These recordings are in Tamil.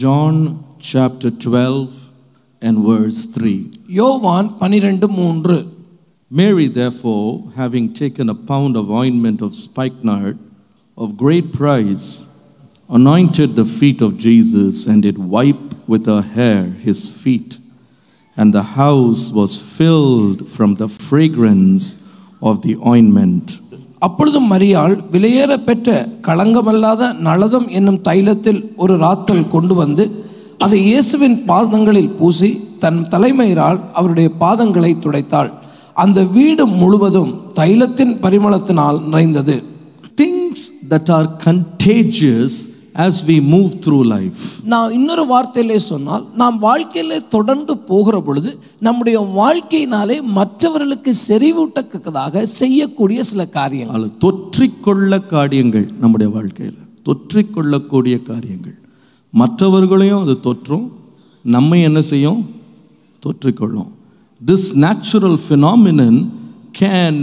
John chapter 12 and verse 3. யோவான் 12:3. Mary therefore, having taken a pound of ointment of spikenard of great price, anointed the feet of Jesus, and did wipe with her hair his feet. And the house was filled from the fragrance of the ointment. அப்பொழுது மரியாள் விலையேற பெற்ற களங்கமல்லாத நளதம் என்னும் தைலத்தில் ஒரு ராத்தல் கொண்டு வந்து அதை இயேசுவின் பாதங்களில் பூசி தன் தலைமயிரால் அவருடைய பாதங்களை துடைத்தாள். அந்த வீடு முழுவதும் தைலத்தின் பரிமளத்தினால் நிறைந்தது. Things that are contagious as we move through life. நான் இன்னொரு வார்த்தையிலே சொன்னால், நாம் வாழ்க்கையிலே தொடர்ந்து போகிற பொழுது நம்முடைய வாழ்க்கையினாலே மற்றவர்களுக்கு செறிவூட்டத்தக்கதாக செய்யக்கூடிய சில காரியங்கள், தொற்றிக்கொள்ள காரியங்கள், நம்முடைய வாழ்க்கையில் தொற்றிக்கொள்ளக்கூடிய காரியங்கள், மற்றவர்களையும் அது தொற்றும், நம்மை என்ன செய்யும், தொற்றிக்கொள்ளும். This natural phenomenon can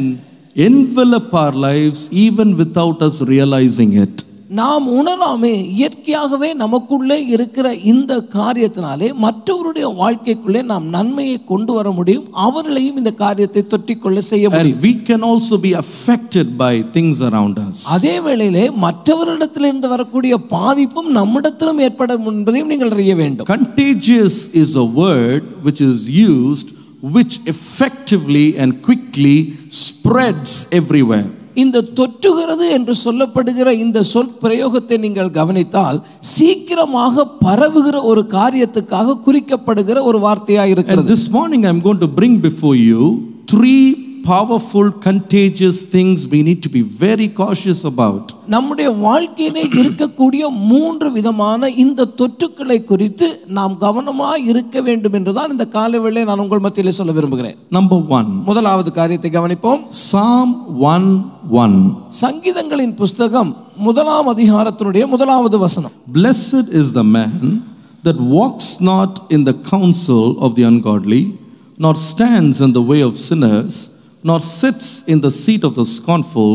envelop our lives even without us realizing it. நாம் உணராமே இயற்கையாகவே நமக்குள்ளே இருக்கிற இந்த காரியத்தினாலே மற்றவருடைய வாழ்க்கைக்குள்ளே நாம் நன்மையை கொண்டு வர முடியும், அவர்களையும் இந்த காரியத்தை தொற்றிக்கொள்ள செய்ய முடியும். We can also be affected by things around us. அதே வேளையிலே மற்றவரிடத்திலிருந்து வரக்கூடிய பாதிப்பும் நம்மிடத்திலும் ஏற்படும் என்பதையும் நீங்கள் அறிய வேண்டும். Contagious is a word which is used which effectively and quickly spreads everywhere. இந்த தொற்றுகிறது என்று சொல்லப்படுகிற இந்த சொல் பிரயோகத்தை நீங்கள் கவனித்தால் சீக்கிரமாக பரவுகிற ஒரு காரியத்துக்காக குறிக்கப்படுகிற ஒரு வார்த்தையாக இருக்கிறது. This morning I am going to bring before you three powerful contagious things we need to be very cautious about. நம்முடைய வாழ்க்கையிலே இருக்கக்கூடிய மூன்று விதமான இந்த தொற்றுக்களை குறித்து நாம் கவனமாக இருக்க வேண்டும் என்றுதான் இந்த காலைவேளை நான் உங்கள் மத்தியிலே சொல்ல விரும்புகிறேன். Number 1, முதலாவது காரியத்தை கவனிப்போம். Psalm 1:1. சங்கீதங்களின் புஸ்தகம் 1ஆம் அதிகாரத்தினுடைய 1வது வசனம். Blessed is the man that walks not in the counsel of the ungodly, nor stands in the way of sinners, nor sits in the seat of the scornful,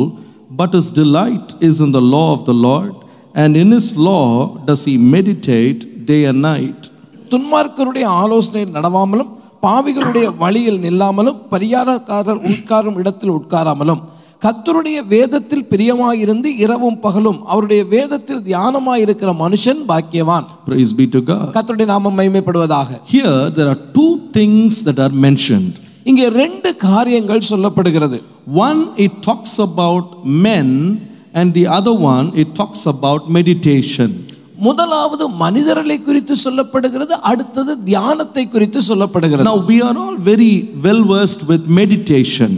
but his delight is in the law of the Lord, and in his law does he meditate day and night. துன்மார்க்கருடைய ஆலோசனையில் நடவாமலும் பாவிகளுடைய வழியில் நில்லாமலும் பரியாரக்காரர் உட்காரும் இடத்தில் உட்காராமலும் கர்த்தருடைய வேதத்தில் பிரியமாயிருந்து இரவும் பகலும் அவருடைய வேதத்தில் தியானமாயிருக்கிற மனுஷன் பாக்கியவான். Praise be to God. கர்த்தருடைய நாமம் மகிமைப்படுவதாக. Here there are two things that are mentioned. இங்கே ரெண்டு காரியங்கள் சொல்லப்படுகிறது. One, it talks about men, and the other one, it talks about meditation. முதலாவது மனிதர்களை குறித்து சொல்லப்படுகிறது, அடுத்தது தியானத்தை குறித்து சொல்லப்படுகிறது. Now we are all very well versed with meditation.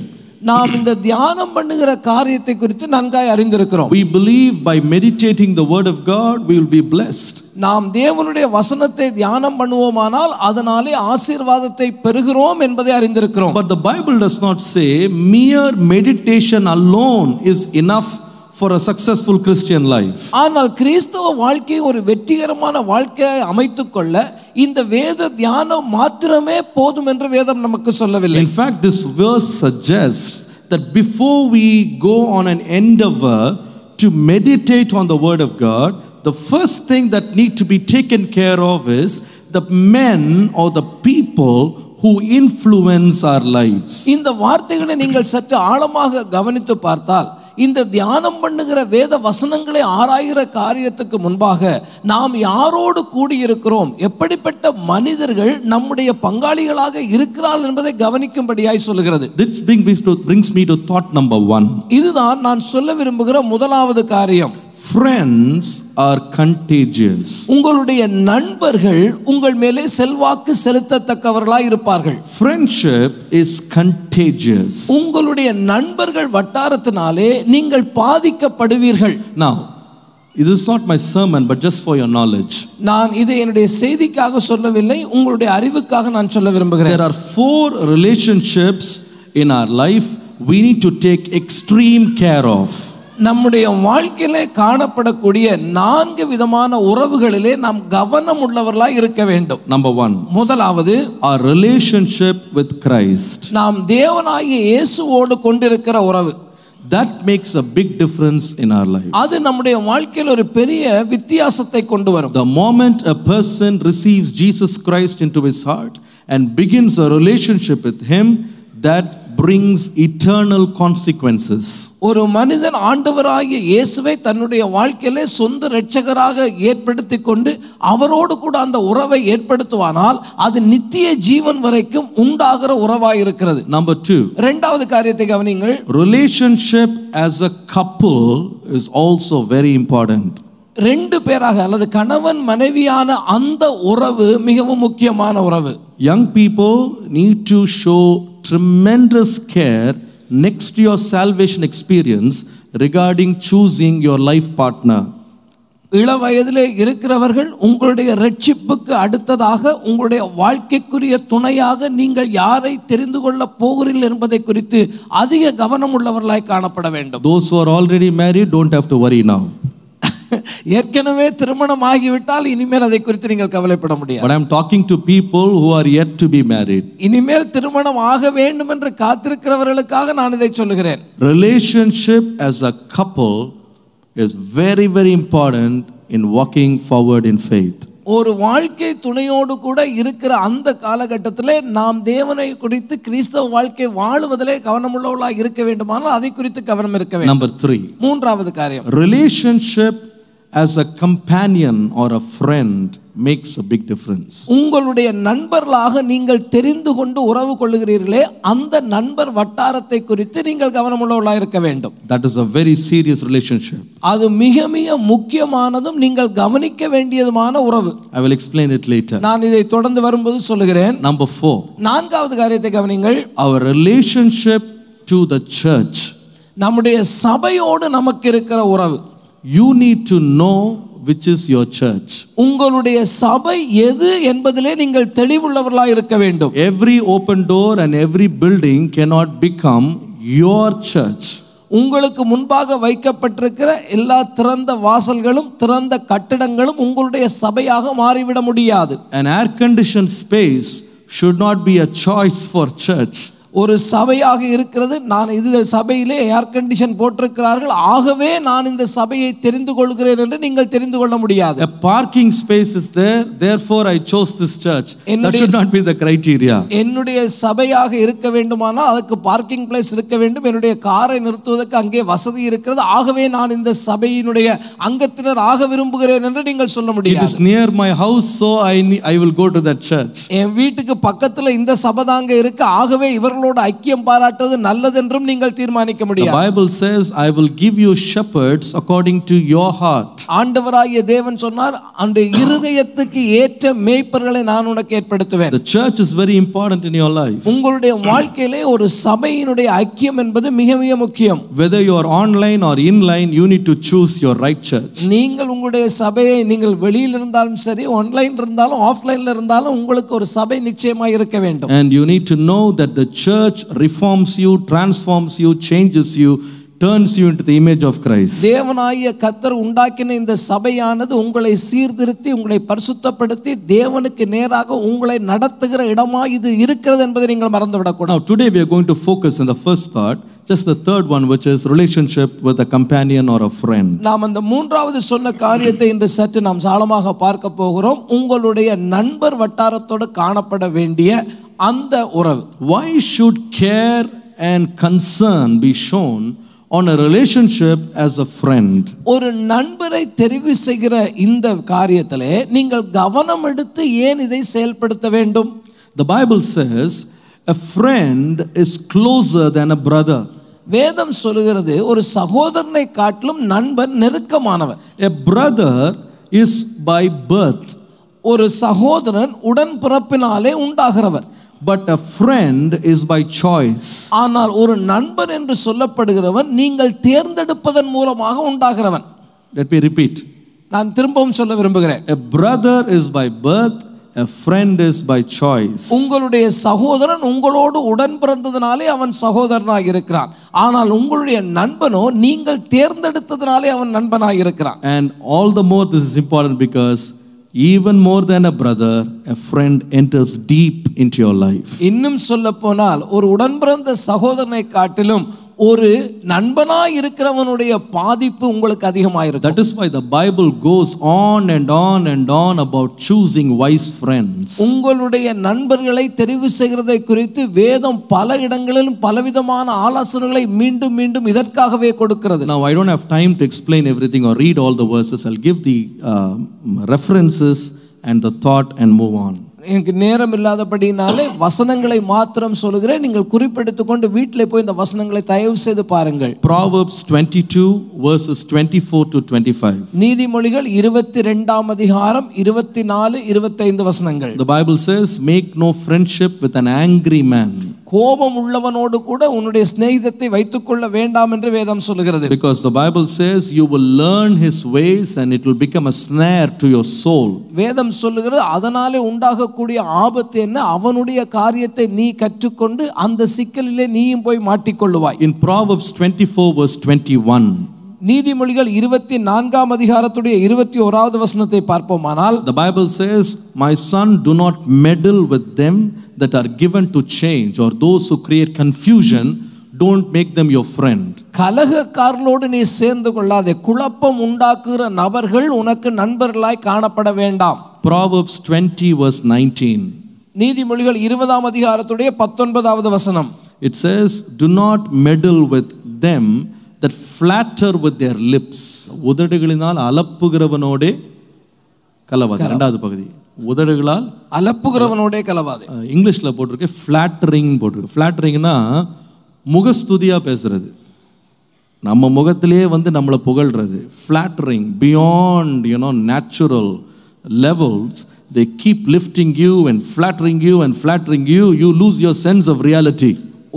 நாம் இந்த தியானம் பண்ணுகிற காரியத்தை குறித்து நன்காய் அறிந்திருக்கிறோம். We believe by meditating the word of God we will be blessed. நாம் தேவனுடைய வசனத்தை தியானம் பண்ணுவோமானால் அதனாலே ஆசீர்வாதத்தை பெறுகிறோம் என்பதை அறிந்திருக்கிறோம். But the Bible does not say mere meditation alone is enough for a successful Christian life. ஆனால் கிறிஸ்தவ வாழ்க்கையை ஒரு வெற்றிகரமான வாழ்க்கையை அமைத்துக்கொள்ள இந்த வேத தியானம் மாத்திரமே போதும் என்று வேதம் நமக்கு சொல்லவில்லை. In fact, this verse suggests that before we go on an endeavor to meditate on the word of God, the first thing that need to be taken care of is the men or the people who influence our lives. இந்த வார்த்தைகளை நீங்கள் சற்று ஆழமாக கவனித்து பார்த்தால் இந்த தியானம் பண்ணுகிற வேத வசனங்களை ஆராய்கிற காரியத்துக்கு முன்பாக நாம் யாரோடு கூடியிருக்கிறோம், எப்படிப்பட்ட மனிதர்கள் நம்முடைய பங்காளிகளாக இருக்கிறார்கள் என்பதை கவனிக்கும்படியாய் சொல்லுகிறது. This brings me to thought number 1. இதுதான் நான் சொல்ல விரும்புகிற முதலாவது காரியம். Friends are contagious. உங்களுடைய நண்பர்கள் உங்கள் மேலே செல்வாக்கு செலுத்தத்தக்கவர்களாய் இருப்பார்கள். Friendship is contagious. உங்களுடைய நண்பர்கள் வட்டாரத்தினாலே நீங்கள் பாதிக்கப்படுவீர்கள். Now, this is not my sermon, but just for your knowledge. நான் இதை என்னுடைய செய்திக்காக சொல்லவில்லை, உங்களுடைய அறிவுக்காக நான் சொல்ல விரும்புகிறேன். There are 4 relationships in our life we need to take extreme care of. நம்முடைய வாழ்க்கையிலே காணப்படக்கூடிய 4 விதமான உறவுகளிலே நாம் கவனம் உள்ளவர்களாய் இருக்க வேண்டும். Number 1, முதலாவது our relationship with Christ. நாம் தேவனாகிய இயேசுவோடு கொண்டிருக்கிற உறவு. that makes a big difference in our life. அது நம்முடைய வாழ்க்கையில் ஒரு பெரிய வித்தியாசத்தை கொண்டு வரும். The moment a person receives Jesus Christ into his heart and begins a relationship with him, that brings eternal consequences. ஒரு மனிதன் ஆண்டவராகிய இயேசுவை தன்னுடைய வாழ்க்கையிலே சொந்த இரட்சகராக ஏற்படுத்திக் கொண்டு அவரோடு கூட அந்த உறவை ஏற்படுத்துவானால் அது நித்திய ஜீவன் வரைக்கும் உண்டாகிற உறவாய் இருக்கிறது. Number 2, இரண்டாவது காரியத்தை கவனியுங்கள். relationship as a couple is also very important. ரெண்டு பேராக அல்லது கணவன் மனைவியான அந்த உறவு மிகவும் முக்கியமான உறவு. Young people need to show tremendous care next to your salvation experience regarding choosing your life partner. இள வயதிலே இருக்கிறவர்கள் உங்களுடைய ரட்சிப்புக்கு அடுத்ததாக உங்களுடைய வாழ்க்கைக்குரிய துணையாக நீங்கள் யாரை தெரிந்து கொள்ள போகிறீர்கள் என்பதை குறித்து அதிக கவனம் உள்ளவர்களாய் காணப்பட வேண்டும். Those who are already married don't have to worry now. ஏற்கனவே திருமணம் ஆகிவிட்டால் இனிமேல் அதை குறித்து நீங்கள் கவலைப்பட முடியாது. But I am talking to people who are yet to be married. இனிமேல் திருமணம் ஆக வேண்டும் என்று காத்திருக்கிறவர்களுக்காக நான் இதை சொல்லுகிறேன். Relationship as a couple is very, very important in walking forward in faith. ஒரு வாழ்க்கை துணையோடு கூட இருக்கிற அந்த காலகட்டத்திலே நாம் தேவனை குறித்து கிறிஸ்தவ வாழ்க்கை வாழுவதிலே கவனமுள்ளவர்களாக இருக்க வேண்டுமானால் அதை குறித்து கவனம் இருக்க வேண்டும். Number 3, மூன்றாவது காரியம், relationship as a companion or a friend makes a big difference. உங்களுடைய நண்பர்களாக நீங்கள் தெரிந்து கொண்டு உறவு கொள்ளுகிறீர்களே அந்த நண்பர் வட்டாரத்தை குறித்து நீங்கள் கவனமுள்ளவர்களாக இருக்க வேண்டும். That is a very serious relationship. அது மிக மிக முக்கியமானதும் நீங்கள் கவனிக்க வேண்டியதுமான உறவு. I will explain it later. நான் இதை தொடர்ந்து வரும்போது சொல்லுகிறேன். Number 4, நான்காவது காரியத்தை கவனிங்கள். our relationship to the church. நம்முடைய சபையோடு நமக்கு இருக்கிற உறவு. You need to know which is your church. உங்களுடைய சபை எது என்பதிலே நீங்கள் தெளிவுள்ளவர்களாக இருக்க வேண்டும். Every open door and every building cannot become your church. உங்களுக்கு முன்பாக வைக்கப்பட்டிருக்கிற எல்லா திறந்த வாசல்களும் திறந்த கட்டிடங்களும் உங்களுடைய சபையாக மாறிவிட முடியாது. An air conditioned space should not be a choice for church. ஒரு சபையாக இருக்கிறது, நான் இது சபையிலே ஏர் கண்டிஷன் போட்டிருக்கிறார்கள் ஆகவே நான் இந்த சபையை தெரிந்து கொள்கிறேன் என்று நீங்கள் தெரிந்து கொள்ள முடியாது. A parking space is there, therefore I chose this church. That should not be the criteria. என்னுடைய சபையாக இருக்க வேண்டுமானால் அதுக்கு பார்க்கிங் பிளேஸ் இருக்க வேண்டும், என்னுடைய காரை நிறுத்துவதற்கு அங்கே வசதி இருக்கிறது ஆகவே நான் இந்த சபையினுடைய அங்கத்தினர் ஆக விரும்புகிறேன் என்று நீங்கள் சொல்ல முடியாது. It is near my house, so I will go to that church. என் வீட்டுக்கு பக்கத்துல இந்த சபை தாங்க இருக்கு ஆகவே இவர்களோடு ஐக்கியம் பாராட்டுவது நல்லது என்றும் நீங்கள் தீர்மானிக்க முடியாது. The Bible says I will give you shepherds according to your heart. ஆண்டவராகிய தேவன் சொன்னார் அந்த இருதயத்துக்கு ஏற்ற மேய்ப்பர்களை நான் உனக்கு ஏற்படுத்துவேன். The church is very important in your life. உங்களுடைய வாழ்க்கையிலே ஒரு சபையினுடைய ஐக்கியம் என்பது மிக மிக முக்கியம். Whether you are online or inline, you need to choose your right church. நீங்கள் உங்களுடைய சபையை நீங்கள் வெளியில் இருந்தாலும் சரி ஆன்லைன் இருந்தாலும் ஆஃப்லைன்ல இருந்தாலும் உங்களுக்கு ஒரு சபை நிச்சயமாக இருக்க வேண்டும். And you need to know that the church reforms you, transforms you, changes you, turns you into the image of Christ. தேவனாகிய கர்த்தர் உண்டாக்கின இந்த சபையானது உங்களை சீர்திருத்தி உங்களை பரிசுத்தப்படுத்தி தேவனுக்கு நேராக உங்களை நடத்துகிற இடமா இது இருக்கிறது என்பதை நீங்கள் மறந்துவிடக்கூடாது. Now today we are going to focus on the first thought, just the third one, which is relationship with a companion or a friend. நாம் அந்த மூன்றாவது சொன்ன காரியத்தை இன்று சற்று நாம் ஆழமாக பார்க்க போகிறோம். உங்களுடைய நண்பர் வட்டாரத்தோடு காணப்பட வேண்டிய அந்த உறவு. Why should care and concern be shown on a relationship as a friend? ஒரு நண்பரை தெரிவு செய்கிற இந்த காரியத்திலே நீங்கள் கவனம் எடுத்து ஏன் இதை செயல்படுத்த வேண்டும்? The Bible says a friend is closer than a brother. வேதம் சொல்லுகிறது ஒரு சகோதரனை காட்டிலும் நண்பன் நெருக்கமானவன். A brother is by birth. ஒரு சகோதரன் உடன் பிறப்பினாலே உண்டாகிறவர். But a friend is by choice. ஆனால் ஒரு நண்பன் என்று சொல்லப்படுகிறவன் நீங்கள் தேர்ந்தெடுப்பதன் மூலமாக உண்டாகிறவன். Let me repeat. நான் திரும்பவும் சொல்ல விரும்புகிறேன். A brother is by birth, a friend is by choice. உங்களுடைய சகோதரன் உங்களோடு உடன் பிறந்ததினாலே அவன் சகோதரனாக இருக்கிறான். ஆனால் உங்களுடைய நண்பனோ நீங்கள் தேர்ந்தெடுத்ததினாலே அவன் நண்பனாக இருக்கிறான். And all the more this is important because even more than a brother, a friend enters deep into your life. இன்னும் சொல்ல போனால் ஒரு உடன் பிறந்த சகோதரனை காட்டிலும் ஒரு நண்பனாய் இருக்கிறவனுடைய பாதிப்பு உங்களுக்கு அதிகமாயிருக்கும். That is why the Bible goes on and on and on about choosing wise friends. உங்களுடைய நண்பர்களை தெரிவு செய்கிறதை குறித்து வேதம் பல இடங்களிலும் பலவிதமான ஆலோசனைகளை மீண்டும் மீண்டும் இதற்காகவே கொடுக்கிறது. Now I don't have time to explain everything or read all the verses. I'll give the references and the thought and move on. எனக்கு நேரம் இல்லாதபடினாலே வசனங்களை மாத்திரம் சொல்கிறேன். நீங்கள் குறிப்பெடுத்துக் கொண்டு வீட்டிலே போய் இந்த வசனங்களை தயவு செய்து பாருங்கள். Proverbs 22 verses 24 to 25. நீதிமொழிகள் 22ஆம் அதிகாரம் 24 25 வசனங்கள். The Bible says, make no friendship with an angry man. கோபம் உள்ளவனோடு கூட உன்னுடைய சிநேகிதத்தை வைத்துக்கொள்ள வேண்டாம் என்று வேதம் சொல்கிறது. Because the Bible says you will learn his ways and it will become a snare to your soul. வேதம் சொல்கிறது அதனாலே உண்டாகக்கூடிய ஆபத்து என்ன, அவனுடைய காரியத்தை நீ கற்றுக்கொண்டு அந்த சிக்கலிலே நீயும் போய் மாட்டிக்கொள்ளுவாய். In Proverbs 24 verse 21, நீதிமொழிகள் 24ஆம் அதிகாரத்துடைய 21வது வசனத்தை பார்ப்போமானால், the Bible says, my son, do not meddle with them that are given to change, or those who create confusion, don't make them your friend. கலகக்காரர்களோடு நீ சேர்ந்து கொள்ளாதே, குழப்பம் உண்டாக்குகிற நபர்கள் உனக்கு நண்பர்களாய் காணப்பட வேண்டாம். Proverbs 20 verse 19, நீதிமொழிகள் 20ஆம் அதிகாரத்துடைய 19வது வசனம், it says, do not meddle with them that flatter with their lips. உதடுகளினால் அலப்புகிறவனோடே கலவாதே. இரண்டாவது பகுதி, உதடுகளால் அலப்புகிறவனோடே கலவாதே. இங்கிலீஷ்ல போட்டிருக்கு ஃபிளாட்டரிங் போட்டிருக்கு. ஃபிளாட்டரிங்னா முகஸ்துதியா பேசுறது, நம்ம முகத்திலேயே வந்து நம்மளை புகழ்றது. Flattering beyond natural levels, they keep lifting you and flattering you and flattering you, you lose your sense of reality.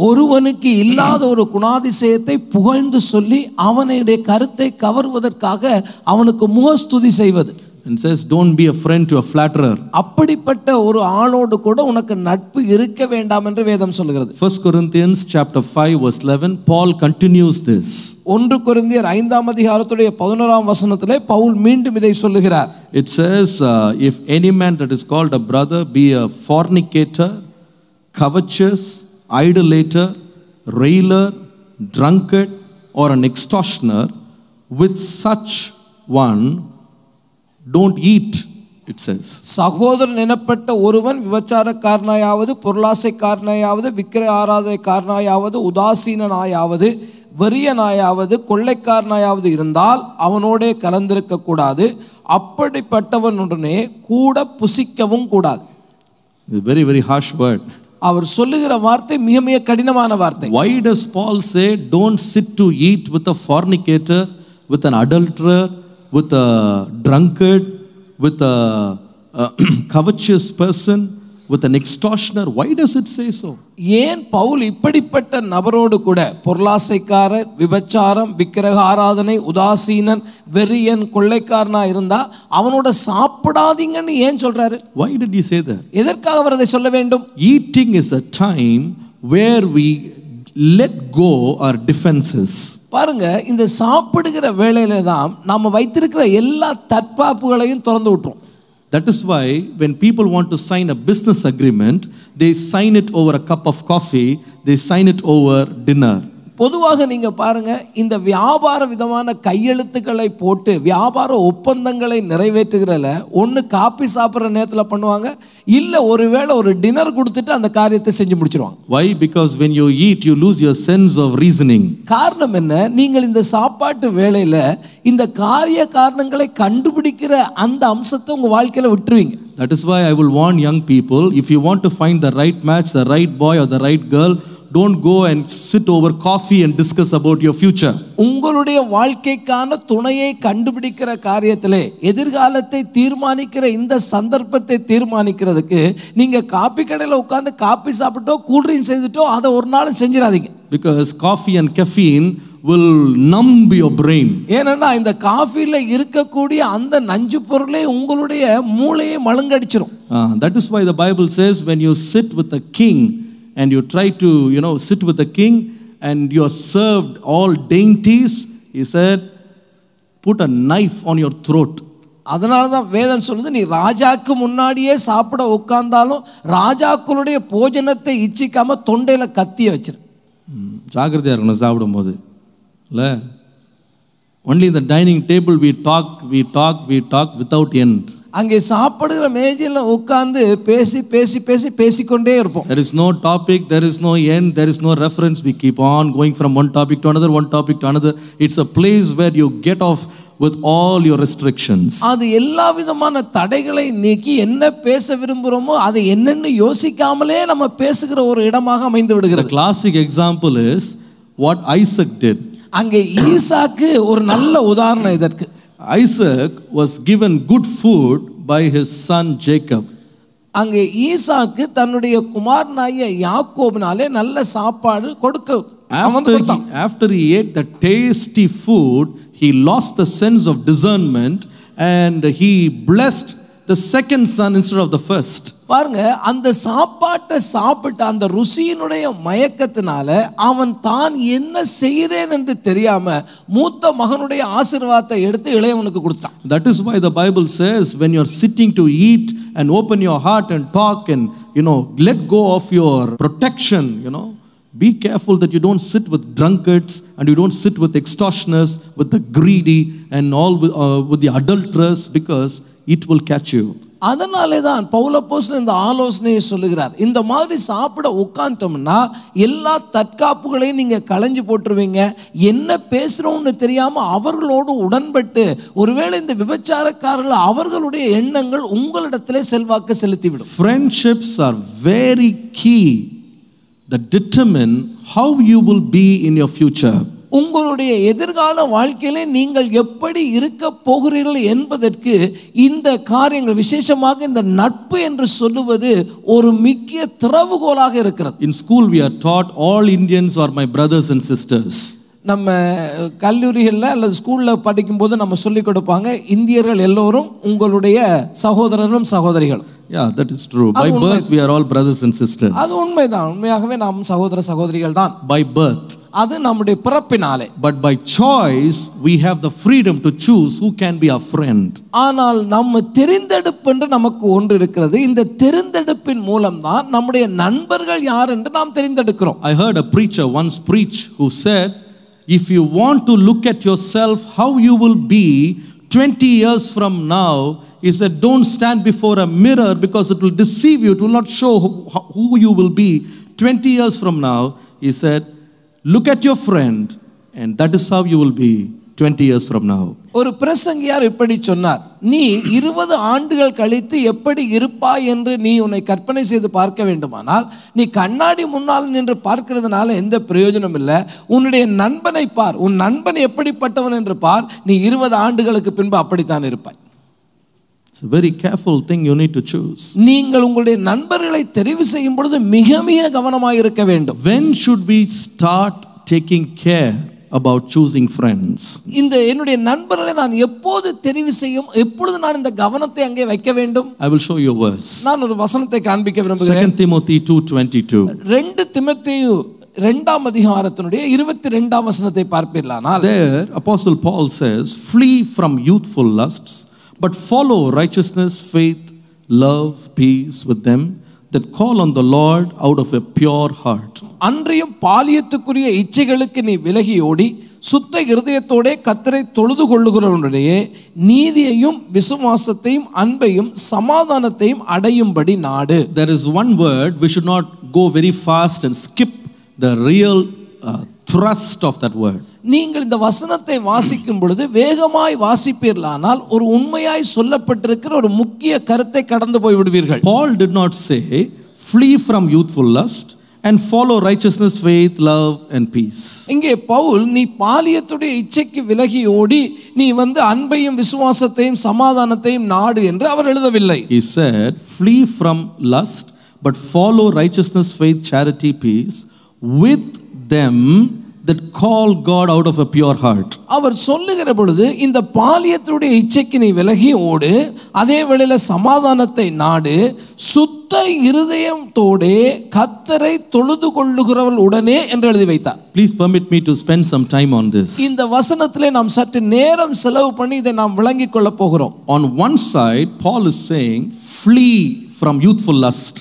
ஒருவனுக்கு இல்லாத ஒரு குணாதிசயத்தை புகழ்ந்து சொல்லி அவனுடைய கருத்தை கவர்வதற்காக அவனுக்கு முகஸ்துதி செய்வது. And says, don't be a friend to a flatterer. அப்படிப்பட்ட ஒரு ஆளோடு கூட உனக்கு நட்பு இருக்க வேண்டாம் என்று வேதம் சொல்கிறது. 1 Corinthians chapter 5 verse 11, Paul continues this. 1 கொரிந்தியர் 5ஆம் அதிகாரத்துடைய 11ஆம் வசனத்திலே பவுல் மீண்டும் இதை சொல்லுகிறார். It says, if any man that is called a brother be a fornicator, covetous, idolater, railer, drunkard, or an extortioner, with such one don't eat, it says. சகோதரன் எனப்பட்ட ஒருவன் விபச்சாரக்காரனாயாவது, பொருளாசைக்காரனாயாவது, விக்கிர ஆராதனைக்காரனாயாவது, உதாசீனாயாவது, வெறியனாயாவது, கொள்ளைக்காரனாயாவது இருந்தால் அவனோடே கலந்திருக்க கூடாது. அப்படிப்பட்டவனுடனே கூட புசிக்கவும் கூடாது. Very very harsh word. அவர் சொல்லுகிற வார்த்தை மிக மிக கடினமான வார்த்தை. Why does Paul say don't sit to eat with a fornicator, with an adulterer, with a drunkard, with a covetous person, with an extortioner? Why does it say so? ஏன் பவுல் இப்படிப்பட்ட நபரோடு கூட பொருளாசைக்காரர், விபச்சாரம், விக்கிரக ஆராதனை, உதாசீனன், வெறியன், கொள்ளைக்காரனா இருந்தா அவனோட சாப்பிடாதீங்கன்னு ஏன் சொல்றாரு? Why did he say that? எதற்காக அவர் அதை சொல்ல வேண்டும்? Eating is a time where we let go our defenses. பாருங்க, இந்த சாப்பிடுகிற வேளையில தான் நாம வைத்திருக்கிற எல்லா தற்காப்புகளையும் திறந்து விட்டுறோம். That is why when people want to sign a business agreement, they sign it over a cup of coffee, they sign it over dinner. பொதுவாக நீங்க பாருங்க, இந்த வியாபார விதமான கையெழுத்துக்களை போட்டு வியாபார ஒப்பந்தங்களை நிறைவேற்றுகிறல ஒன்று காப்பி சாப்பிட்ற நேரத்தில் பண்ணுவாங்க, இல்லை ஒருவேளை ஒரு டின்னர் கொடுத்துட்டு அந்த காரியத்தை செஞ்சு முடிச்சிருவாங்க. Why? Because when you eat, you lose your sense of reasoning. காரணம் என்ன? நீங்கள் இந்த சாப்பாட்டு வேளையில இந்த காரிய காரணங்களை கண்டுபிடிக்கிற அந்த அம்சத்தை உங்க வாழ்க்கையில விட்டுருவீங்க. That is why I will warn young people, if you want to find the right match, the right boy or the right girl, don't go and sit over coffee and discuss about your future. உங்களுடைய வாழ்க்கைக்கான துணையை கண்டுபிடிக்கிற காரியத்திலே எதிர்காலத்தை தீர்மானிக்கிற இந்த சந்தர்ப்பத்தை தீர்மானிக்கிறதுக்கு நீங்க காபி கடையில் உட்கார்ந்து காபி சாப்பிட்டோ கூல் ட்ரிங்க் செய்துட்டோ அதை ஒரு நாளும் செஞ்சிடாதீங்க. Because coffee and caffeine will numb your brain. ஏன்னா இந்த காஃபில இருக்கக்கூடிய அந்த நஞ்சு பொருளே உங்களுடைய மூளையை மழுங்கடிச்சிரும். That is why the Bible says when you sit with a king and you try to sit with the king and you are served all dainties, he said put a knife on your throat. அதனால தான் வேதம் சொல்லுது, நீ ராஜாக்கு முன்னாடியே சாப்பிட உட்கார்ந்தாலும் ராஜாக்களுடைய போஜனத்தை இச்சிக்காம தொண்டையில கத்திய வச்சிரு. ஜாக்கிரதையாக இருக்கணும் சாப்பிடும்போது இல்லை. ஒன்லி இந்த dining table we talk without end. அங்கே சாப்பிடுகிற மேஜையில் உட்கார்ந்து பேசிக்கொண்டே இருப்போம். There is no topic, there is no end, there is no reference. We keep on going from one topic to another. It's a place where you get off with all your restrictions. அது எல்லா விதமான தடைகளை நீக்கி என்ன பேச விரும்புகிறோமோ அதை என்னன்னு யோசிக்காமலே நம்ம பேசுகிற ஒரு இடமாக அமைந்து விடுகிறது. The classic example is what Isaac did. அங்கே ஈசாக்கு ஒரு நல்ல உதாரணம் இதற்கு. Isaac was given good food by his son Jacob. அங்கே ஈசாக்கு தன்னுடைய குமாரனாகிய யாக்கோபினாலே நல்ல சாப்பாடு After he ate the tasty food, he lost the sense of discernment and he blessed the second son instead of the first. பாருங்க, அந்த சாப்பாட்டை சாப்பிட்ட அந்த ருசியினுடைய மயக்கத்தினால அவன் தான் என்ன செய்கிறேன் என்று தெரியாம மூத்த மகனுடைய ஆசீர்வாதத்தை எடுத்து இளையவனுக்கு கொடுத்தான். That is why the Bible says when you are sitting to eat and open your heart and talk and let go of your protection, be careful that you don't sit with drunkards and you don't sit with extortioners, with the greedy and all with the adulterers, because it will catch you. அதனாலே தான் பவுல் அப்போஸ்தலன் இந்த ஆலோசனையை சொல்லுகிறார். இந்த மாதிரி சாப்பிட உட்கார்ந்தோம்னா எல்லா தற்காப்புகளையும் நீங்க களைஞ்சு போட்டுருவீங்க. என்ன பேசுறோம்னு தெரியாம அவர்களோடு உடன்பட்டு ஒருவேளை இந்த விபச்சாரக்காரர்கள் அவர்களுடைய எண்ணங்கள் உங்களிடத்திலே செல்வாக்கு செலுத்திவிடும். Friendships are very key that determine how you will be in your future. உங்களுடைய எதிர்கால வாழ்க்கையிலே நீங்கள் எப்படி இருக்க போகிறீர்கள் என்பதற்கு இந்த காரியங்கள், விசேஷமாக இந்த நட்பு என்று சொல்லுவது ஒரு முக்கிய திறவுகோலாக இருக்கிறது. In school we are taught all Indians are my brothers and sisters. நம்ம கல்லூரிகளில் அல்லது ஸ்கூலில் படிக்கும்போது நம்ம சொல்லிக் கொடுப்பாங்க, இந்தியர்கள் எல்லோரும் உங்களுடைய சகோதரரும் சகோதரிகளும். Yeah, that is true. By birth we are all brothers and sisters. அது உண்மைதான். உண்மையாகவே நாம் சகோதர சகோதரிகள் தான். By birth. அது நம்முடைய பிறப்பினாலே. But by choice we have the freedom to choose who can be our friend. ஆனால் நம்ம தெரிந்தெடுப்பு என்று நமக்கு ஒன்று இருக்கிறது. இந்த தெரிந்தெடுப்பின் மூலம் தான் நம்முடைய நண்பர்கள் யார் என்று நாம் தெரிந்தெடுக்கிறோம். I heard a preacher once preach who said, if you want to look at yourself how you will be 20 years from now, he said, don't stand before a mirror because it will deceive you. It will not show who you will be 20 years from now. He said, look at your friend and that is how you will be 20 years from now. ஒரு பிரசங்கியார் இப்படி சொன்னார், நீ 20 ஆண்டுகள் கழித்து எப்படி இருப்பாய் என்று நீ உன்னை கற்பனை செய்து பார்க்க வேண்டுமானால் நீ கண்ணாடி முன்னால் நின்று பார்க்கிறதுனால எந்த பிரயோஜனம் இல்லை. உன்னுடைய நண்பனை பார், உன் நண்பன் எப்படிப்பட்டவன் என்று பார், நீ 20 ஆண்டுகளுக்கு பின்பு அப்படித்தான் இருப்பாய். It's a very careful thing you need to choose. நீங்கள் உங்களுடைய நண்பர்களை தெரிவு செய்யும் பொழுது மிக மிக கவனமாக இருக்க வேண்டும். When should we start taking care about choosing friends? இந்த என்னுடைய நண்பர்களை நான் எப்போது தெரிவு செய்யும், எப்பொழுது நான் இந்த கவனத்தை அங்கே வைக்க வேண்டும்? I will show you a verse. நான் ஒரு வசனத்தை காண்பிக்க விரும்புகிறேன். 2 Timothy 2:22. 2 தீமோத்தேயு 2ஆம் அதிகாரத்தினுடைய 22ஆம் வசனத்தை பார்ப்பீர்களானால், there Apostle Paul says, flee from youthful lusts, but follow righteousness, faith, love, peace with them that call on the Lord out of a pure heart. அன்றியும் பாலியத்துக்குரிய இச்சைகளுக்கு நீ விலகி ஓடி சுத்த இருதயத்தோட கர்த்தரை தொழுது கொள்ளுகிறவனுடைய நீதியையும் விசுவாசத்தையும் அன்பையும் சமாதானத்தையும் அடையும்படி நாடு. There is one word, we should not go very fast and skip the real thrust of that word. நீங்கள் இந்த வசனத்தை வாசிக்கும் பொழுது வேகமாய் வாசிப்பீர்களானால் ஒரு உண்மையாய் சொல்லப்பட்டிருக்கிற ஒரு முக்கிய கருத்தை கடந்து போய் விடுவீர்கள். Paul did not say flee from youthful lust and follow righteousness, faith, love and peace. இங்கே பவுல் நீ பாலியத்துடைய இச்சைக்கு விலகி ஓடி நீ அன்பையும் விசுவாசத்தையும் சமாதானத்தையும் நாடு என்று அவர் எழுதவில்லை. He said flee from lust but follow righteousness, faith, charity, peace with them that call God out of a pure heart. அவர் சொல்லுகிற பொழுது இந்த பாலியத்துடைய இச்சைக்கு நீ விலகி ஓடு, அதே வேளையில சமாதானத்தை நாடு, சுத்த இருதயத்தோட கர்த்தரை தொழுது கொள்ளுகிறவள் உடனே என்று எழுதி வைத்தார். Please permit me to spend some time on this. இந்த வசனத்திலே நாம் சற்று நேரம் செலவு பண்ணி இதை நாம் விளங்கிக் கொள்ள போகிறோம். On one side Paul is saying flee from youthful lust.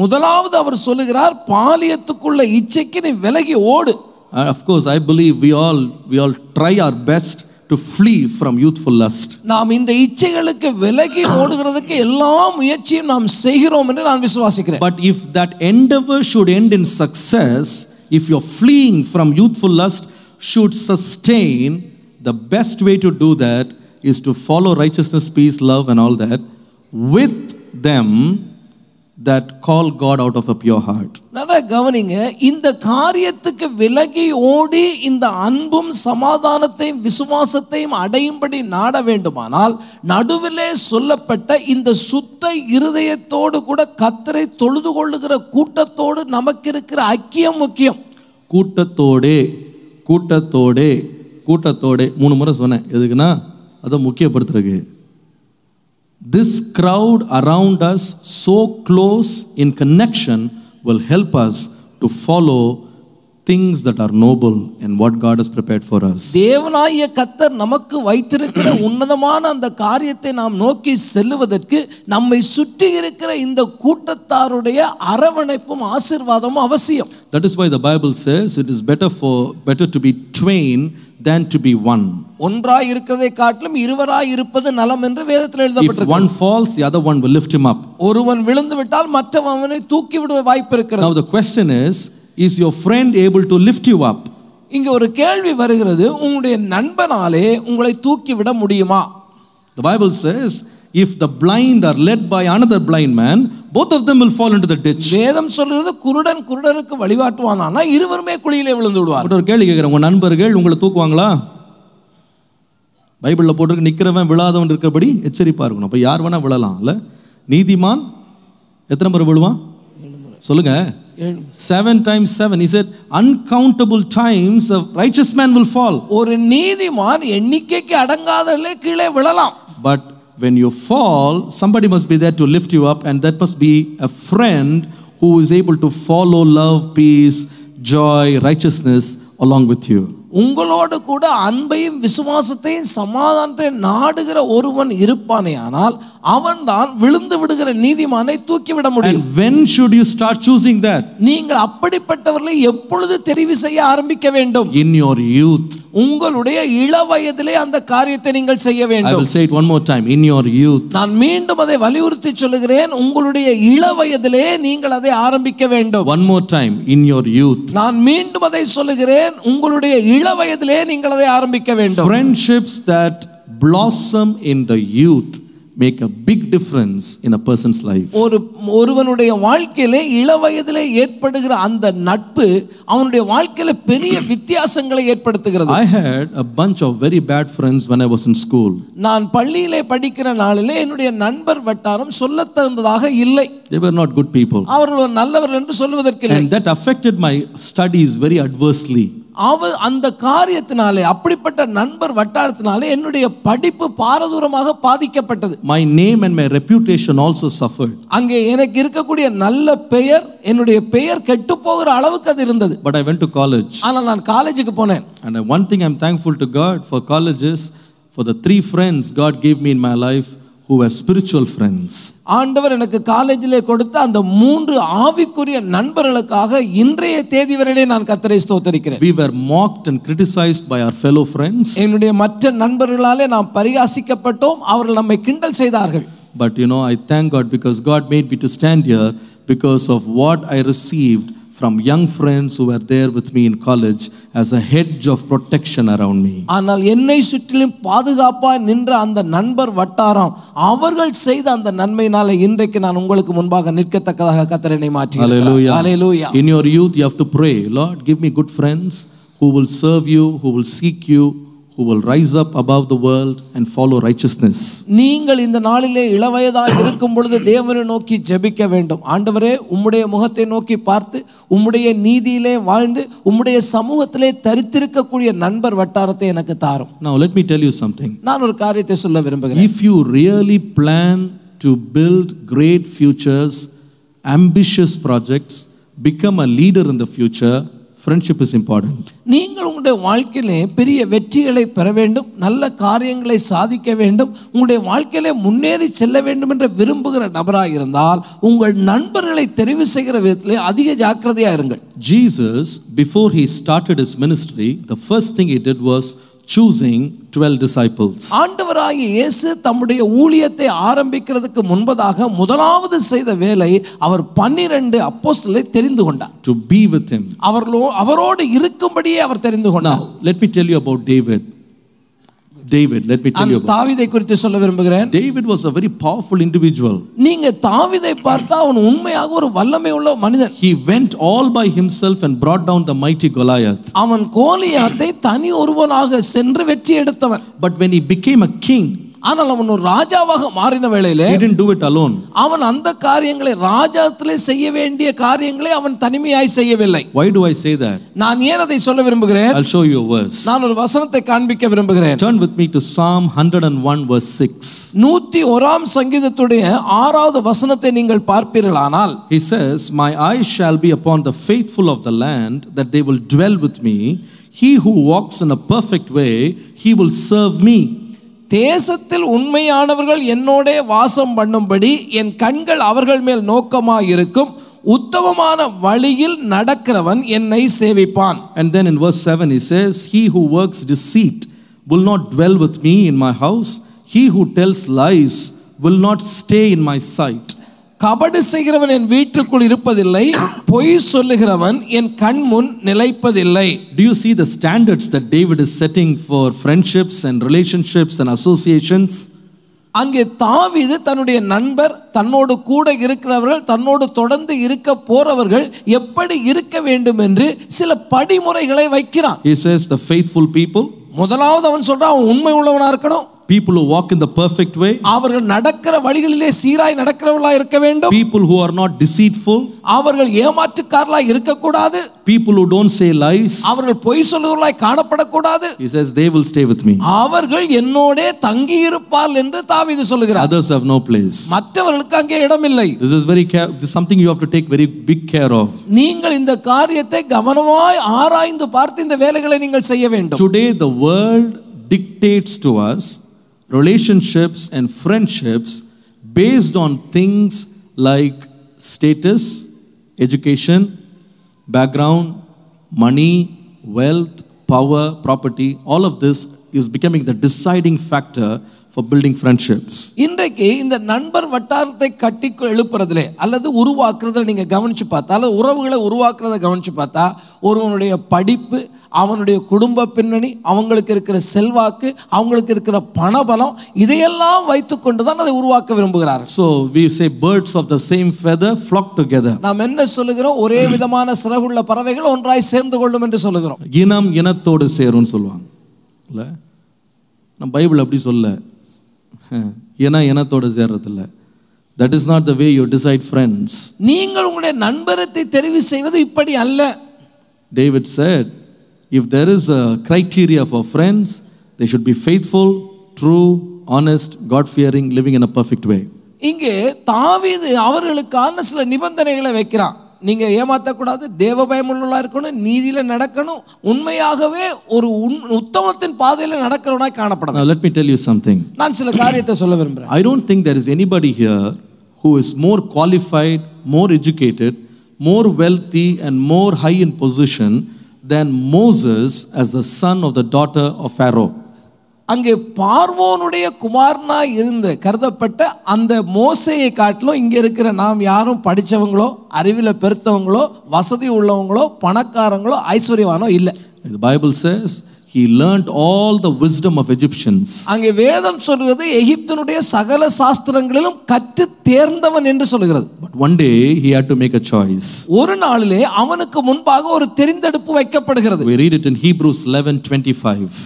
முதலாவது அவர் சொல்லுகிறார் பாலியத்துக்குள்ள இச்சைக்கு நீ விலகி ஓடு. Of course, I believe we all try our best to flee from youthful lust. நாம் இந்த இச்சைகளுக்கு விலகி ஓடுகிறதுக்கு எல்லா முயற்சியும் நாம் செய்கிறோம் என்று நான் விசுவாசிக்கிறேன். But if that endeavor should end in success, if you're fleeing from youthful lust should sustain, the best way to do that is to follow righteousness, peace, love and all that with them that call God out of a pure heart. நல்லா கவனிங்க, இந்த காரியத்துக்கு விலகி ஓடி இந்த அன்பும் சமாதானத்தையும் விசுவாசத்தையும் அடையும்படி நாட வேண்டுமானால் நடுவிலே சொல்லப்பட்ட இந்த சுத்த இருதயத்தோடு கூட கர்த்தரை தொழுது கொள்ளுகிற கூட்டத்தோடு நமக்கு இருக்கிற ஐக்கியம் முக்கியம். கூட்டத்தோடே கூட்டத்தோடே கூட்டத்தோடே 3 முறை சொன்னேன். எதுக்குன்னா அதை முக்கியப்படுத்துறதுக்கு. This crowd around us, so close in connection, will help us to follow things that are noble and what God has prepared for us. தேவனாகிய கர்த்தர் நமக்கு வைத்திருக்கிற உன்னதமான அந்த காரியத்தை நாம் நோக்கி செல்லுவதற்கு நம்மை சுற்றி இருக்கிற இந்த கூட்டத்தாருடைய அரவணைப்பும் ஆசீர்வாதமும் அவசியம். That is why the Bible says it is better to be twain than to be one. ஒன்றாய் இருக்கிறதை காட்டிலும் இருவராய் இருப்பது நலம் என்று வேதத்தில் எழுதப்பட்டிருக்கிறது. If one falls, the other one will lift him up. ஒருவன் விழுந்து விட்டால் மற்றவன் அவனை தூக்கி விட வாய்ப்பு இருக்கிறது. Now the question is your friend able to lift you up? இங்க ஒரு கேள்வி வருகிறது, உங்களுடைய நண்பனாலே உங்களை தூக்கி விட முடியுமா? The Bible says if the blind are led by another blind man, both of them will fall into the ditch. வேதம் சொல்றது குருடன் குருடருக்கு வழிகாட்டுவானா இருவருமே குழியிலே விழுந்து விடுவார். ஒரு கேள்வி கேக்குறேன், உங்க நண்பர்கள் உங்களை தூக்குவாங்களா? பைபிள்ல போட்டிருக்கு நிக்கிறவன் விழாதவன் இருக்கபடி எச்சரிப்பா இருக்கணும். அப்ப யார் வேணா விழலாம் இல்ல? நீதிமான் எத்தனை முறை விழுவான் சொல்லுங்க? 7 times 7. He said uncountable times a righteous man will fall. ஒரு நீதிமான் எண்ணிக்கைக்கு அடங்காதலே கீழே விழலாம். But when you fall, somebody must be there to lift you up, and that must be a friend who is able to follow love, peace, joy, righteousness along with you. உங்களோடு கூட அன்பையும் விசுவாசத்தையும் சமாதானத்தையும் நாடுகிற ஒருவன் இருப்பானே ஆனால் அவன்தான் விழுந்து விடுகிற நீதிமானை தூக்கி விட முடியும். And when should you start choosing that? நீங்கள் அப்படிப்பட்டவர்களை எப்பொழுது தெரிவு செய்ய ஆரம்பிக்க வேண்டும்? In your youth. உங்களுடைய இள வயதிலே அந்த காரியத்தை நீங்கள் செய்ய வேண்டும். I will say it one more time. In your youth. நான் மீண்டும் அதை வலியுறுத்தி சொல்லுகிறேன், உங்களுடைய இள வயதிலே நீங்கள் அதை ஆரம்பிக்க வேண்டும். One more time. In your youth. நான் மீண்டும் அதை சொல்லுகிறேன், உங்களுடைய இள வயதிலே நீங்கள் அதை ஆரம்பிக்க வேண்டும். Friendships that blossom in the youth make a big difference in a person's life. ஒருவனுடைய வாழ்க்கையிலே இள வயதிலே ஏற்படுகிற அந்த நட்பு அவனுடைய வாழ்க்கையில பெரிய வித்தியாசங்களை ஏற்படுத்துகிறது. I had a bunch of very bad friends when I was in school. நான் பள்ளியிலே படிக்கிற நாளிலே என்னுடைய நண்பர் வட்டாரம் சொல்லத்தகுந்ததாக இல்லை. They were not good people. அவர்கள் நல்லவர்கள் என்று சொல்வதற்கு இல்லை. And that affected my studies very adversely. அந்த காரியத்தினாலே அப்படிப்பட்ட நண்பர் வட்டாரத்தினாலே என்னுடைய படிப்பு பாரதூரமாக பாதிக்கப்பட்டது. My name and my reputation also suffered. அங்கே எனக்கு இருக்கக்கூடிய நல்ல பெயர், என்னுடைய பெயர் கெட்டு போகிற அளவுக்கு அது இருந்தது. But I went to college. ஆனால் நான் காலேஜுக்கு போனேன். And one thing I'm thankful to God for colleges, for the 3 friends God gave me in my life who were spiritual friends. ஆண்டவர் எனக்கு காலேஜிலே கொடுத்த அந்த 3 ஆவிக்குரிய நண்பர்களுக்காக இன்றைய தேதி வரையிலே நான் கர்த்தரை ஸ்தோத்திரிக்கிறேன். We were mocked and criticized by our fellow friends. என்னுடைய மற்ற நண்பர்களாலே நாம் பரிகாசிக்கப்பட்டோம், அவர்கள் நம்மை கிண்டல் செய்தார்கள். But I thank God because God made me to stand here because of what I received from young friends who were there with me in college as a hedge of protection around me. ஆனால் என்னை சுற்றிலும் பாதுகாப்பாய் நின்ற அந்த நண்பர் வட்டாரம் அவர்கள் செய்த அந்த நன்மையினால இன்றைக்கு நான் உங்களுக்கு முன்பாக நிற்கத்தக்கதாக கர்த்தர் என்னை மாற்றினார். Hallelujah. Hallelujah. In your youth you have to pray, Lord, give me good friends who will serve you, who will seek you, who will rise up above the world and follow righteousness. நீங்கள் இந்த நாளிலே இளவயதாக இருக்கும் பொழுது தேவனை நோக்கி ஜெபிக்க வேண்டும். ஆண்டவரே, உம்முடைய முகத்தை நோக்கி பார்த்து உம்முடைய நீதியிலே வாழ்ந்து உம்முடைய சமூகத்திலே தரித்திருக்கக்கூடிய நண்பர் வட்டாரத்தை எனக்கு தாரும். Now let me tell you something. நான் ஒரு காரியத்தை சொல்ல விரும்புகிறேன். If you really plan to build great futures, ambitious projects, become a leader in the future, friendship is important. நீங்கள் உங்களுடைய வாழ்க்கையிலே பெரிய வெற்றிகளை பெற வேண்டும், நல்ல காரியங்களை சாதிக்க வேண்டும், உங்களுடைய வாழ்க்கையிலே முன்னேறி செல்ல வேண்டும் என்று விரும்புகிற நபராக இருந்தால் உங்கள் நண்பர்களை தெரிவு செய்கிற விதத்திலே அதிக ஜாக்கிரதையாக இருங்கள். Jesus, before he started his ministry, the first thing he did was choosing 12 disciples. ஆண்டவராகிய இயேசு தம்முடைய ஊழியத்தை ஆரம்பிக்கிறதுக்கு முன்பதாக முதலாவது செய்த வேலை அவர் 12 அப்போஸ்தலரை தெரிந்து கொண்டார். To be with him. அவரோடு இருக்கும்படியே அவர் தெரிந்து கொண்டார். Now, let me tell you about David. Let me tell you about தாவீதை குறித்து சொல்ல விரும்புகிறேன். David was a very powerful individual. நீங்க தாவீதை பார்த்தா அவன் உண்மையாக ஒரு வல்லமை உள்ள மனிதன். He went all by himself and brought down the mighty Goliath. அவன் கோலியாத்தை தனி ஒருவனாக சென்று வெற்றி எடுத்தவன். But when he became a king, ஆனால் அவன் ஒரு ராஜாவாக மாறின வேளையிலே he didn't do it alone. அவன் அந்த காரியங்களை ராஜாத்திலே செய்ய வேண்டிய காரியங்களை அவன் தனிமையாய் செய்யவில்லை. Why do I say that? நான் ஏன் அதை சொல்ல விரும்புகிறேன்? I'll show you a verse. நான் ஒரு வசனத்தை காண்பிக்க விரும்புகிறேன். Turn with me to Psalm 101 verse 6. 101ஆம் சங்கீதத்துடைய 6வது வசனத்தை நீங்கள் பார்ப்பீர்களானால் He says, "My eyes shall be upon the faithful of the land, that they will dwell with me. He who walks in a perfect way, he will serve me." தேசத்தில் உண்மையானவர்கள் என்னோட வாசம் பண்ணும்படி என் கண்கள் அவர்கள் மேல் நோக்கமாக இருக்கும், உத்தமமான வழியில் நடக்கிறவன் என்னை சேவிப்பான். And then in verse 7 he says, "He who works deceit will not dwell with me in my house. He who tells lies will not stay in my sight." கபடு செய்கிறவன் என் வீட்டுக்குள் இருப்பதில்லை, பொய் சொல்லுகிறவன் என் கண் முன் நிலைப்பதில்லை. Do you see the standards that David is setting for friendships and relationships and associations? அங்கே தாவீது தன்னுடைய நண்பர், தன்னோடு கூட இருக்கிறவர்கள், தன்னோடு தொடர்ந்து இருக்க போறவர்கள் எப்படி இருக்க வேண்டும் என்று சில படிமுறைகளை வைக்கிறான். He says the faithful people. முதலாவது அவன் சொல்றான் அவன் உண்மை உள்ளவனா இருக்கணும். People who walk in the perfect way. அவர்கள் நடக்கிற வழிகளிலே சீராய் நடக்கிறவர்களா இருக்க வேண்டும். People who are not deceitful. அவர்கள் ஏமாற்றுக்காரர்களா இருக்க கூடாது. People who don't say lies. அவர்கள் பொய் சொல்லுகிறவர்களாய் காணப்படக்கூடாது. He says they will stay with me. அவர்கள் என்னோடே தங்கி இருப்பார்கள் என்று தாவீது சொல்லுகிறார். Others have no place. மற்றவர்களுக்கு அங்கே இடமில்லை. This is something you have to take very big care of. நீங்கள் இந்த காரியத்தை கவனமாய் ஆராய்ந்து பார்த்து இந்த வேலைகளை நீங்கள் செய்ய வேண்டும். Today the world dictates to us relationships and friendships based on things like status, education, background, money, wealth, power, property. All of this is becoming the deciding factor for building friendships. இன்றைக்கு இந்த நண்பர் வட்டாரத்தை கட்டி எழுப்புறதுல அல்லது உருவாக்குறதுல நீங்க கவனிச்சு பார்த்தா, அல்லது உறவுகளை உருவாக்குறத கவனிச்சு பார்த்தா, ஒருவனுடைய படிப்பு, அவனுடைய குடும்ப பின்னணி, அவங்களுக்கு இருக்கிற செல்வாக்கு, அவங்களுக்கு இருக்கிற பணபலம், இதையெல்லாம் வைத்துக்கொண்டு தான் அதை உருவாக்க விரும்புகிறார். So we say birds of the same feather flock together. நாம் என்ன சொல்லுகிறோம்? ஒரே விதமான சிறகுள்ள பறவைகள் ஒன்றாய் சேர்ந்து கொள்ளும் என்று சொல்லுகிறோம். இனம் இனத்தோடு சேரும்னு சொல்லுவாங்க இல்ல? நம்ம பைபிள் அப்படி சொல்ல, இனத்தோடு சேர்றது இல்ல. That is not the way you decide friends. நீங்கள் உங்களுடைய நண்பரத்தை தெரிவு செய்வது இப்படி அல்ல. David said, if there is a criteria for friends, they should be faithful, true, honest, God-fearing, living in a perfect way. இங்கே தாவீது அவர்களுக்கான சில நிபந்தனைகளை வைக்கிறான். நீங்க ஏமாற்றக்கூடாது, தேவ பயமுள்ளவர்களா இருக்கணும், நீதியில நடக்கணும், உண்மையாகவே ஒரு உத்தமத்தின் பாதையில நடக்கிறவனாய் காணப்படணும். Now let me tell you something. நான் சில காரியத்தை சொல்ல விரும்புகிறேன். I don't think there is anybody here who is more qualified, more educated, more wealthy and more high in position than Moses as the son of the daughter of Pharaoh. அங்கே பார்வோனுடைய குமாரனாய் இருந்த கருதப்பட்ட அந்த மோசேயை காட்டிலும் இங்க இருக்கிற நாம் யாரும் படிச்சவங்களோ, அறிவில பெருத்தவங்களோ, வசதி உள்ளவங்களோ, பணக்காரங்களோ, ஐஸ்வர்யவானோ இல்லை. The Bible says he learned all the wisdom of Egyptians. அங்கே வேதம் சொல்கிறது எகிப்தினுடைய சகல சாஸ்திரங்களிலும் கற்று தேர்ந்தவன் என்று சொல்கிறது. But one day he had to make a choice. ஒரு நாளிலே அவனுக்கு முன்பாக ஒரு தெரிந்தெடுப்பு வைக்கப்படுகிறது. We read it in Hebrews 11:25.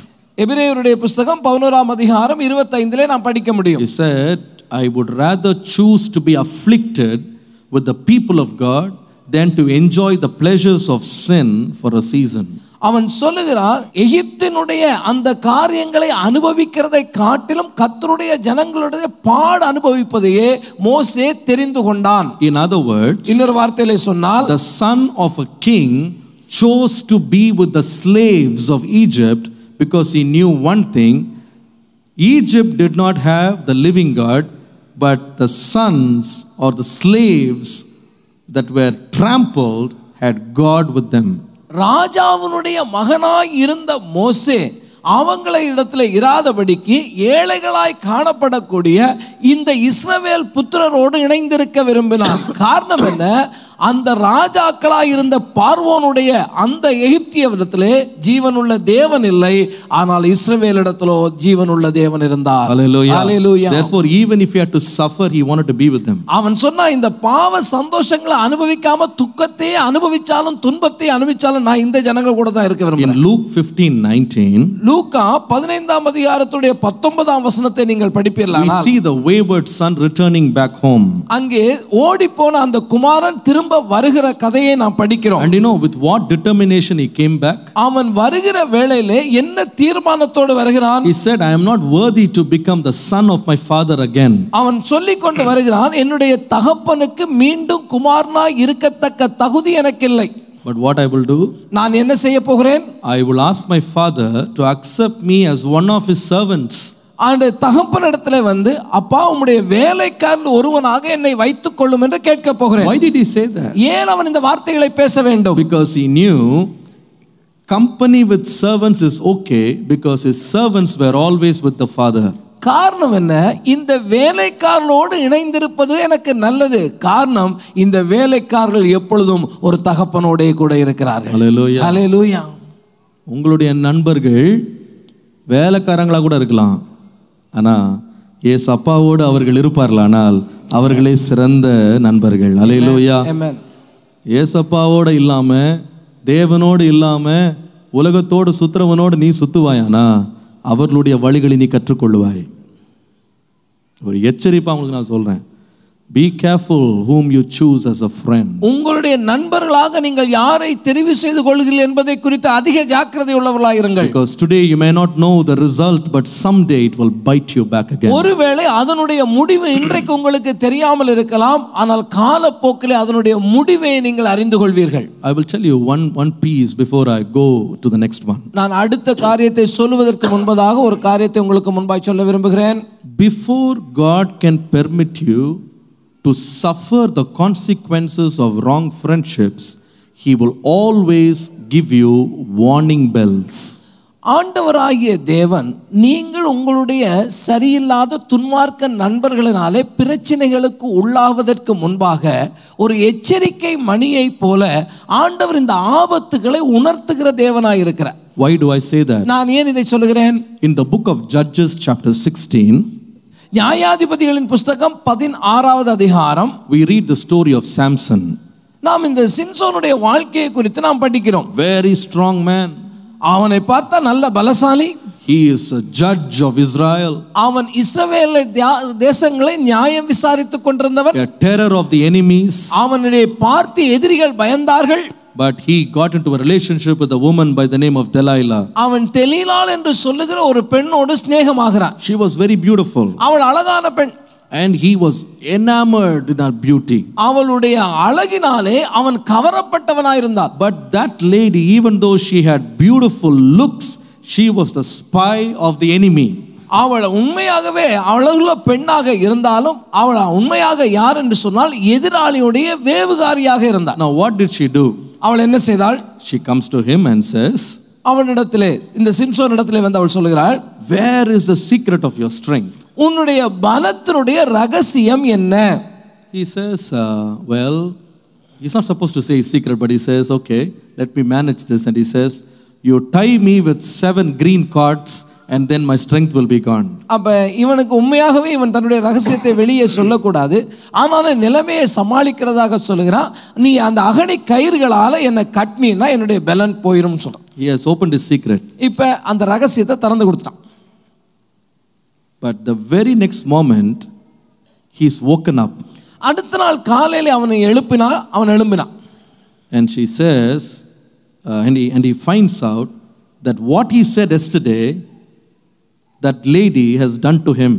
எபிரேயருடைய புத்தகம் 11ஆம் அதிகாரம் 25 நாம் படிக்க முடியும். He said, I would rather choose to be afflicted with the people of God than to enjoy the pleasures of sin for a season. அவன் சொல்லுகிறான், எகிப்தினுடைய அந்த காரியங்களை அனுபவிக்கிறதை காட்டிலும் கர்த்தருடைய ஜனங்களுடைய பாடு அனுபவிப்பதையே மோசே தெரிந்து கொண்டான். In other words, இன்னொரு வார்த்தையிலே சொன்னால், the son of a king chose to be with the slaves of Egypt because he knew one thing: Egypt did not have the living God, but the sons or the slaves that were trampled had God with them. ராஜாவினுடைய மகனாய் இருந்த மோசே அவங்களை இடத்துல இராதபடிக்கு ஏழைகளாய் காணப்படக்கூடிய இந்த இஸ்ரவேல் புத்திரரோடு இணைந்திருக்க விரும்பினார். காரணம் என்ன? அந்த ராஜாக்களாய் இருந்த பார்வோனுடைய அந்த எகிப்தியரிடத்திலே ஜீவனுள்ள தேவன் இல்லை, ஆனால் இஸ்ரவேலிடத்திலோ ஜீவனுள்ள தேவன் இருந்தார். Hallelujah. Hallelujah. Therefore, even if he had to suffer, he wanted to be with them. அவன் சொன்னா, இந்த பாவ சந்தோஷங்களை அனுபவிக்காம துக்கத்தை அனுபவிச்சாலும் துன்பத்தை அனுபவிச்சாலும் நான் இந்த ஜனங்கள் கூட தான் இருக்க விரும்புகிறேன். In Luke 15:19, லூக்கா 15ஆம் அதிகாரத்துடைய 19ஆம் வசனத்தை நீங்கள் படிப்பீர்களானால், we see the wayward son returning back home. அங்கே ஓடி போன அந்த குமாரன் திரும்ப வருகிற கதையை நாம் படிக்கிறோம். And you know with what determination he came back? அவன் வருகிற வேளையிலே என்ன தீர்மானத்தோடு வருகிறான்? He said, I am not worthy to become the son of my father again. அவன் சொல்லிக் கொண்டு வருகிறான், என்னுடைய தகப்பனுக்கு மீண்டும் குமாரனாய் இருக்கத்தக்க தகுதி எனக்கு இல்லை. But what I will do? நான் என்ன செய்ய போகிறேன்? I will ask my father to accept me as one of his servants. அந்த தகப்பனிடத்துல வந்து, அப்பா உம்முடைய வேலைக்காரன் ஒருவனாக என்னை வைத்துக் கொள்ளும் என்று கேட்க போகிறேன். Why did he say that? ஏன் அவன் இந்த வார்த்தைகளை பேச வேண்டும்? Because he knew company with servants is okay because his servants were always with the father. காரணம் என்ன? இந்த வேலைக்காரனோடு இணைந்திருப்பது எனக்கு நல்லது. காரணம், இந்த வேலைக்காரர்கள் எப்பொழுதும் ஒரு தகப்பனோடே கூட இருக்கிறார்கள். Hallelujah. Hallelujah. உங்களுடைய நண்பர்கள் வேலைக்காரங்களா கூட இருக்கலாம், ஆனா இயேசு அப்பாவோடு அவர்கள் இருப்பார்களானால் அவர்களே சிறந்த நண்பர்கள். அல்லேலூயா. Amen. இயேசு அப்பாவோடு இல்லாம தேவனோடு இல்லாம உலகத்தோடு சுத்துறவனோடு நீ சுத்துவாயானா அவர்களுடைய வழிகளை நீ கற்றுக்கொள்ளுவாய். ஒரு எச்சரிப்பா உங்களுக்கு நான் சொல்றேன். Be careful whom you choose as a friend. உங்களுடைய நண்பர்களாக நீங்கள் யாரை தெரிவு செய்து கொள்கிறீர்கள் என்பதை குறித்து அதிக ஜாக்கிரதை உள்ளவர்களாக இருங்கள். Because today you may not know the result, but someday it will bite you back again. ஒருவேளை அதனுடைய முடிவு இன்றைக்கு உங்களுக்கு தெரியாமல் இருக்கலாம், ஆனால் காலப்போக்கிலே அதனுடைய முடிவை நீங்கள் அறிந்து கொள்வீர்கள். I will tell you one piece before I go to the next one. நான் அடுத்த காரியத்தை சொல்வதற்கு முன்பதாக ஒரு காரியத்தை உங்களுக்கு முன்பாய் சொல்ல விரும்புகிறேன். Before God can permit you to suffer the consequences of wrong friendships, he will always give you warning bells. ஆண்டவராகிய தேவன் நீங்கள் உங்களுடைய சரியில்லாத துன்மார்க்க நண்பர்களினாலே பிரச்சனைகளுக்கு உள்ளாவதற்கு முன்பாக ஒரு எச்சரிக்கை மணியை போல ஆண்டவர் இந்த ஆபத்துகளை உணர்த்துகிற தேவனாய் இருக்கிறார். Why do I say that? நான் ஏன் இதை சொல்கிறேன்? In the book of Judges chapter 16, நியாயாதிபதிகளின் புத்தகம் 16வது அதிகாரம், we read the story of Samson. நாம் இந்த சிம்சோனுடைய வாழ்க்கையை குறித்து நாம் படிக்கிறோம். Very strong man. அவனை பார்த்தா நல்ல பலசாலி. He is a judge of Israel. அவன் இஸ்ரவேல் தேசங்களை நியாயம் விசாரித்துக் கொண்டிருந்தவன். A terror of the enemies. அவனை பார்த்து எதிரிகள் பயந்தார்கள். But he got into a relationship with a woman by the name of Delilah. அவன் தெலீலாள் என்று சொல்லுகிற ஒரு பெண்ணோடு சிநேகமாகிறான். She was very beautiful. அவள் அழகான பெண். And he was enamored in her beauty. அவளுடைய அழகினாலே அவன் கவரப்பட்டவனாயிருந்தான். But that lady, even though she had beautiful looks, she was the spy of the enemy. அவள் உண்மையாகவே அழகுள்ள பெண்ணாக இருந்தாலும் அவள் உண்மையாக யார் என்று சொன்னால் எதிராளியுடைய வேவுகாரியாக இருந்தாள். Now what did she do? அவள் என்ன செய்தாள்? She comes to him and says, அவனிடத்திலே, இந்த சிம்சோன் இடத்திலே வந்து அவள் சொல்லுகிறாள், where is the secret of your strength? உன்னுடைய பலத்தினுடைய ரகசியம் என்ன? He says, well, he's not supposed to say secret, but he says, okay, let me manage this. And he says, you tie me with 7 green cords and then my strength will be gone. அப்ப இவனுக்கு உண்மையாகவே இவன் தன்னுடைய ரகசியத்தை வெளியே சொல்லக்கூடாது, ஆனாலும் நிலைமையை சமாளிக்கிறதாக சொல்லுகிறான். நீ அந்த அகனி கயிறுகளால என்னை கட்டினா என்னுடைய பலன் போயிரும் சொல்றான். He has opened his secret. இப்ப அந்த ரகசியத்தை திறந்து கொடுத்துட்டான். But the very next moment he's woken up. அடுத்த நாள் காலையில அவனை எழுப்பினான். And she says, and he finds out that what he said yesterday, that lady has done to him.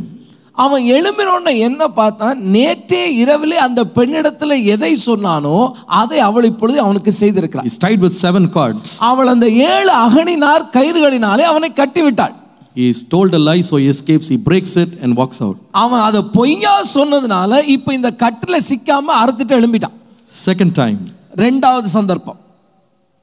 அவன் எழும்பினோன்னு என்ன பார்த்தான், நேற்றே இரவிலே அந்த பெண்ணிடத்தில் எதை சொன்னானோ அதை அவள் இப்பொழுது அவனுக்கு செய்திருக்கிறாள். He's tied with 7 cords. அவள் அந்த 7 அகணினார் கயிறுகளினாலே அவனை கட்டிவிட்டாள். He is told a lie, so he escapes. He breaks it and walks out. அவன் அதை பொய்யா சொன்னதுனால இப்போ இந்த கட்டில சிக்காம அறுத்துட்டு எழும்பிட்டான். Second time, இரண்டாவது சந்தர்ப்பம்,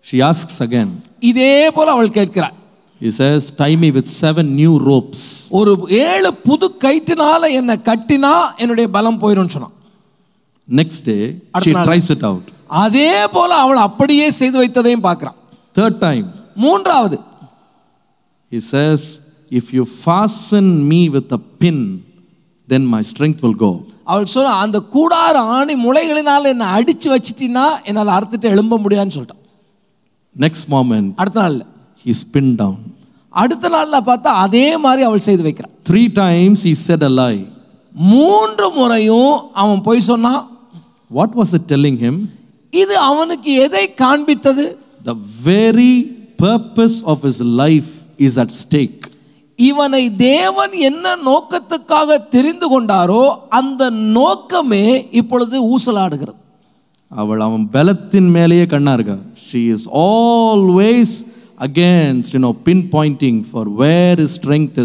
she asks again. இதே போல அவள் கேட்கிறாள். He says, tie me with 7 new ropes. ஒரு 7 புது கயிற்றினால என்ன கட்டினா என்னுடைய பலம் போயிடும் சொன்னான். Next day, she tries it out. அதே போல அவள் அப்படியே செய்து வைத்ததையும் பார்க்கிறான். Third time, மூன்றாவது, he says, if you fasten me with a pin, then my strength will go. அவள் சொல்ல, அந்த கூடார ஆணி முளைகளினால என்ன அடிச்சு வச்சிட்டீன்னா என்னால் அறுத்துட்டு எழும்ப முடியாதுன்னு சொல்லிட்டான். Next moment, அடுத்த நாள்ல he's pinned down. அடுத்த நாள்ல பார்த்தா அதே மாதிரி அவள் செய்து வைக்கிறான். 3 times he said a lie. 3 முறையும் அவன் பொய் சொன்னான். What was it telling him? இது அவனுக்கு எதை காண்பித்தது? The very purpose of his life is at stake. இவனை தேவன் என்ன நோக்கத்துக்காக தெரிந்து கொண்டாரோ அந்த நோக்கமே இப்பொழுது ஊசலாடுகிறது. அவன் பலத்தின் மேலேயே கண்ணா இருக்கா. She is always against, pinpointing for where his strength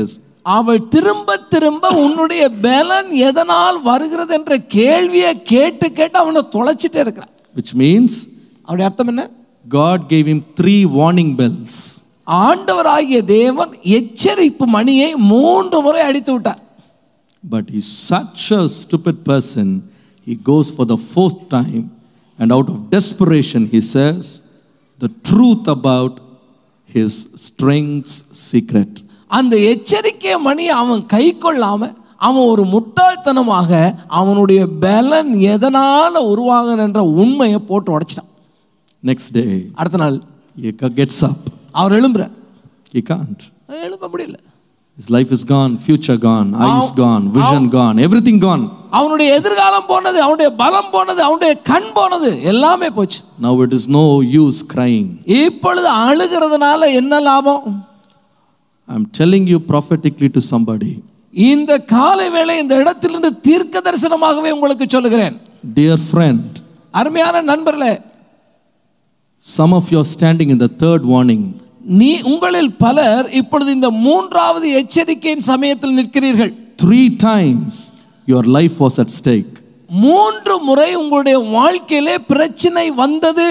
is. அவள் திரும்ப திரும்ப உன்னுடைய பலன் எதனால் வருகிறது என்ற கேள்வியை கேட்டு கேட்டு அவனை தொலைச்சிட்டே இருக்கிறான். Which means, அவருடைய அர்த்தம் என்ன? God gave him 3 warning bells. ஆண்டவராகிய தேவன் எச்சரிப்பு மணியை 3 முறை அடித்து விட்டார். But he's such a stupid person, he goes for the 4th time and out of desperation he says the truth about his strength's secret. அந்த எச்சரிக்கை மணி அவன் கை கொள்ளாம அவன் ஒரு முட்டாள்தனமாக அவனுடைய பலன் எதனால உருவாகுது என்ற உண்மையை போட்டு உடைச்சிட்டான். Next day, அடுத்த நாள் he gets up. Our எழும்புறார். He can't. எழும்ப முடியல. His life is gone, future gone, eyes gone, vision gone, everything gone. அவனுடைய எதிர்காலம் போனது, அவனுடைய பலம் போனது, அவனுடைய கண் போனது, எல்லாமே போச்சு. Now it is no use crying. இப்பொழுது அழுகிறதுனால என்ன லாபம்? I'm telling you prophetically to somebody. இந்த காலை வேளை இந்த இடத்திலிருந்து தீர்க்க தரிசனமாகவே உங்களுக்கு சொல்லுகிறேன். Dear friend, அருமையான நண்பர்களே, some of you are standing in the 3rd warning. உங்களில் பலர் இப்பொழுது இந்த 3வது எச்சரிக்கையின் சமயத்தில் நிற்கிறீர்கள். 3 times your life was at stake. 3 முறை உங்களுடைய வாழ்க்கையிலே பிரச்சனை வந்தது.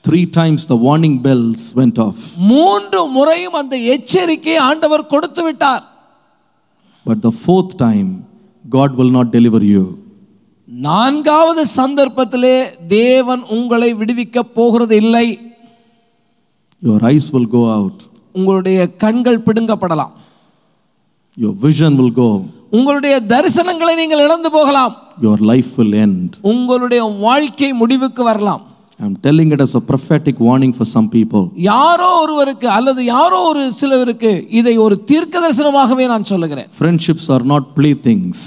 3 times the warning bells went off. 3 முறையும் அந்த எச்சரிக்கையை ஆண்டவர் கொடுத்து விட்டார். But the 4th time God will not deliver you. 4வது சந்தர்ப்பத்திலே தேவன் உங்களை விடுவிக்க போகிறது இல்லை. Your eyes will go out. உங்களுடைய கண்கள் பிடுங்கப்படலாம். Your vision will go. உங்களுடைய தரிசனங்களை நீங்கள் இழந்து போகலாம். Your life will end. உங்களுடைய வாழ்க்கை முடிவுக்கு வரலாம். I'm telling it as a prophetic warning for some people. யாரோ ஒருவருக்கு அல்லது யாரோ ஒரு சிலருக்கு இதை ஒரு தீர்க்க தரிசனமாகவே நான் சொல்லுகிறேன். Friendships are not playthings.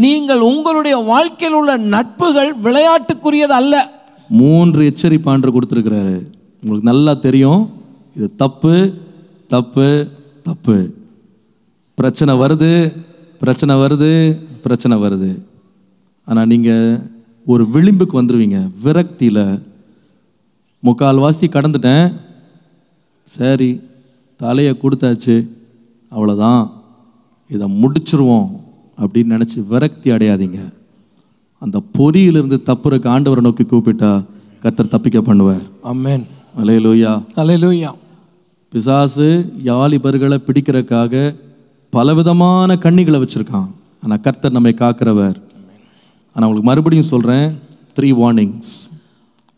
நீங்கள் உங்களுடைய வாழ்க்கையில் உள்ள நட்புகள் விளையாட்டுக்குரியது அல்ல. 3 எச்சரிப்பு ஆண்டவர் கொடுத்திருக்கிறாரு. உங்களுக்கு நல்லா தெரியும், இது தப்பு தப்பு தப்பு. பிரச்சனை வருது. ஆனால் நீங்கள் ஒரு விளிம்புக்கு வந்துடுவீங்க. விரக்தியில் முக்கால்வாசி கடந்துட்டேன், சரி தலையை கொடுத்தாச்சு, அவ்வளோதான், இதை முடிச்சிருவோம் அப்படின்னு நினச்சி விரக்தி அடையாதீங்க. அந்த பொறியிலிருந்து தப்புறக்கு ஆண்டவரை நோக்கி கூப்பிட்டா கர்த்தர் தப்பிக்க பண்ணுவார். ஆமென். அல்லேலூயா. அல்லேலூயா. பிசாசு யாலிபர்களை பிடிக்கிறதுக்காக பலவிதமான கண்ணிகளை வச்சிருக்கான். ஆனால் கர்த்தர் நம்மை காக்கிறவர். ஆனால் உங்களுக்கு மறுபடியும் சொல்கிறேன், 3 warnings.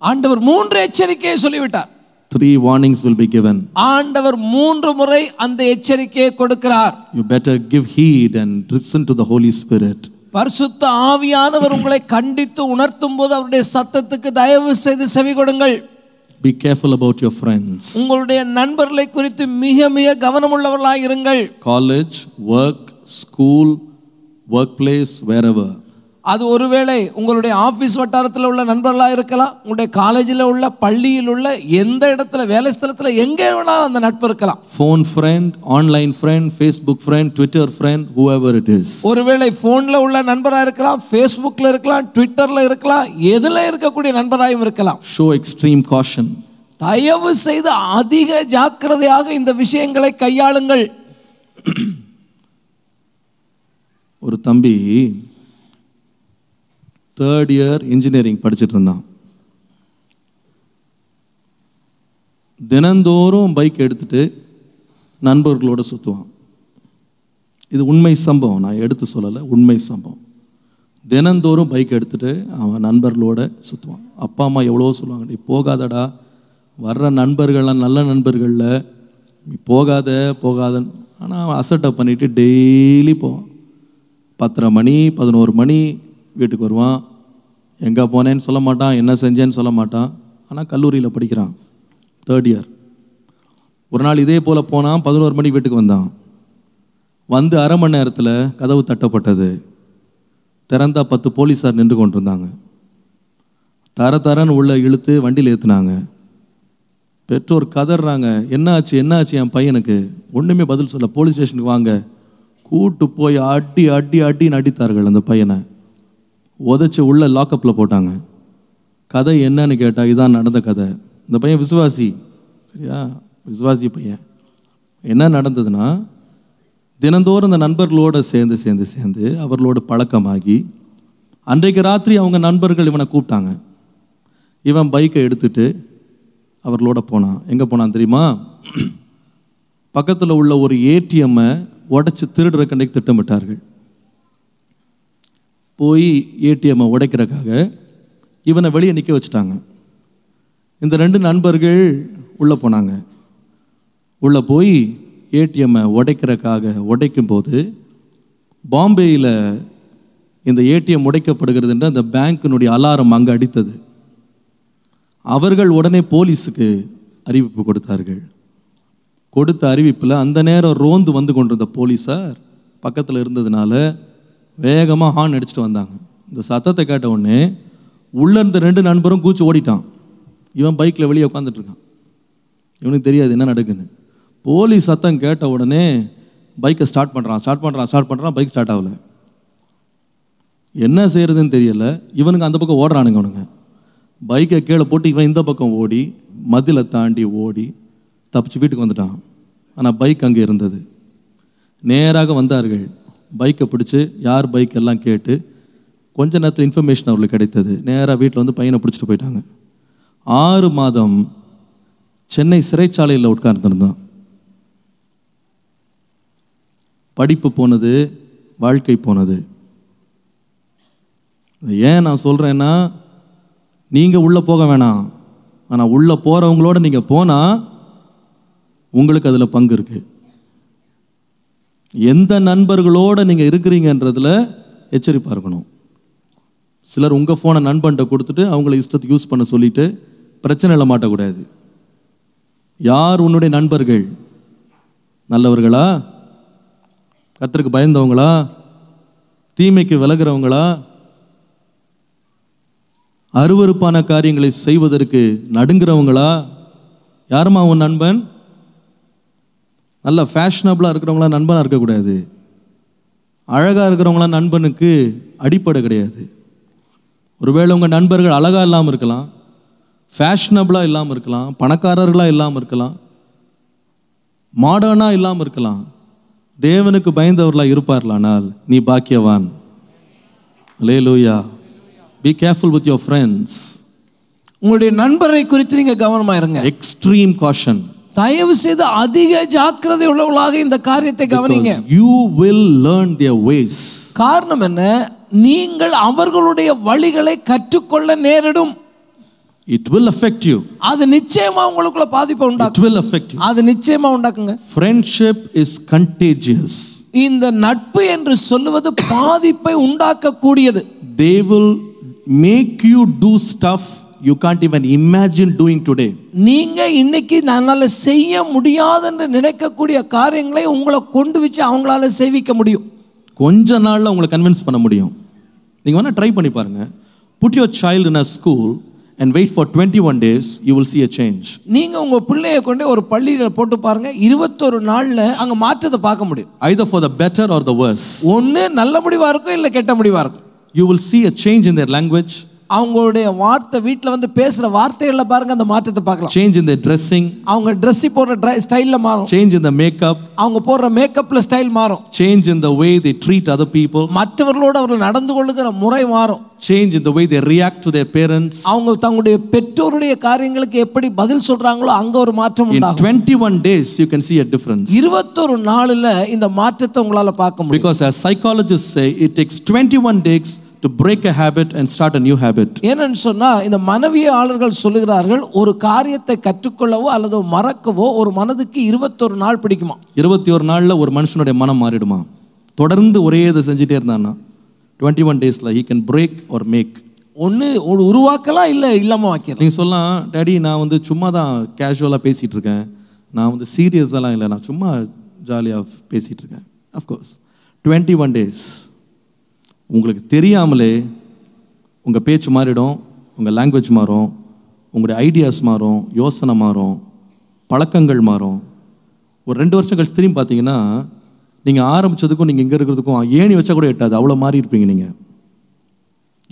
ஆண்டவர் 3 எச்சரிக்கையை சொல்லிவிட்டார். 3 warnings will be given. ஆண்டவர் 3 முறை அந்த எச்சரிக்கையை கொடுக்கிறார். You better give heed and listen to the Holy Spirit. பரிசுத்த ஆவியானவர் உங்களை கண்டித்து உணர்த்தும் போது அவருடைய சத்தத்துக்கு தயவு செய்து செவி கொடுங்கள். Be careful about your friends. உங்களுடைய நண்பர்களை குறித்து மிக மிக கவனமுள்ளவர்களாக இருங்கள். College, work, school, workplace, wherever. அது ஒருவேளை உங்களுடைய ஆஃபீஸ் வட்டாரத்தில் உள்ள நண்பர்களாக இருக்கலாம், உங்களுடைய காலேஜில் உள்ள, பள்ளியில் உள்ள, எந்த இடத்துல, வேலை ஸ்தலத்தில், எங்கே வேணாலும் அந்த நட்பு இருக்கலாம். Phone friend, online friend, Facebook friend, Twitter friend, whoever it is. ஒருவேளை ஃபோனில் உள்ள நண்பராக இருக்கலாம், ஃபேஸ்புக்கில் இருக்கலாம், ட்விட்டரில் இருக்கலாம், எதில் இருக்கக்கூடிய நண்பராகவும் இருக்கலாம். Show extreme caution. தயவு செய்து அதிக ஜாக்கிரதையாக இந்த விஷயங்களை கையாளுங்கள். ஒரு தம்பி 3rd year இன்ஜினியரிங் படிச்சுட்டு இருந்தான். தினந்தோறும் பைக் எடுத்துட்டு நண்பர்களோட சுற்றுவான். இது உண்மை சம்பவம், நான் எடுத்து சொல்லலை, உண்மை சம்பவம். தினந்தோறும் பைக் எடுத்துட்டு அவன் நண்பர்களோட சுற்றுவான். அப்பா அம்மா எவ்வளோ சொல்லுவாங்க, நீ போகாதடா, வர்ற நண்பர்கள்லாம் நல்ல நண்பர்களில், நீ போகாதன்னு. ஆனால் அவன் அசட்டை பண்ணிவிட்டு டெய்லி போவான். 10:30 மணி 11 மணி வீட்டுக்கு வருவான். எங்கே போனேன்னு சொல்ல மாட்டான், என்ன செஞ்சேன்னு சொல்ல மாட்டான். ஆனால் கல்லூரியில் படிக்கிறான், 3rd year. ஒரு நாள் இதே போல் போனான், 11 மணி வீட்டுக்கு வந்தான். வந்து அரை மணி நேரத்தில் கதவு தட்டப்பட்டது. திறந்தா 10 போலீஸார் நின்று கொண்டிருந்தாங்க. தரன்னு உள்ள இழுத்து வண்டியில் ஏற்றுனாங்க. பெற்றோர் கதறாங்க, என்னாச்சு என் பையனுக்கு? ஒன்றுமே பதில் சொல்ல. போலீஸ் ஸ்டேஷனுக்கு வாங்க, கூட்டு போய் அடின்னு அடித்தார்கள். அந்த பையனை உதச்சி உள்ள லாக்கப்பில் போட்டாங்க. கதை என்னன்னு கேட்டால் இதான் நடந்த கதை. இந்த பையன் விசுவாசி, சரியா, விசுவாசி பையன். என்ன நடந்ததுன்னா, தினந்தோறும் இந்த நண்பர்களோடு சேர்ந்து அவர்களோட பழக்கமாகி அன்றைக்கு ராத்திரி அவங்க நண்பர்கள் இவனை கூப்பிட்டாங்க. இவன் பைக்கை எடுத்துட்டு அவர்களோட போனான். எங்கே போனான் தெரியுமா? பக்கத்தில் உள்ள ஒரு ஏடிஎம்மை உடைச்சி திருடுற கண்டைக்கு திட்டமிட்டார்கள். போய் ஏடிஎம்மை உடைக்கிறதுக்காக இவனை வெளியே நிற்க வச்சுட்டாங்க. இந்த 2 நண்பர்கள் உள்ளே போனாங்க. உள்ளே போய் ஏடிஎம்மை உடைக்கும் போது பாம்பேயில் இந்த ஏடிஎம் உடைக்கப்படுகிறது என்று அந்த பேங்க்கினுடைய அலாரம் அங்கே அடித்தது. அவர்கள் உடனே போலீஸுக்கு அறிவிப்பு கொடுத்தார்கள். கொடுத்த அறிவிப்பில் அந்த நேரம் ரோந்து வந்து கொண்டிருந்த போலீஸார் பக்கத்தில் இருந்ததுனால வேகமாக ஹார்ன் அடிச்சுட்டு வந்தாங்க. இந்த சத்தத்தை கேட்ட உடனே உள்ளே இருந்த 2 நண்பரும் கூச்சி ஓடிட்டான். இவன் பைக்கில் வெளியே உட்காந்துட்டு இருக்கான். இவனுக்கு தெரியாது என்ன நடக்குன்னு. போலீஸ் சத்தம் கேட்ட உடனே பைக்கை ஸ்டார்ட் பண்ணுறான். பைக் ஸ்டார்ட் ஆகலை. என்ன செய்யறதுன்னு தெரியல. இவனுக்கு அந்த பக்கம் ஓடுறானுங்க. அவனுங்க பைக்கை கீழே போட்டு இவன் இந்த பக்கம் ஓடி மதிலை தாண்டி ஓடி தப்பிச்சு வீட்டுக்கு வந்துட்டான். ஆனால் பைக் அங்கே இருந்தது. நேராக வந்தார்கள். பைக்கை பிடிச்சி யார் பைக் எல்லாம் கேட்டு கொஞ்ச நேரத்தில் இன்ஃபர்மேஷன் அவர்களுக்கு கிடைத்தது. நேராக வீட்டில் வந்து பையனை பிடிச்சிட்டு போயிட்டாங்க. 6 மாதம் சென்னை சிறைச்சாலையில் உட்கார்ந்துருந்தான். படிப்பு போனது, வாழ்க்கை போனது. ஏன் நான் சொல்கிறேன்னா, நீங்கள் உள்ளே போக வேணாம், ஆனால் உள்ளே போகிறவங்களோட நீங்கள் போனால் உங்களுக்கு அதில் பங்கு இருக்குது. எந்த நண்பர்களோடு நீங்கள் இருக்கிறீங்கன்றதில் எச்சரிப்பாக இருக்கணும். சிலர் உங்கள் ஃபோனை நண்பன்கிட்ட கொடுத்துட்டு அவங்கள இஷ்டத்துக்கு யூஸ் பண்ண சொல்லிவிட்டு பிரச்சனையில் மாட்டக்கூடாது. யார் உன்னுடைய நண்பர்கள்? நல்லவர்களா? கர்த்தருக்கு பயந்தவங்களா? தீமைக்கு விலகிறவங்களா? அருவருப்பான காரியங்களை செய்வதற்கு நடுங்கிறவங்களா? யாருமா உன் நண்பன்? நல்ல ஃபேஷனபிளாக இருக்கிறவங்களா நண்பனாக இருக்கக்கூடாது. அழகாக இருக்கிறவங்களாம் நண்பனுக்கு அடிப்படை கிடையாது. ஒருவேளை உங்கள் நண்பர்கள் அழகாக இல்லாமல் இருக்கலாம், ஃபேஷனபிளாக இல்லாமல் இருக்கலாம், பணக்காரர்களாக இல்லாமல் இருக்கலாம், மாடர்னாக இல்லாமல் இருக்கலாம். தேவனுக்கு பயந்தவர்களாக இருப்பார்களானால் நீ பாக்கியவான். அல்லேலூயா. Be careful with your friends. உங்களுடைய நண்பரை குறித்து நீங்க கவனமா இருங்க. Extreme caution. தயவு செய்து அதிக ஜாக்கிரதை உள்ளவர்களாக இந்த காரியத்தை கவனிங்க. You will learn their ways. காரணம் என்ன? நீங்கள் அவர்களுடைய வழிகளை கற்றுக்கொள்ள நேரிடும். It will affect you. அது நிச்சயமா உங்களுக்குள்ள பாதிப்பை உண்டாக்கும். It will affect you. அது நிச்சயமா உண்டாக்குங்க. Friendship is contagious. இந்த நட்பு என்று சொல்லுவது பாதிப்பை உண்டாக்க கூடியது. They will make you do stuff you can't even imagine doing today. நீங்க இன்னைக்கு நானால செய்ய முடியாது என்று நினைக்கக்கூடிய காரியங்களை உங்களை கொண்டு வச்சு அவங்களால செய்விக்க முடியும். கொஞ்ச நாள்ல உங்களை கன்வின்ஸ் பண்ண முடியும். நீங்க வேணா ட்ரை பண்ணி பாருங்க. Put your child in a school and wait for 21 days, you will see a change. நீங்க உங்க பிள்ளையை கொண்டு ஒரு பள்ளியில போட்டு பாருங்க, 21 நாள்ல அங்க மாற்றத்தை பார்க்க முடியும். Either for the better or the worse. ஒண்ணு நல்ல முடிவா இருக்கும், இல்ல கெட்ட முடிவா இருக்கும். You will see a change in their language. அவங்களுடைய வார்த்தை, வீட்டில் வந்து பேசுற வார்த்தைகள்ல பாருங்க அந்த மாற்றத்தை பார்க்கலாம். Change in their dressing. அவங்க Dress போடுற ஸ்டைல்ல மாறும். Change in the makeup. அவங்க போடுற மேக்கப்ல ஸ்டைல் மாறும். Change in the way they treat other people. மற்றவர்களோடு அவர்கள் நடந்து கொள்ளுகிற முறை மாறும். Change in the way they react to their parents. அவங்க தங்களுடைய பெற்றோருடைய காரியங்களுக்கு எப்படி பதில் சொல்றாங்களோ அங்க ஒரு மாற்றம் உண்டாகும். In 21 days you can see a difference. 21 நாள்ல இந்த மாற்றத்தை உங்களால பார்க்க முடியும். Because as psychologists say, it takes 21 days to break a habit and start a new habit. ஏன்னு சொன்னா இந்த மனவியலாளர்கள் சொல்லுகிறார்கள், ஒரு காரியத்தை கற்றுக்கொள்ளவோ அல்லது மறக்கவோ ஒரு மனதுக்கு 21 நாள் பிடிக்குமா. 21 நாள்ல ஒரு மனுஷனுடைய மனம் மாறிடுமா? தொடர்ந்து ஒரே இதை செஞ்சுட்டே இருந்தானா 21 daysல he can break or make. ஒன்று உருவாக்கலாம், இல்லை இல்லாமல் வாக்கிடலாம். நீங்கள் சொல்லலாம், டேடி நான் வந்து சும்மா தான் கேஷுவலாக பேசிகிட்டு இருக்கேன், நான் வந்து சீரியஸெல்லாம் இல்லை, நான் சும்மா ஜாலியாக பேசிகிட்டு இருக்கேன். அஃப்கோர்ஸ் 21 days உங்களுக்கு தெரியாமலே உங்கள் பேச்சு மாறிடும், உங்கள் லாங்குவேஜ் மாறும், உங்களுடைய ஐடியாஸ் மாறும், யோசனை மாறும், பழக்கங்கள் மாறும். ஒரு 2 வருஷம் கழிச்சு திரும்பி பார்த்தீங்கன்னா நீங்கள் ஆரம்பித்ததுக்கும் நீங்கள் இங்கே இருக்கிறதுக்கும் ஏணி வச்சா கூட எட்டாது, அவ்வளோ மாறி இருப்பீங்க நீங்கள்.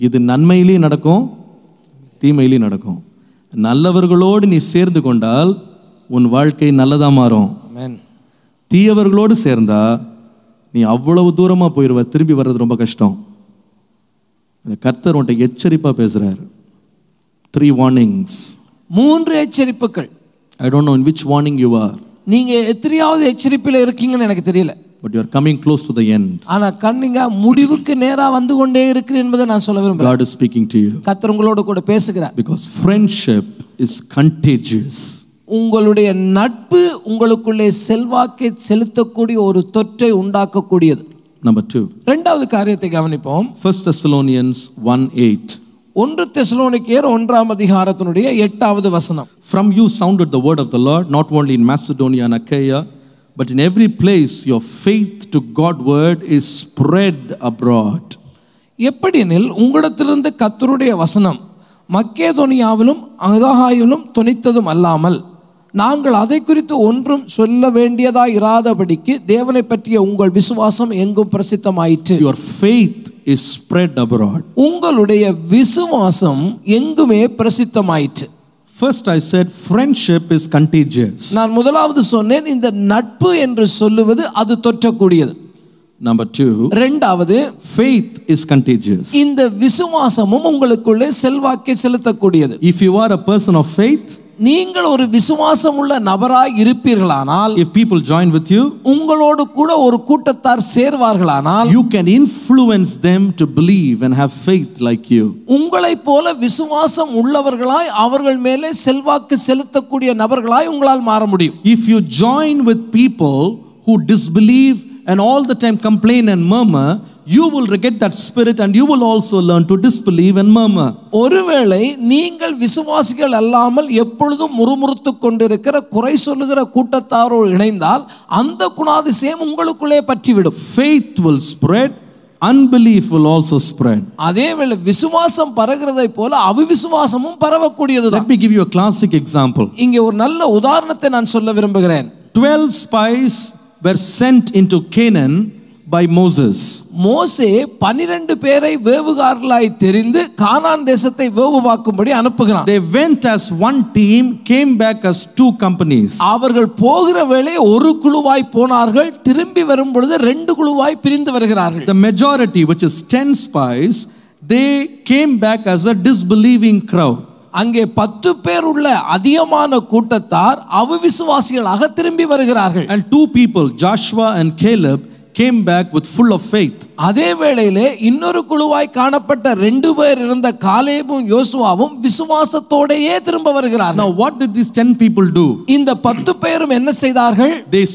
இது நன்மையிலையும் நடக்கும், தீமையிலையும் நடக்கும். நல்லவர்களோடு நீ சேர்ந்து கொண்டால் உன் வாழ்க்கை நல்லதாக மாறும். தீயவர்களோடு சேர்ந்தா நீ அவ்வளவு தூரமாக போயிடுவ, திரும்பி வர்றது ரொம்ப கஷ்டம். கர்த்தர் உன்கிட்ட எச்சரிப்பாக பேசுகிறார். 3 warnings. 3 எச்சரிப்புகள். I don't know in which warning you are. நீங்கள் எத்தனையாவது எச்சரிப்பில் இருக்கீங்கன்னு எனக்கு தெரியல. But you are coming close to the end. ஆனா கண்ணிங்க முடிவுக்கு நேரா வந்து கொண்டே இருக்கிறது என்பதை நான் சொல்ல விரும்புகிறேன். God is speaking to you. கர்த்தர் உங்களோட கூட பேசுகிறார். Because friendship is contagious. உங்களுடைய நட்பு உங்களுக்குள்ளே செல்வாக்கை செலுத்தக்கூடிய ஒரு தொற்றை உண்டாக்கக்கூடியது. Number 2. இரண்டாவது காரியத்தை கவனிப்போம். 1 Thessalonians 1:8. 1 தெசலோனிக்கேயர் 1ஆம் அதிகாரத்தினுடைய 8வது வசனம். From you sounded the word of the Lord, not only in Macedonia and Achaia, but in every place your faith to God word is spread abroad. எப்படியெனில் உங்களிடத்திலிருந்து கர்த்தருடைய வசனம் மக்கேதோனியாவிலும் அகாயாவிலும் தொனித்ததும் அல்லாமல் நாங்கள் அதை குறித்து ஒன்றும் சொல்ல வேண்டியதாய் இராதபடிக்கு தேவனை பற்றிய உங்கள் விசுவாசம் எங்கும் பிரசித்தமாயிற்று. Your faith is spread abroad. உங்களுடைய விசுவாசம் எங்குமே பிரசித்தமாயிற்று. First I said friendship is contagious. நான் முதலாவது சொன்னேன், இந்த நட்பு என்று சொல்லுவது அது தொற்றக்கூடியது. Number 2, இரண்டாவது faith is contagious. இந்த விசுவாசமும் உங்களுக்குள்ளே செல்வாக்கை செலுத்தக்கூடியது. If you are a person of faith, நீங்கள் ஒரு விசுவாசம் உள்ள நபராய் இருப்பீர்களானால், if people join with you, உங்களோடு கூட ஒரு கூட்டத்தார் சேர்வார்களானால், you can influence them to believe and have faith like you. உங்களைப் போல விசுவாசம் உள்ளவர்களாய் அவர்கள் மேலே செல்வாக்கு செலுத்தக்கூடிய நபர்களாய் உங்களால் மாற முடியும். If you join with people who disbelieve and all the time complain and murmur, you will get that spirit and you will also learn to disbelieve and murmur. ஒருவேளை நீங்கள் விசுவாசிகள் அல்லாமல் எப்பொழுதும் முறுமுறுத்துக் கொண்டிருக்கிற குறை சொல்லுகிற கூட்டத்தாரோடு இணைந்தால் அந்த குணாதிசயம் உங்களுக்குள்ளே பற்றிவிடும். Faith will spread, unbelief will also spread. அதேவேளை விசுவாசம் பரகிறதை போல அவிசுவாசமும் பரவக்கூடியதுதான். Let me give you a classic example. இங்கே ஒரு நல்ல உதாரணத்தை நான் சொல்ல விரும்புகிறேன். 12 spies were sent into Canaan by Moses. மோசே 12 பேரை வேவுகாரர்களாய் தெரிந்து கானான் தேசத்தை வேவுவாக்கும்படி அனுப்புகிறான். They went as one team, came back as 2 companies. அவர்கள் போகிற வேளை ஒரு குழுவாய் போனார்கள், திரும்பி வரும் பொழுது 2 குழுவாய் பிரிந்து வருகிறார்கள். The majority, which is 10 spies, they came back as a disbelieving crowd. அங்கே 10 பேர் உள்ள அதிகமான கூட்டத்தார் அவிசுவாசிகளாக திரும்பி வருகிறார்கள். And 2 people, Joshua and Caleb, came back with full of faith. அதே வேளையிலே இன்னொரு குழுவாய் காணப்பட்ட 2 பேர் இருந்த காலேபும் யோசுவாவும் விசுவாசத்தோடயே திரும்ப வருகிறார்கள். Now what did these 10 people do? இந்த 10 பேரும் என்ன செய்தார்கள்? They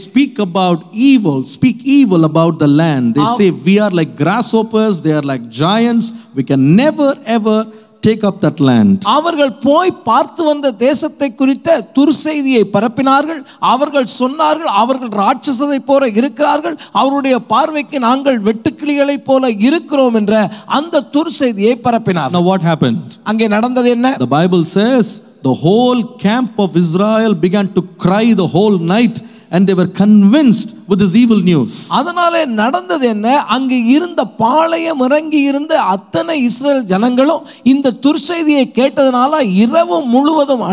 speak evil about the land. They say we are like grasshoppers, they are like giants, we can never ever take up that land. அவர்கள் போய் பார்த்து வந்த தேசத்தை குறித்த துர்செய்தியை பரப்பினார்கள். அவர்கள் சொன்னார்கள், அவர்கள் ராட்சசத்தை போல இருக்கிறார்கள், அவருடைய பார்வைக்கு நாங்கள் வெட்டுக்கிளிகளை போல இருக்கிறோம் என்ற அந்த துர்செய்தியை பரப்பினார். Now what happened? அங்கே நடந்தது என்ன? The Bible says the whole camp of Israel began to cry the whole night, and they were convinced with this evil news. அதனாலே நடந்தது என்ன? அங்கே இருந்த பாளையம் இறங்கி இருந்த அத்தனை இஸ்ரவேல் ஜனங்களும் இந்த துர்செய்தியை கேட்டதனால இரவு முழுவதும்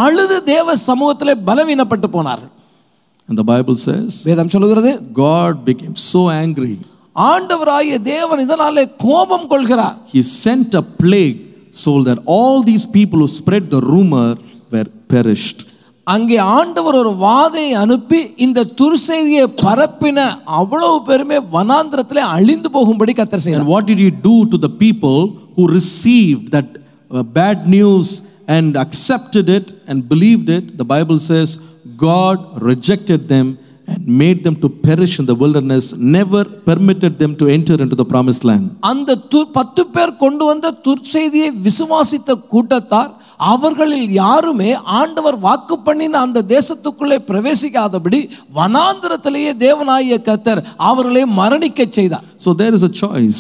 அழுது தேவ சமூகத்திலே பலவீனப்பட்டு போனார்கள். And the Bible says, வேதம் சொல்கிறது, God became so angry. ஆண்டவராகிய தேவன் இதனாலே கோபம் கொள்கிறார். He sent a plague so that all these people who spread the rumor were perished. அங்கே ஆண்டவர் ஒரு வாதை அனுப்பி இந்த துர்செய்தியை பரப்பின அவ்வளவு பேருமே வனாந்திரத்திலே அழிந்து போகும்படி கர்த்தர் செய்தார். And what did he do to the people who received that bad news and accepted it and believed it? The Bible says God rejected them and made them to perish in the wilderness, never permitted them to enter into the promised land. அந்த 10 பேர் கொண்டு வந்த துர்செய்தியை விசுவாசித்த கூட்டத்தார் அவர்களில் யாருமே ஆண்டவர் வாக்கு பண்ணின அந்த தேசத்துக்குள்ளே பிரவேசிக்காதபடி வனாந்திரத்திலேயே தேவனாகிய கர்த்தர் அவர்களை மரணிக்க செய்தார். So there is a choice.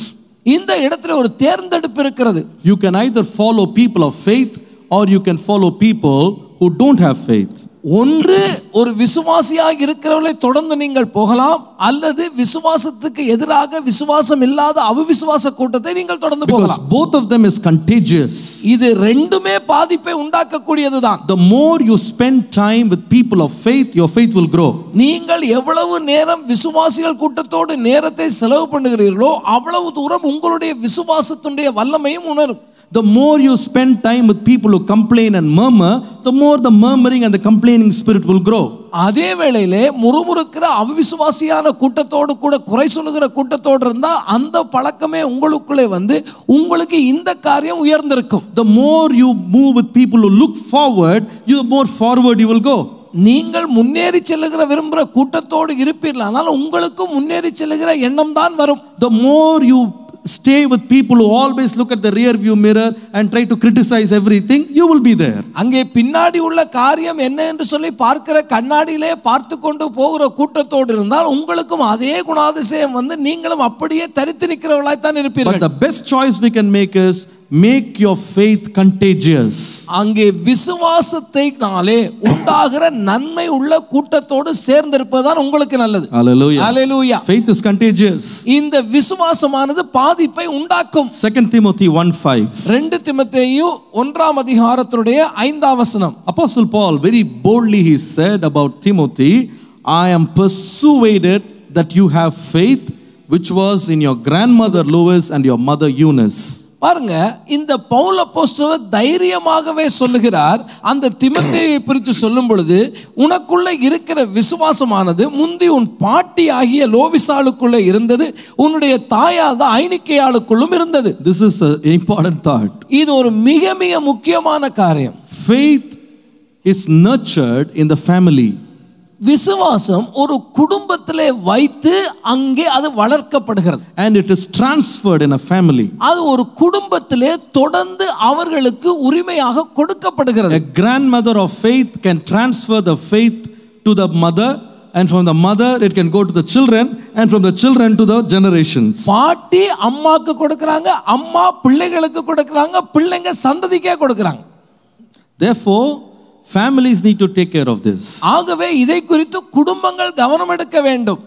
இந்த இடத்துல ஒரு தேர்ந்தெடுப்பு இருக்கிறது. You can either follow people of faith or you can follow people who don't have faith. ஒன்று ஒரு விசுவாசியாக இருக்கிறவர்களை தொடர்ந்து நீங்கள் போகலாம், அல்லது விசுவாசத்துக்கு எதிராக விசுவாசம் இல்லாத அவிசுவாச கூட்டத்தை நீங்கள் தொடர்ந்து போகலாம். Because both of them is contagious. இது ரெண்டுமே பாதிப்பை உண்டாக்கக்கூடியதுதான். The more you spend time with people of faith, your faith will grow. நீங்கள் எவ்வளவு நேரம் விசுவாசிகள் கூட்டத்தோடு நேரத்தை செலவு பண்ணுகிறீர்களோ அவ்வளவு தூரம் உங்களுடைய விசுவாசத்துடைய வல்லமையும் உணரும். The more you spend time with people who complain and murmur, the more the murmuring and the complaining spirit will grow. அதே வேளையிலே முறுமுறுக்கிற அவிசுவாசியான கூட்டத்தோடு கூட குறை சொல்லுகிற கூட்டத்தோடு இருந்தா அந்த பழக்கமே உங்களுக்குள்ளே வந்து உங்களுக்கு இந்த காரியம் உயர்ந்திருக்கும். The more you move with people who look forward, the more forward you will go. நீங்கள் முன்னேறி செல்லுகிற விரும்புகிற கூட்டத்தோடு இருப்பீர்கள், ஆனால் உங்களுக்கு முன்னேறி செல்லுகிற எண்ணம் தான் வரும். The more you stay with people who always look at the rear view mirror and try to criticize everything, you will be there. அங்கே பின்னாடி உள்ள காரியம் என்ன என்று சொல்லி பார்க்கிற கண்ணாடியிலே பார்த்து கொண்டு போகிற கூட்டத்தோடு இருந்தால் உங்களுக்கும் அதே குணாதிசயம் வந்து நீங்களும் அப்படியே தரித்து நிற்கிறவர்களாய் தான் இருப்பீர்கள். But the best choice we can make is make your faith contagious. அங்கே விசுவாசத்தினாலே உண்டாகிற நன்மை உள்ள கூட்டத்தோடு சேர்ந்திருப்பதுதான் உங்களுக்கு நல்லது. Hallelujah. Hallelujah. Faith is contagious. இந்த விசுவாசமானது பாதிப்பை உண்டாக்கும். 2 Timothy 1:5. 2 தீமோத்தேயு 1ஆம் அதிகாரத்தினுடைய 5ஆம் வசனம். Apostle Paul very boldly he said about Timothy, I am persuaded that you have faith which was in your grandmother Lois and your mother Eunice. பாருங்க, இந்த பவுல் அப்போஸ்தலர் தைரியமாகவே சொல்லுகிறார். அந்த தீமோத்தேயுவை குறித்து சொல்லும் பொழுது உனக்குள்ள இருக்கிற விசுவாசமானது முந்தி உன் பாட்டி ஆகிய லோவிசாளுக்குள்ள இருந்தது, உன்னுடைய தாயாத ஐனிக்கையாளுக்குள்ளும் இருந்தது. This is an important thought. இது ஒரு மிக மிக முக்கியமான காரியம். Faith is nurtured in the family. விசுவாசம் ஒரு குடும்பத்திலே வைத்து அங்கே அது வளர்க்கப்படுகிறது. And it is transferred in a family. அது ஒரு குடும்பத்திலே தொடர்ந்து அவர்களுக்கு உரிமையாக கொடுக்கப்படுகிறது. A grandmother of faith can transfer the faith to the mother, and from the mother it can go to the children, and from the children to the generations. பாட்டி அம்மாக்கு கொடுக்கறாங்க, அம்மா பிள்ளைகளுக்கு கொடுக்கறாங்க, பிள்ளைங்க சந்ததிக்கே கொடுக்கறாங்க. Therefore families need to take care of this. ஆகவே இதை குறித்து குடும்பங்கள் கவனம் எடுக்க வேண்டும்.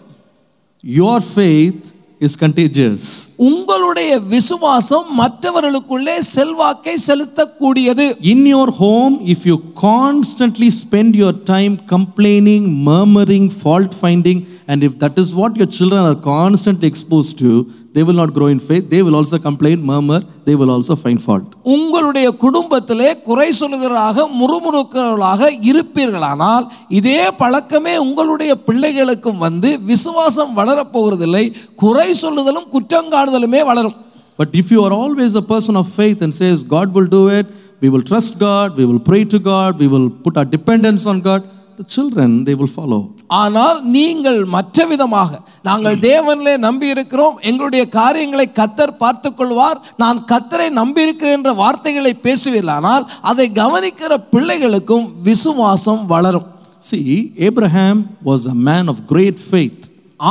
Your faith is contagious. உங்களுடைய விசுவாசம் மற்றவர்களுக்குள்ளே செல்வாக்கை செலுத்தக்கூடியது. In your home, if you constantly spend your time complaining, murmuring, fault finding, and if that is what your children are constantly exposed to, they will not grow in faith. They will also complain, murmur, they will also find fault. உங்களுடைய குடும்பத்திலே குறை சொல்லுகிறவர்களாக முறுமுறுக்கிறவர்களாக இருப்பீர்களானால் இதே பழக்கமே உங்களுடைய பிள்ளைகளுக்கும் வந்து விசுவாசம் வளரப் போவதில்லை, குறை சொல்லுதலும் குற்றங்காணுதலுமே வளரும். But if you are always a person of faith and says God will do it, we will trust God, we will pray to God, we will put our dependence on God, the children, they will follow. ஆனால் நீங்கள் மற்ற விதமாக, நாங்கள் தேவனிலே நம்பி இருக்கிறோம், எங்களுடைய காரியங்களை கர்த்தர் பார்த்துக் கொள்வார், நான் கர்த்தரை நம்பி இருக்கிறேன் என்ற வார்த்தைகளை பேசுவீர்களானால் அதை கவனிக்கிற பிள்ளைகளுக்கும் விசுவாசம் வளரும். See, Abraham was a man of great faith.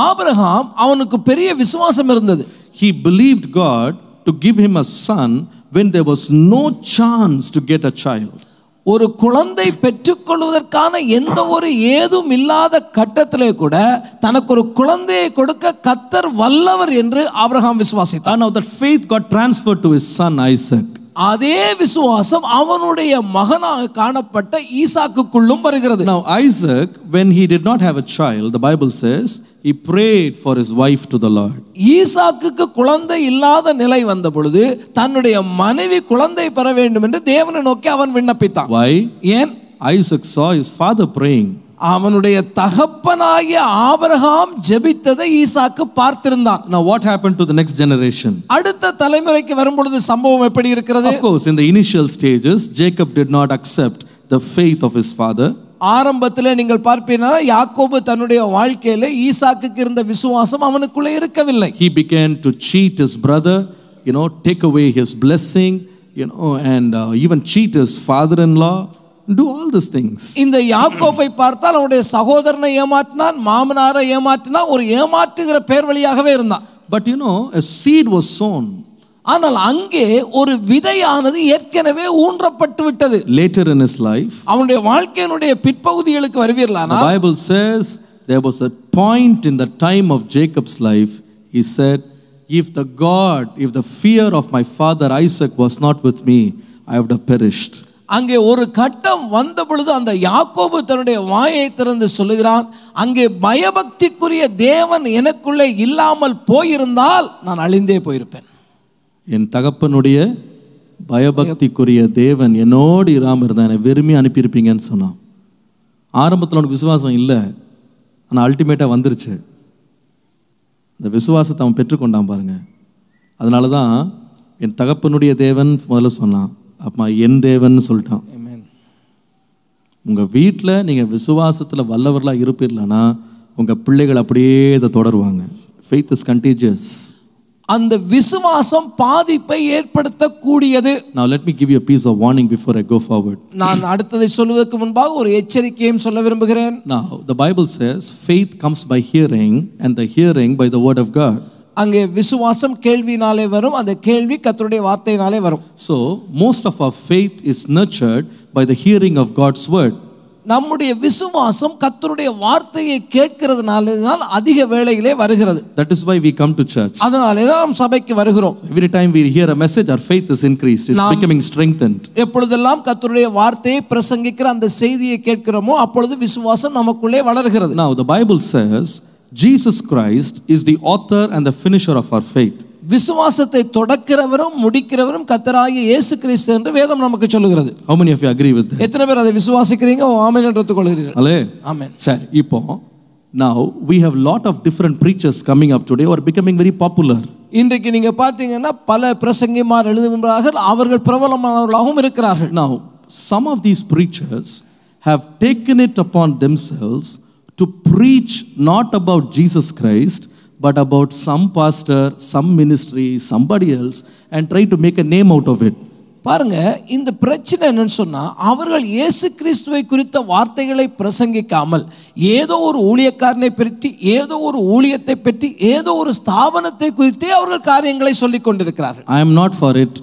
Abraham அவனுக்கு பெரிய விசுவாசம் இருந்தது. He believed God to give him a son when there was no chance to get a child. ஒரு குழந்தை பெற்றுக்கொள்வதற்கான எந்த ஒரு ஏதும் இல்லாத கட்டத்திலே கூட தனக்கு ஒரு குழந்தையை கொடுக்க கர்த்தர் வல்லவர் என்று Abraham விசுவாசித்தார். Now that faith got transferred to his son Isaac. அதே விசுவாசம் அவனுடைய மகனாக காணப்பட்ட ஈசாக்குக்குள்ளும் வருகிறது. Now Isaac, when he did not have a child, the Bible says he prayed for his wife to the Lord. ஈசாக்குக்கு குழந்தை இல்லாத நிலை வந்த பொழுது தன்னுடைய மனைவி குழந்தை பெற வேண்டும் என்று தேவனை நோக்கி அவன் விண்ணப்பித்தான். Why? ஏன்? Isaac saw his father praying. அவனுடைய தகப்பனாகிய ஆபிரகாம் ஜெபித்ததை ஈசாக்கு பார்த்திருந்தான். Now what happened to the next generation? அடுத்த தலைமுறைக்கு வரும்பொழுது சம்பவம் எப்படி இருக்கிறது? Of course, in the initial stages, Jacob did not accept the faith of his father. ஆரம்பத்திலே நீங்கள் பார்ப்பீங்கன்னா யாக்கோபு தன்னுடைய வாழ்க்கையில ஈசாக்குக்கு இருந்த விசுவாசம் அவனுக்குள்ளே இருக்கவில்லை. He began to cheat his brother, take away his blessing, and even cheat his father-in-law. Do all these things. இந்த யாக்கோபை பார்த்தால் அவனுடைய சகோதரனை ஏமாற்றினான், மாமனாரை ஏமாற்றினான், ஒரு ஏமாற்றுகிற பேர் வழியாகவே இருந்தான். But a seed was sown. ஆனால் அங்கே ஒரு விதையானது ஏற்கனவே ஊன்றப்பட்டு விட்டது. Later in his life, அவனுடைய வாழ்க்கையினுடைய பிற்பகுதிகளுக்கு வருவீர்களானால், the Bible says there was a point in the time of Jacob's life. He said, if the fear of my father Isaac was not with me, I would have perished. அங்கே ஒரு கட்டம் வந்த பொழுது அந்த யாக்கோபு தன்னுடைய வாயை திறந்து சொல்லுகிறான், அங்கே பயபக்திக்குரிய தேவன் எனக்குள்ளே இல்லாமல் போயிருந்தால் நான் அழிந்தே போயிருப்பேன். என் தகப்பனுடைய பயபக்திக்குரிய தேவன் என்னோடு இராமல் இருந்தா என்னை வெறுமை அனுப்பியிருப்பீங்கன்னு சொன்னான். ஆரம்பத்தில் அவனுக்கு விசுவாசம் இல்லை, ஆனால் அல்டிமேட்டாக வந்துருச்சு. இந்த விசுவாசத்தை அவன் பெற்றுக்கொண்டான் பாருங்க. அதனால தான் என் தகப்பனுடைய தேவன் முதல்ல சொன்னான், அப்பா என் தேவன் சொல்லிட்டான். உங்கள் வீட்டில் நீங்கள் விசுவாசத்தில் வல்லவர்களாக இருப்பீர்களானா உங்கள் பிள்ளைகள் அப்படியே இதை தொடருவாங்க. Faith is contagious. அந்த விசுவாசம் பாதிப்பை ஏற்படுத்தக்கூடியது. Now let me give you a piece of warning before I go forward. நான் அடுத்ததை சொல்வதற்கு முன்பாக ஒரு எச்சரிக்கையும் சொல்ல விரும்புகிறேன். Now the Bible says faith comes by hearing and the hearing by the word of God. அங்கே விசுவாசம் கேள்வினாலே வரும், அந்த கேள்வி கர்த்தருடைய வார்த்தையினாலே வரும். So most of our faith is nurtured by the hearing of God's word. நம்முடைய விசுவாசம் கர்த்தருடைய வார்த்தையை கேட்கிறதுனால தான் அதிக வேளையிலே வருகிறது. That is why we come to church. அதனாலே தான் நாம் சபைக்கு வருகிறோம். Every time we hear a message, our faith is increased. It's becoming strengthened. எப்பொழுதெல்லாம் கர்த்தருடைய வார்த்தையை பிரசங்கிக்கிற அந்த செய்தியை கேட்கிறோமோ அப்பொழுது விசுவாசம் நமக்குள்ளே வளர்கிறது. Now the Bible says Jesus Christ is the author and the finisher of our faith. விசுவாசத்தை தொடக்கிறவரும் முடிக்கிறவரும் கர்த்தராகிய இயேசு கிறிஸ்து என்று வேதம் நமக்கு சொல்லுகிறது. How many of you agree with that? எத்தனை பேர் அதை விசுவாசிக்கிறீங்க? ஆமென் என்று ஒத்துக்கொள்கிறீர்கள்? அல்லே ஆமென். சரி, இப்போ now we have lot of different preachers coming up today or becoming very popular. இன்றைக்கு நீங்க பாத்தீங்கன்னா பல பிரசங்கிமார் எழுதுகிறார்கள், அவர்கள் பிரபலமானவர்களாகவும் இருக்கிறார்கள். Now some of these preachers have taken it upon themselves to preach not about Jesus Christ but about some pastor, some ministry, somebody else and try to make a name out of it. பாருங்க, இந்த பிரச்சனை என்னன்னு சொன்னா அவர்கள் இயேசு கிறிஸ்துவை குறித்த வார்த்தைகளை பிரசங்கிக்காமல் ஏதோ ஒரு ஊழியக்காரனை பற்றி, ஏதோ ஒரு ஊழியத்தை பற்றி, ஏதோ ஒரு ஸ்தாபனத்தை குறித்தே அவர்கள் காரியங்களை சொல்லிக் கொண்டிருக்கிறார்கள். I am not for it.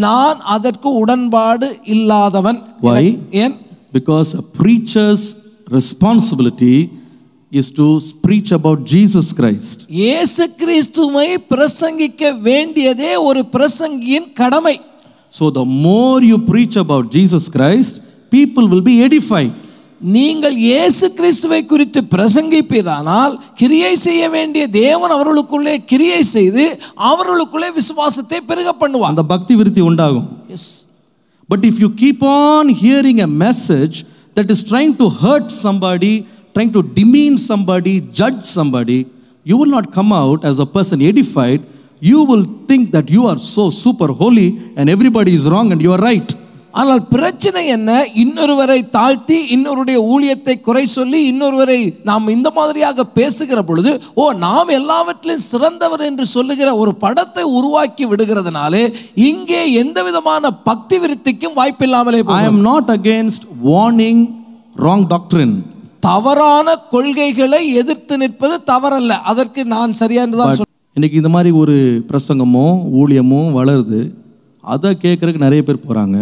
நான் அதற்கு உடன்பாடு இல்லாதவன். Why? ஏன்? Because a preacher's responsibility is to preach about Jesus Christ. இயேசு கிறிஸ்துவை பிரசங்கிக்க வேண்டியதே ஒரு பிரசங்கியின் கடமை. So the more you preach about Jesus Christ, people will be edified. நீங்கள் இயேசு கிறிஸ்துவை குறித்து பிரசங்கிப்பீரானால் கிரியை செய்ய வேண்டிய தேவன் அவர்களுக்குள்ளே கிரியை செய்து அவர்களுக்குள்ளே விசுவாசத்தை பெருக பண்ணுவார். அந்த பக்தி விருத்தி உண்டாகும். Yes. But if you keep on hearing a message that is trying to hurt somebody, trying to demean somebody, judge somebody, you will not come out as a person edified. You will think that you are so super holy and everybody is wrong and you are right. ஆனால் பிரச்சனை என்ன? இன்னொருவரை தாழ்த்தி, இன்னொருடைய ஊழியத்தை குறை சொல்லி, இன்னொருவரை நாம் இந்த மாதிரியாக பேசுகிற பொழுது, நாம் எல்லாவற்றிலும் சிறந்தவர் என்று சொல்லுகிற ஒரு படத்தை உருவாக்கி விடுகிறதுனாலே இங்கே எந்த விதமான பக்தி விருத்திக்கும் வாய்ப்பில்லாமலே போகும். I am not against warning wrong doctrine. தவறான கொள்கைகளை எதிர்த்து நிற்பது தவறல்ல, அதற்கு நான் சரியானது தான் சொல்றேன். இன்னைக்கு இந்த மாதிரி ஒரு பிரசங்கமோ ஊழியமோ வளருது, அதை கேட்கறதுக்கு நிறைய பேர் போகிறாங்க.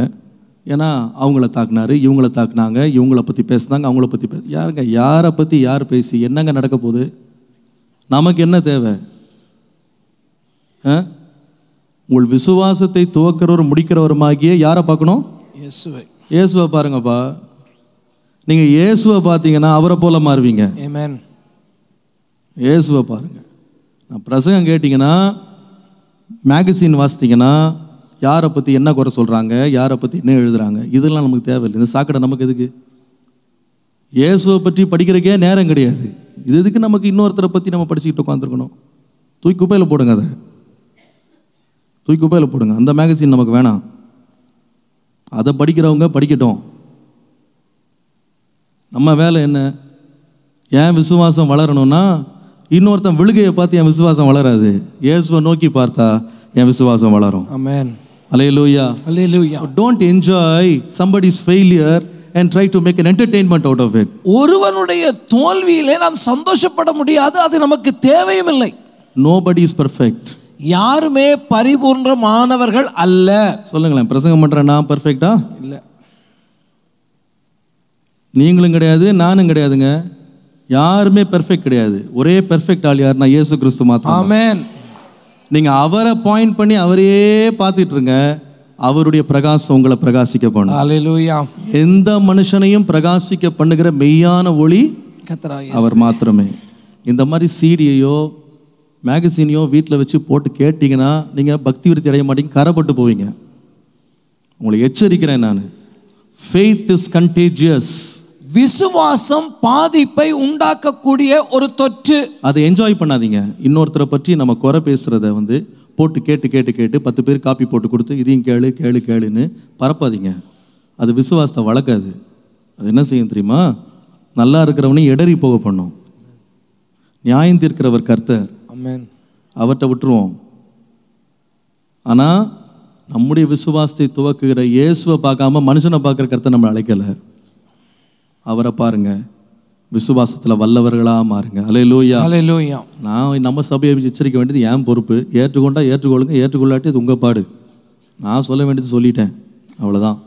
ஏன்னா அவங்கள தாக்குனாரு, இவங்கள தாக்குனாங்க, இவங்கள பற்றி பேசுனாங்க, அவங்கள பற்றி யாருங்க, யாரை பற்றி யார் பேசி என்னங்க நடக்க போகுது? நமக்கு என்ன தேவை? உங்கள் விசுவாசத்தை துவக்கிறவர் முடிக்கிறவருமாகிய யாரை பார்க்கணும்? இயேசுவை பாருங்கப்பா. நீங்கள் இயேசுவை பார்த்தீங்கன்னா அவரை போல மாறுவீங்க. ஆமென். இயேசுவை பாருங்க. நான் பிரசங்கம் கேட்டிங்கன்னா, மேகசின் வாசித்தீங்கன்னா யாரை பற்றி என்ன குறை சொல்கிறாங்க, யாரை பற்றி என்ன எழுதுகிறாங்க, இதெல்லாம் நமக்கு தேவையில்லை. இந்த சாக்கடை நமக்கு எதுக்கு? இயேசுவை பற்றி படிக்கிறக்கே நேரம் கிடையாது. இது எதுக்கு நமக்கு இன்னொருத்தரை பற்றி நம்ம படிச்சுக்கிட்டு உட்காந்துருக்கணும்? தூக்கி குப்பையில் போடுங்க, அதை தூக்கி குப்பையில் போடுங்க. அந்த மேகசின் நமக்கு வேணாம். அதை படிக்கிறவங்க படிக்கட்டும். நம்ம வேலை என்ன? ஏன் விசுவாசம் வளரணும்னா, இன்னொருத்தன் விழுகையை பார்த்து என் விசுவாசம் வளராது. இயேசுவை நோக்கி பார்த்தா என் விசுவாசம் வளரும். ஆமென். ஹல்லேலூயா. ஹல்லேலூயா. Don't enjoy somebody's failure and try to make an entertainment out of it. ஒருவனுடைய தோல்வியிலே நாம் சந்தோஷப்பட முடியாது, அது நமக்கு தேவையும் இல்லை. Nobody is perfect. யாருமே பரிபூர்ணமானவர்கள் அல்ல. சொல்லுங்களேன், பிரசங்கம் பண்ற நான் பெர்ஃபெக்ட்டா? இல்ல. நீங்களும் கிடையாது, நானும் கிடையாதுங்க. யாருமே பெர்ஃபெக்ட் கிடையாது. ஒரே பெர்ஃபெக்ட் ஆள் யாருன்னா இயேசு கிறிஸ்து மாத்திரம். ஆமென். நீங்க அவரை பாயிண்ட் பண்ணி அவரையே பார்த்துட்டு இருங்க, அவருடைய பிரகாசம் உங்களை பிரகாசிக்க பண்ணும். ஹல்லேலூயா. எந்த மனுஷனையும் பிரகாசிக்க பண்ணுகிற மெய்யான ஒளி அவர் மாத்திரமே. இந்த மாதிரி சீடியையோ மேகசினையோ வீட்டில் வச்சு போட்டு கேட்டிங்கன்னா நீங்கள் பக்தி விருத்தி அடைய மாட்டீங்க, கரைப்பட்டு போவீங்க. உங்களை எச்சரிக்கிறேன் நான். Faith is contagious. விசுவாசம் பாதிப்பை உண்டாக்கக்கூடிய ஒரு தொற்று. அதை என்ஜாய் பண்ணாதீங்க. இன்னொருத்தரை பற்றி நம்ம குறை பேசுறத போட்டு கேட்டு கேட்டு கேட்டு 10 பேர் காப்பி போட்டு கொடுத்து இதையும் கேளு கேளு கேளுன்னு பரப்பாதீங்க. அது விசுவாசத்தை வளர்க்காது. அது என்ன செய்யும் தெரியுமா? நல்லா இருக்கிறவனையும் இடறி போக பண்ணும். நியாயம் தீர்க்கிறவர் கர்த்தர். ஆமென். அவர்கிட்ட விட்டுருவோம். ஆனால் நம்முடைய விசுவாசத்தை துவக்குகிற இயேசுவை பார்க்காம மனுஷனை பார்க்குற கர்த்தர் நம்மளை அழைக்கலை. அவரை பாருங்க, விசுவாசத்தில் வல்லவர்களாக மாறுங்க. ஹல்லேலூயா. ஹல்லேலூயா. நான் நம்ம சபையை எச்சரிக்க வேண்டியது என் பொறுப்பு. ஏற்றுக்கொண்டா ஏற்றுக்கொள்ளுங்க, ஏற்றுக்கொள்ளாட்டி இது உங்கள் பாடு. நான் சொல்ல வேண்டியது சொல்லிட்டேன், அவ்வளோதான்.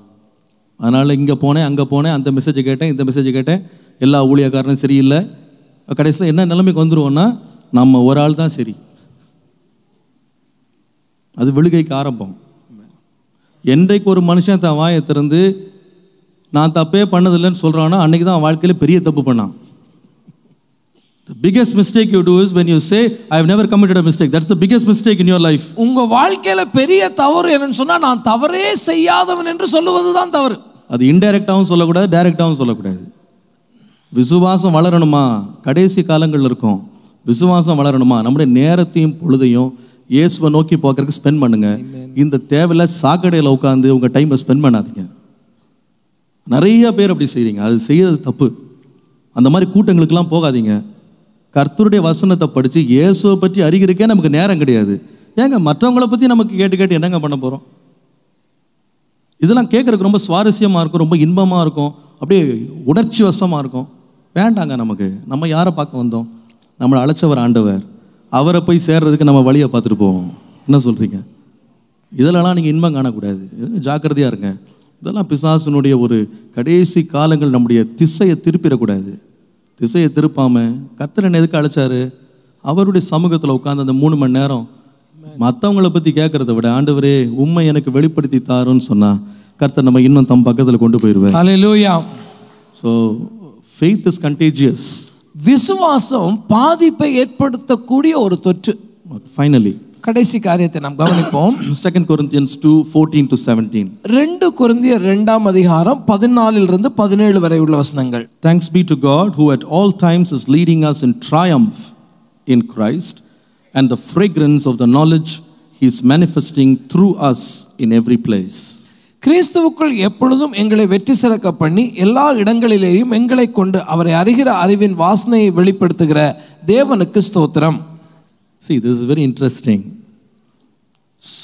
அதனால் இங்கே போனேன், அங்கே போனேன், அந்த மெசேஜை கேட்டேன், இந்த மெசேஜை கேட்டேன், எல்லா ஊழியக்காரனும் சரியில்லை. கடைசியில் என்ன நிலைமைக்கு வந்துடுவோன்னா, நம்ம ஒரு ஆள் தான் சரி. அது விழுகைக்கு ஆரம்பம். என்றைக்கு ஒரு மனுஷன் தான் வாயை திறந்து நான் தப்பே பண்ணதில்லைன்னு சொல்கிறானோ அன்றைக்கி தான் வாழ்க்கையில் பெரிய தப்பு பண்ணான். The biggest mistake you do is when you say I have never committed a mistake. That's the biggest mistake in your life. உங்க வாழ்க்கையில பெரிய தவறு என்னன்னு சொன்னா நான் தவறே செய்யாதவன் என்று சொல்லுவது தான் தவறு. அது இன்டைரக்டாகவும் சொல்லக்கூடாது, டைரக்டாகவும் சொல்லக்கூடாது. விசுவாசம் வளரணுமா? கடைசி காலங்கள் இருக்கும். விசுவாசம் வளரணுமா? நம்முடைய நேரத்தையும் பொழுதையும் இயேசுவை நோக்கி பார்க்கறதுக்கு ஸ்பெண்ட் பண்ணுங்க. இந்த தேவையில்ல சாக்கடையில் உட்காந்து உங்கள் டைமை ஸ்பெண்ட் பண்ணாதீங்க. நிறைய பேர் அப்படி செய்கிறீங்க, அது செய்கிறது தப்பு. அந்த மாதிரி கூட்டங்களுக்கெல்லாம் போகாதீங்க. கர்த்தருடைய வசனத்தை படித்து இயேசுவை பற்றி அறிகிறதுக்கே நமக்கு நேரம் கிடையாது. ஏங்க மற்றவங்களை பற்றி நமக்கு கேட்டு கேட்டு என்னங்க பண்ண போகிறோம்? இதெல்லாம் கேட்குறதுக்கு ரொம்ப சுவாரஸ்யமாக இருக்கும், ரொம்ப இன்பமாக இருக்கும், அப்படியே உணர்ச்சி வசமாக இருக்கும். வேண்டாங்க நமக்கு. நம்ம யாரை பார்க்க வந்தோம்? நம்மளை அழைச்சவர் ஆண்டவர். அவரை போய் சேர்றதுக்கு நம்ம வழியை பார்த்துட்டு போவோம். என்ன சொல்கிறீங்க? இதிலெல்லாம் நீங்கள் இன்பம் காணக்கூடாது. ஜாக்கிரதையாக இருங்க. இதெல்லாம் பிசாசினுடைய ஒரு கடைசி காலங்கள். நம்முடைய திசையை திருப்பிடக்கூடாது. திசையை திருப்பாமல் கர்த்தர் எதுக்கு அழைச்சாரு? அவருடைய சமூகத்தில் உட்காந்து அந்த 3 மணி நேரம் மற்றவங்களை பற்றி கேட்கறத விட ஆண்டவரே உண்மை எனக்கு வெளிப்படுத்தி தாருன்னு சொன்னால் கர்த்தர் நம்ம இன்னும் தம் பக்கத்தில் கொண்டு போயிடுவார். Hallelujah. So faith is contagious. விசுவாசம் பாதிப்பை ஏற்படுத்தக்கூடிய ஒரு தொற்று. ஃபைனலி கடைசி காரியத்தை நாம் கவனிப்போம். 2 Corinthians 2:14-17. 2 கொரிந்தியர் 2ஆம் அதிகாரம் 14 to 17 வரை உள்ள வசனங்கள். Thanks be to God who at all times is leading us in triumph in Christ, and the fragrance of the knowledge he is manifesting through us in every place. கிறிஸ்துவுக்குள் எப்பொழுதும் எங்களை வெற்றி சிறக்க பண்ணி எல்லா இடங்களிலேயும் எங்களை கொண்டு அவரை அறிகிற அறிவின் வாசனையை வெளிப்படுத்துகிற தேவனுக்கு ஸ்தோத்திரம். See, this is very interesting.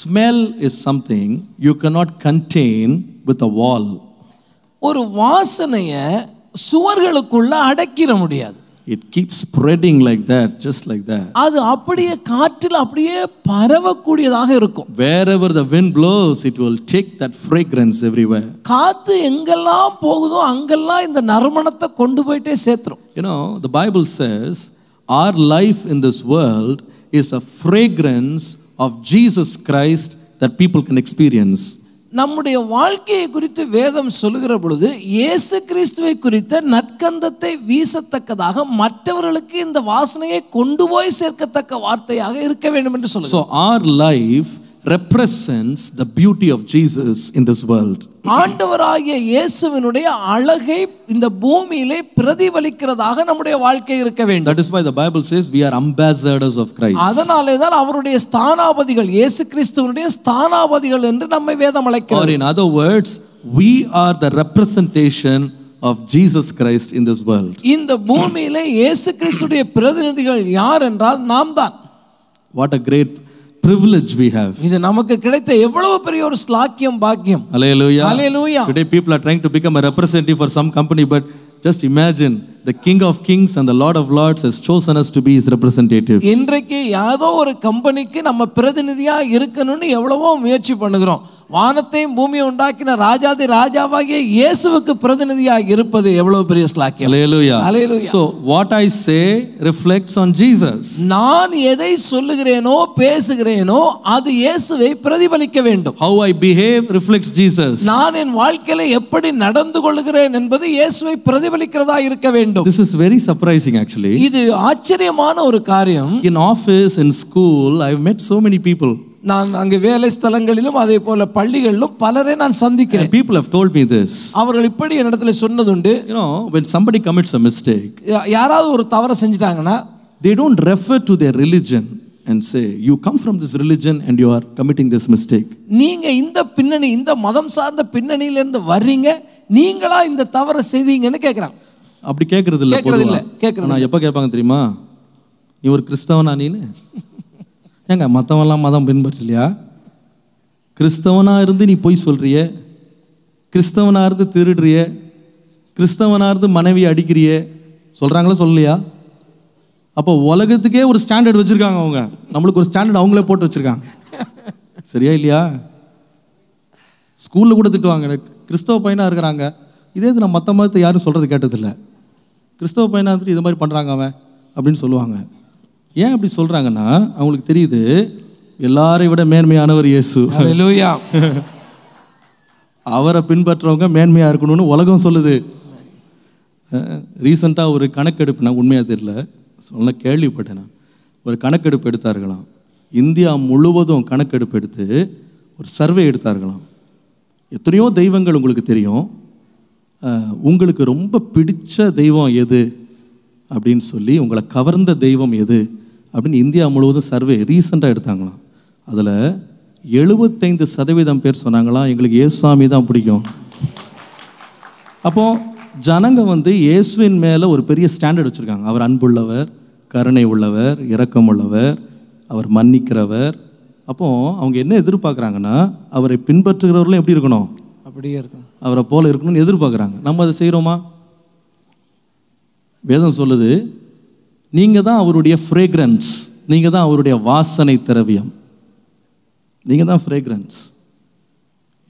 Smell is something you cannot contain with a wall. ஒரு வாசனையை சுவர்களுக்குள்ள அடக்கிட முடியாது. It keeps spreading like that, just like that. அது அப்படியே காற்றில் அப்படியே பரவக்கூடியதாக இருக்கும். Wherever the wind blows, it will take that fragrance everywhere. காத்து எங்கெல்லாம் போகுதோ அங்கெல்லாம் இந்த நறுமணத்தை கொண்டு போயிட்டே சேர்த்துரும். You know, the Bible says our life in this world is a fragrance of Jesus Christ that people can experience. நம்முடைய வாழ்க்கையை குறித்து வேதம் சொல்லுகிற பொழுது இயேசு கிறிஸ்துவை குறித்த நற்கந்தத்தை வீசத்தக்கதாக மற்றவர்களுக்கு இந்த வாசனையை கொண்டு போய் சேர்க்கத்தக்க வார்த்தையாக இருக்க வேண்டும் என்று சொல்லுங்க. So our life represents the beauty of Jesus in this world. ஆண்டவராகிய இயேசுவினுடைய அழகை இந்த பூமியிலே பிரதிபலிக்கிறதாக நம்முடைய வாழ்க்கை இருக்க வேண்டும். That is why the Bible says we are ambassadors of Christ. அதனாலே தான் அவருடைய ஸ்தானாபதிகள், இயேசு கிறிஸ்துவினுடைய ஸ்தானாபதிகள் என்று நம்மை வேதம் அழைக்கிறது. Or in other words, we are the representation of Jesus Christ in this world. இந்த பூமியிலே இயேசு கிறிஸ்துடைய பிரதிநிதிகள் யார் என்றால் நாம் தான். What a great privilege we have. இது நமக்கு கிடைத்த எவ்வளவு பெரிய ஒரு ஸ்லாக்கியம், பாக்கியம். Hallelujah. Hallelujah. Today people are trying to become a representative for some company, but just imagine the King of Kings and the Lord of Lords has chosen us to be his representatives. இன்றைக்கு யாதோ ஒரு கம்பெனிக்கு நம்ம பிரதிநிதியா இருக்கணும்னு எவ்வளவோ முயற்சி பண்ணுகிறோம். வானத்தையும் பூமியை உண்டாக்கின ராஜாதி ராஜாவாகிய இயேசுவுக்கு பிரதிநிதியாக இருப்பது எவ்வளவு பெரிய ஸ்லாக்கியம். Hallelujah. Hallelujah. So what I say reflects on Jesus. நான் எதை சொல்லுகிறேனோ பேசுகிறேனோ அது இயேசுவை பிரதிபலிக்க வேண்டும். How I behave reflects Jesus. நான் என் வாழ்க்கையில எப்படி நடந்து கொள்கிறேன் என்பது இயேசுவை பிரதிபலிக்கிறதா இருக்க வேண்டும். This is very surprising actually. இது ஆச்சரியமான ஒரு காரியம். In office, in school, I've met so many people. நான் அங்கே வேலை ஸ்தலங்களிலும் அதே போல பள்ளிகளிலும் பலரை நான் சந்திக்கிறேன். And people have told me this. அவர்கள் இப்படி என்னிடத்துல சொன்னதுண்டு. You know, when somebody commits a mistake, யாராவது ஒரு தவறு செஞ்சிட்டாங்கன்னா they don't refer to their religion and say, you come from this religion and you are committing this mistake. நீங்க இந்த பின்னணி, இந்த மதம் சார்ந்த பின்னணியில இருந்து வர்றீங்க, நீங்களா இந்த தவறு செய்தீங்கன்னு கேக்குறாங்க. அப்படி கேக்குறது இல்ல. நான் எப்ப கேட்பாங்க தெரியுமா? நீ ஒரு கிறிஸ்தவனா நீனு? ஏங்க மற்றவெல்லாம் மதம் பின்பற்றலையா? கிறிஸ்தவனா இருந்து நீ பொய் சொல்றிய, கிறிஸ்தவனா இருந்து திருடுறிய, கிறிஸ்தவனா இருந்து மனைவி அடிக்கிறிய, சொல்றாங்களா சொல்லலையா? அப்போ உலகத்துக்கே ஒரு ஸ்டாண்டர்ட் வச்சிருக்காங்க அவங்க, நம்மளுக்கு ஒரு ஸ்டாண்டர்ட் அவங்களே போட்டு வச்சிருக்காங்க. சரியா இல்லையா? ஸ்கூல்ல கூட திட்டுவாங்க, கிறிஸ்தவ பையனா இருக்கிறாங்க, இதே இது நான் மற்ற மதத்தை யாரும் சொல்றது கேட்டதில்லை, கிறிஸ்தவ பையனா இருந்துட்டு இது மாதிரி பண்றாங்க அவன் அப்படின்னு சொல்லுவாங்க. ஏன் அப்படி சொல்றாங்கன்னா அவங்களுக்கு தெரியுது எல்லாரை விட மேன்மையானவர் இயேசு. ஹல்லேலூயா. அவரை பின்பற்றவங்க மேன்மையா இருக்கணும்னு உலகம் சொல்லுது. ரீசெண்டாக ஒரு கணக்கெடுப்பு, நான் உண்மையாக தெரியல, சொல்ல கேள்விப்பட்டேன். நான் ஒரு கணக்கெடுப்பு எடுத்தார்களாம், இந்தியா முழுவதும் கணக்கெடுப்பு எடுத்து ஒரு சர்வே எடுத்தார்களாம். எத்தனையோ தெய்வங்கள் உங்களுக்கு தெரியும், உங்களுக்கு ரொம்ப பிடிச்ச தெய்வம் எது அப்படின்னு சொல்லி, உங்களை கவர்ந்த தெய்வம் எது அப்படின்னு இந்தியா முழுவதும் சர்வே ரீசெண்டாக எடுத்தாங்களாம். அதில் 75% பேர் சொன்னாங்களாம் எங்களுக்கு இயேசுசாமி தான் பிடிக்கும். அப்போது ஜனங்க இயேசுவின் மேலே ஒரு பெரிய ஸ்டாண்டர்ட் வச்சுருக்காங்க. அவர் அன்புள்ளவர், கருணை உள்ளவர், இரக்கம் உள்ளவர், அவர் மன்னிக்கிறவர். அப்போது அவங்க என்ன எதிர்பார்க்குறாங்கன்னா, அவரை பின்பற்றுகிறவர்களும் எப்படி இருக்கணும்? அப்படியே இருக்கணும், அவரை போல இருக்கணும்னு எதிர்பார்க்குறாங்க. நம்ம அதை செய்கிறோமா? வேதம் சொல்லுது, நீங்கள் தான் அவருடைய ஃப்ரேக்ரன்ஸ், நீங்கள் தான் அவருடைய வாசனை திரவியம், நீங்கள் தான் fragrance.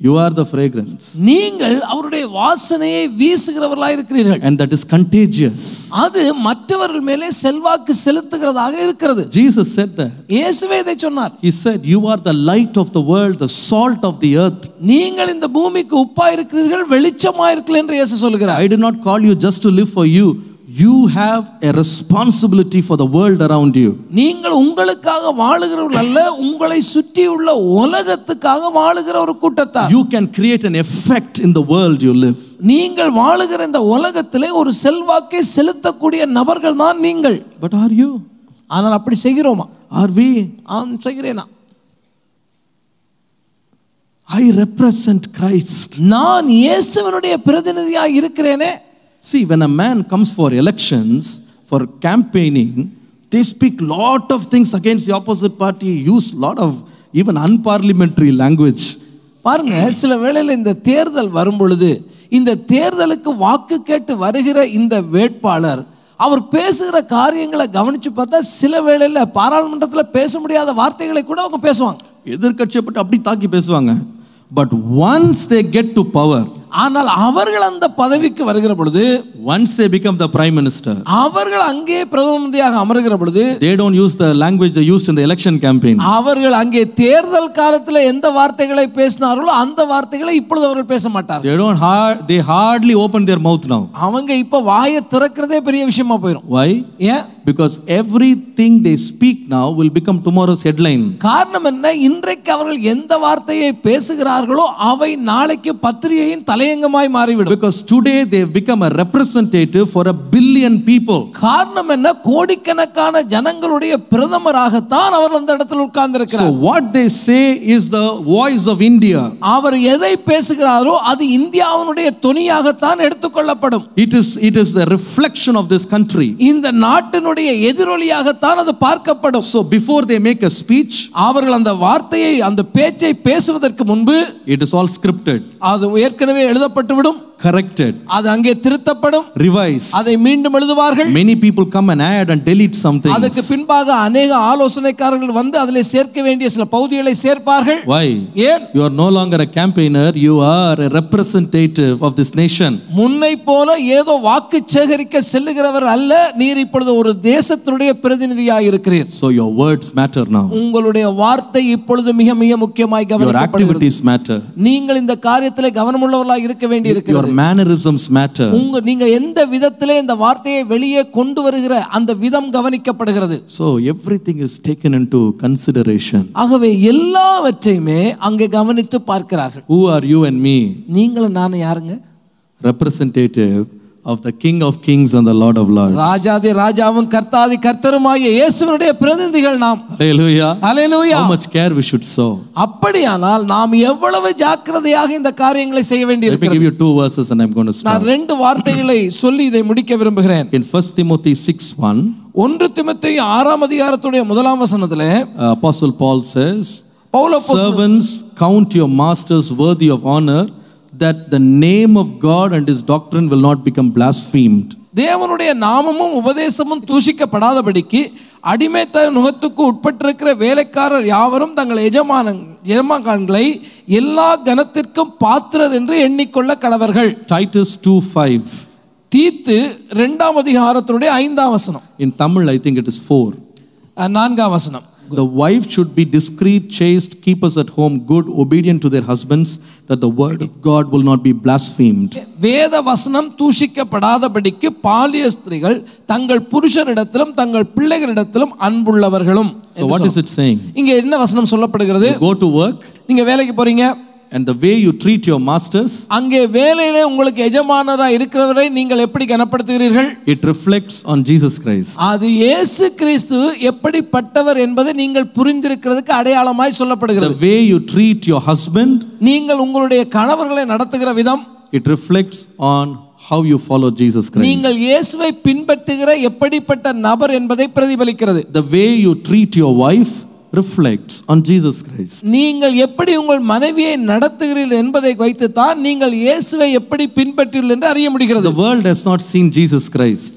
You are the fragrance. நீங்கள் அவருடைய வாசனையை வீசுகிறவர்களாக இருக்கிறீர்கள். And that is contagious. அது மற்றவர்கள் மேலே செல்வாக்கு செலுத்துகிறதாக இருக்கிறது. Jesus said that. இயேசுவே இதை சொன்னார். He said, you are the light of the world, the salt of the earth. நீங்கள் இந்த பூமிக்கு உப்பா இருக்கிறீர்கள், வெளிச்சமா இருக்கிறீர்கள் என்று இயேசு சொல்கிறார். I did not call you just to live for you. You have a responsibility for the world around you. நீங்கள் உங்களுக்காக வாழுகிறவர்கள் அல்ல, உங்களை சுற்றியுள்ள உலகத்துக்காக வாழுகிற ஒரு கூட்டத்தார். You can create an effect in the world you live. நீங்கள் வாழுகிற இந்த உலகத்திலே ஒரு செல்வாக்கை செலுத்தக்கூடிய நபர்கள் தான் நீங்கள். But are you? ஆனால் அப்படி செய்கிறோமா? Are we? ஆம், செய்கிறேனா? I represent Christ. நான் இயேசுவினுடைய பிரதிநிதியாக இருக்கிறேனே. See, when a man comes for elections, for campaigning, they speak lot of things against the opposite party, use lot of even unparliamentary language. பாருங்க, சில வேளையில் இந்த தேர்தல் வரும் பொழுது இந்த தேர்தலுக்கு வாக்கு கேட்டு வருகிற இந்த வேட்பாளர் அவர் பேசுகிற காரியங்களை கவனிச்சு பார்த்தா சில வேளையில் பாராளுமன்றத்தில் பேச முடியாத வார்த்தைகளை கூட அவங்க பேசுவாங்க. எதிர்க்கட்சியை பற்றி அப்படி தாக்கி பேசுவாங்க. But once they get to power, ஆனால் அவர்கள் அந்த பதவிக்கு வருகிற பொழுது, once they become the prime minister, அவர்கள் அங்கே பிரதம மந்திரியாக அமருகிற பொழுது, they don't use the language they used in the election campaign. அவர்கள் அங்கே தேர்தல் காலத்தில் எந்த வார்த்தைகளை பேசினார்களோ அந்த வார்த்தைகளை இப்பொழுது அவர்கள் பேச மாட்டார்கள். They hardly open their mouth now. அவங்க இப்ப வாயை திறக்கிறதே பெரிய விஷயமா போயிடும். Why? ஏன்? Because everything they speak now will become tomorrow's headline. காரணம் என்ன? இன்றைக்கு அவர்கள் எந்த வார்த்தையை பேசுகிறார்களோ அவை நாளைக்கு பத்திரிகையின் தலையங்கமாய் மாறிவிடும். Because today they have become a representative for 1 billion people. காரணம் என்ன? கோடிக்கணக்கான ஜனங்களுடைய பிரதமராகத்தான் அவர் அந்த இடத்தில் உட்கார்ந்திருக்கிறார். So what they say is the voice of India. அவர் எதை பேசுகிறாரோ அது இந்தியாவினுடைய தொனியாகத்தான் எடுத்துக்கொள்ளப்படும். It is the reflection of this country. இந்த நாட்டினுடைய எதிரொலியாகத்தான் அது பார்க்கப்படும். So before they make a speech, அவர்கள் அந்த வார்த்தையை அந்த பேச்சை பேசுவதற்கு முன்பு it is all scripted. அது ஏற்கனவே எழுதப்பட்டுவிடும், corrected, அது அங்கே திருத்தப்படும், revised. அதை மீண்டும் எழுதுவார்கள். Many people come and add and delete something. அதுக்கு பின்பாக अनेक ஆலோசனைக்காரர்கள் வந்து அதிலே சேர்க்க வேண்டிய சில பகுதிகளை சேர்ப்பார்கள். Why? ஏன்? You are no longer a campaigner, you are a representative of this nation. முன்னை போல ஏதோ வாக்கு சேகரிக்க செல்லுகிறவர் அல்ல, நீர் இப்பொழுது ஒரு தேசத்தினுடைய பிரதிநிதியாக இருக்கிறீர். So your words matter now. உங்களுடைய வார்த்தை இப்பொழுது மிக மிக முக்கியமாய் கவனிக்கப்படுகிறது. Your activities matter. நீங்கள் இந்த காரியத்திலே கவனமுள்ளவர்களாக இருக்க வேண்டி இருக்கிறது. Your mannerisms matter. நீங்க எந்த விதத்திலே இந்த வார்த்தையை வெளியே கொண்டு வருகிற அந்த விதம் கவனிக்கப்படுகிறது. So everything is taken into consideration. ஆகவே எல்லாவற்றையுமே அங்கே கவனித்து பார்க்கிறார்கள். Who are you and me? நீங்களும் நானும் யாருங்க? Representative of the King of Kings and the Lord of Lords. ராஜாதி ராஜாவும் கர்த்தாதி கர்த்தருமாகிய இயேசுவினுடைய பிரதிநிதிகள் நாம். Hallelujah. Hallelujah. How much care we should show. அப்படியானால் நாம் எவ்வளவு ஜாக்கிரதையாக இந்த காரியங்களை செய்ய வேண்டியிருக்கிறது. Let me give you 2 verses and I'm going to stop. நான் 2 வார்த்தைகளை சொல்லி இதை முடிக்க விரும்புகிறேன். In 1 Timothy 6:1, 1 தீமோத்தேயு 6ஆம் அதிகாரத்துடைய 1ஆம் வசனத்திலே Apostle Paul says, Pavul servants, count your masters worthy of honor, that the name of God and his doctrine will not become blasphemed. தேவனுடைய நாமமும் உபதேசமும் தூஷிக்கப்படாதபடிக்கு அடிமைத்தன நுகத்துக்கு உட்பட்டிருக்கிற வேலைக்காரர் யாவரும் தங்கள் எஜமான்களை எல்லா கனத்திற்கும் பாத்திரர் என்று எண்ணிக்கொள்ள கடவர்கள். Titus 2:5. தீத்து 2ஆம் அதிகாரத்தினுடைய 5ஆம் வசனம். In Tamil I think it is 4. 4ஆம் வசனம். The wife should be discreet, chaste, keepers at home, good, obedient to their husbands, that the word of God will not be blasphemed. வேத வசனம் தூஷிக்கப்படாதபடிக்கு பாலிய ஸ்திரீகள் தங்கள் புருஷரிடத்திலும் தங்கள் பிள்ளைகளிடத்திலும் அன்புள்ளவர்களும். So what is it saying? இங்க என்ன வசனம் சொல்லப்படுகிறது? You go to work, நீங்க வேலைக்கு போறீங்க, and the way you treat your masters, அங்கே வேலையிலே உங்களுக்கு எஜமானரா இருக்கிறவரை நீங்கள் எப்படி கனப்படுத்துகிறீர்கள்? it reflects on Jesus Christ. அது இயேசு கிறிஸ்து எப்படிப்பட்டவர் என்பதை நீங்கள் புரிந்திருக்கிறதுக்கு அடையாளமாய் சொல்லப்படுகிறது. The way you treat your husband, நீங்கள் உங்களுடைய கணவர்களை நடத்துகிற விதம், it reflects on how you follow Jesus Christ. நீங்கள் இயேசுவை பின்பற்றுகிற எப்படிப்பட்ட நபர் என்பதை பிரதிபலிக்கிறது. The way you treat your wife reflects on Jesus Christ. நீங்கள் எப்படி உங்கள் மனைவியை நடத்துகிறீர்கள் என்பதை வைத்து தான் நீங்கள் இயேசுவை எப்படி பின்பற்றுகிறீர்கள் என்று அறிய முடிகிறது. The world has not seen Jesus Christ.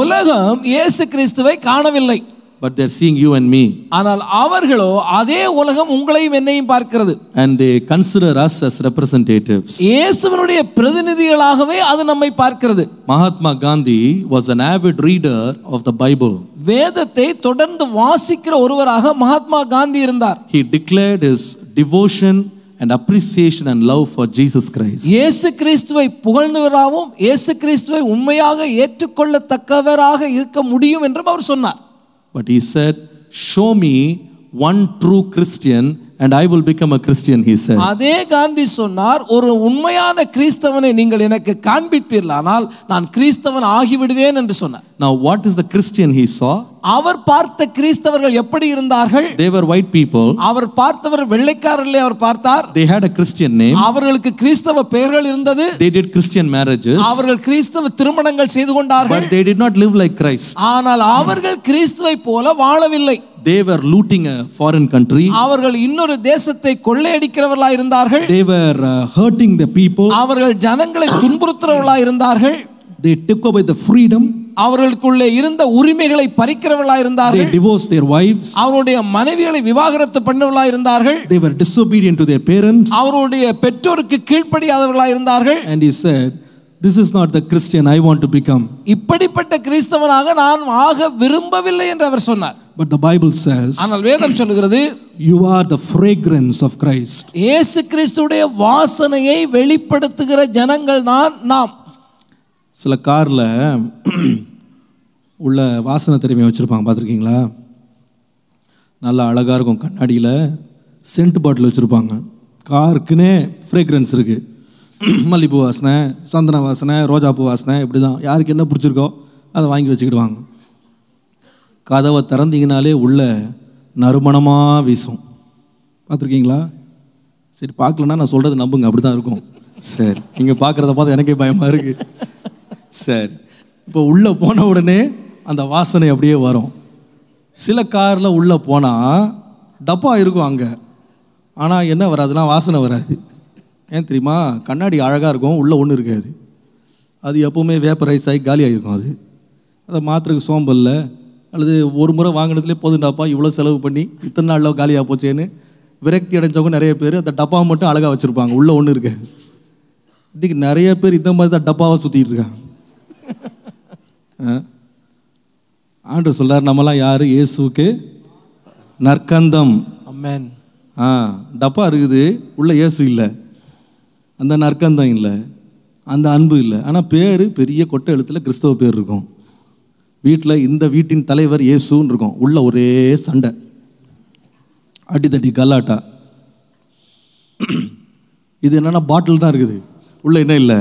உலகம் இயேசு கிறிஸ்துவை காணவில்லை. But they are seeing you and me. ஆனால் அவர்களோ அதே உலகம் உங்களையும் என்னையும் பார்க்கிறது. And they consider us as representatives. இயேசுவினுடைய பிரதிநிதிகளாகவே அது நம்மை பார்க்கிறது. Mahatma Gandhi was an avid reader of the Bible. வேதத்தை தொடர்ந்து வாசிக்கிற ஒருவராக மகாத்மா காந்தி இருந்தார். He declared his devotion and appreciation and love for Jesus Christ. இயேசு கிறிஸ்துவை புகழ்ந்தவராகவும் இயேசு கிறிஸ்துவை உண்மையாக ஏற்றுக்கொள்ளத்தக்கவராக இருக்க முடியும் என்றும் அவர் சொன்னார். But he said, show me one true Christian and I will become a Christian, he said. அதே காந்தி சொன்னார், ஒரு உண்மையான கிறிஸ்தவனை நீங்கள் எனக்கு காண்பிப்பீர்களானால் நான் கிறிஸ்தவன் ஆகிவிடுவேன் என்று சொன்னார். Now what is the Christian he saw? அவர் பார்த்த கிறிஸ்தவர்கள் எப்படி இருந்தார்கள்? They were white people. அவர் பார்த்தவர் வெள்ளைக்காரர்களே அவர் பார்த்தார். They had a Christian name. அவர்களுக்கு கிறிஸ்தவ பெயர்கள் இருந்தது. They did Christian marriages. அவர்கள் கிறிஸ்தவ திருமணங்கள் செய்து கொண்டார்கள். But they did not live like Christ. ஆனால் அவர்கள் கிறிஸ்துவை போல வாழவில்லை. They were looting a foreign country. அவர்கள் இன்னொரு தேசத்தை கொள்ளையடிக்கிறவர்களாய் இருந்தார்கள். They were hurting the people. அவர்கள் ஜனங்களை துன்புறுத்துறவர்களாய் இருந்தார்கள். They took away the freedom. அவர்களுக்குள்ளே இருந்த உரிமைகளை பறிக்கிறவர்களாய் இருந்தார்கள். They divorced their wives. அவருடைய மனைவிகளை விவாகரத்து பண்ணவர்களாய் இருந்தார்கள். They were disobedient to their parents. அவருடைய பெற்றோருக்கு கீழ்ப்படியாதவர்களாய் இருந்தார்கள். And he said, this is not the Christian I want to become. இப்படிப்பட்ட கிறிஸ்தவனாக நான் ஆக விரும்பவில்லை என்று அவர் சொன்னார். But the Bible says, ஆனால் வேதம் சொல்கிறது, you are the fragrance of Christ. இயேசு கிறிஸ்துவுடைய வாசனையை வெளிப்படுத்துகிற ஜனங்கள் தான் நாம். சில கார்ல உள்ள வாசனை திறமை வச்சுருப்பாங்க, பார்த்துருக்கீங்களா? நல்லா அழகாக இருக்கும். கண்ணாடியில் சென்ட் பாட்டில் வச்சுருப்பாங்க. காருக்குன்னே ஃப்ரேக்ரன்ஸ் இருக்குது. மல்லிப்பூ வாசனை, சந்தன வாசனை, ரோஜாப்பூ வாசனை, இப்படி தான். யாருக்கு என்ன பிடிச்சிருக்கோ அதை வாங்கி வச்சுக்கிடுவாங்க. கதவை திறந்தீங்கனாலே உள்ள நறுமணமாக வீசும். பார்த்துருக்கீங்களா? சரி, பார்க்கலன்னா நான் சொல்கிறது நம்புங்க, அப்படி தான் இருக்கும். சரி, நீங்கள் பார்க்குறத பார்த்து எனக்கே பயமாக இருக்குது. சரி, இப்போ உள்ளே போன உடனே அந்த வாசனை அப்படியே வரும். சில காரில் உள்ளே போனால் டப்பா இருக்கும் அங்கே, ஆனால் என்ன வராதுன்னா வாசனை வராது. ஏன் தெரியுமா? கண்ணாடி அழகாக இருக்கும், உள்ளே ஒன்றும் இருக்காது. அது எப்போவுமே வேப்பரைஸ் ஆகி காலியாக இருக்கும். அதை மாத்திரக்கு சோம்பல்ல அல்லது ஒரு முறை வாங்கினதுலேயே போதுண்டாப்பா இவ்வளோ செலவு பண்ணி இத்தனை நாளில் காலியாக போச்சேன்னு விரக்தி அடைஞ்சவங்க நிறைய பேர் அந்த டப்பா மட்டும் அழகாக வச்சுருப்பாங்க, உள்ளே ஒன்றும் இருக்காது. இதுக்கு நிறைய பேர் இந்த மாதிரி தான் டப்பாவை சுற்றிட்டு இருக்காங்க. ஆண்டவர் சொல்றார், நம்மலாம் யாரு? இயேசுவுக்கு நற்கந்தம். ஆமென். டப்பா இருக்குது, உள்ள இயேசு இல்லை, அந்த நற்கந்தம் இல்லை, அந்த அன்பு இல்லை. ஆனால் பேர் பெரிய கொட்டை எழுத்துல கிறிஸ்தவ பேர் இருக்கும். வீட்டில் இந்த வீட்டின் தலைவர் இயேசுன்னு இருக்கும், உள்ள ஒரே சண்டை, அடித்தடி கலாட்டா. இது என்னன்னா பாட்டில் தான் இருக்குது, உள்ள என்ன இல்லை.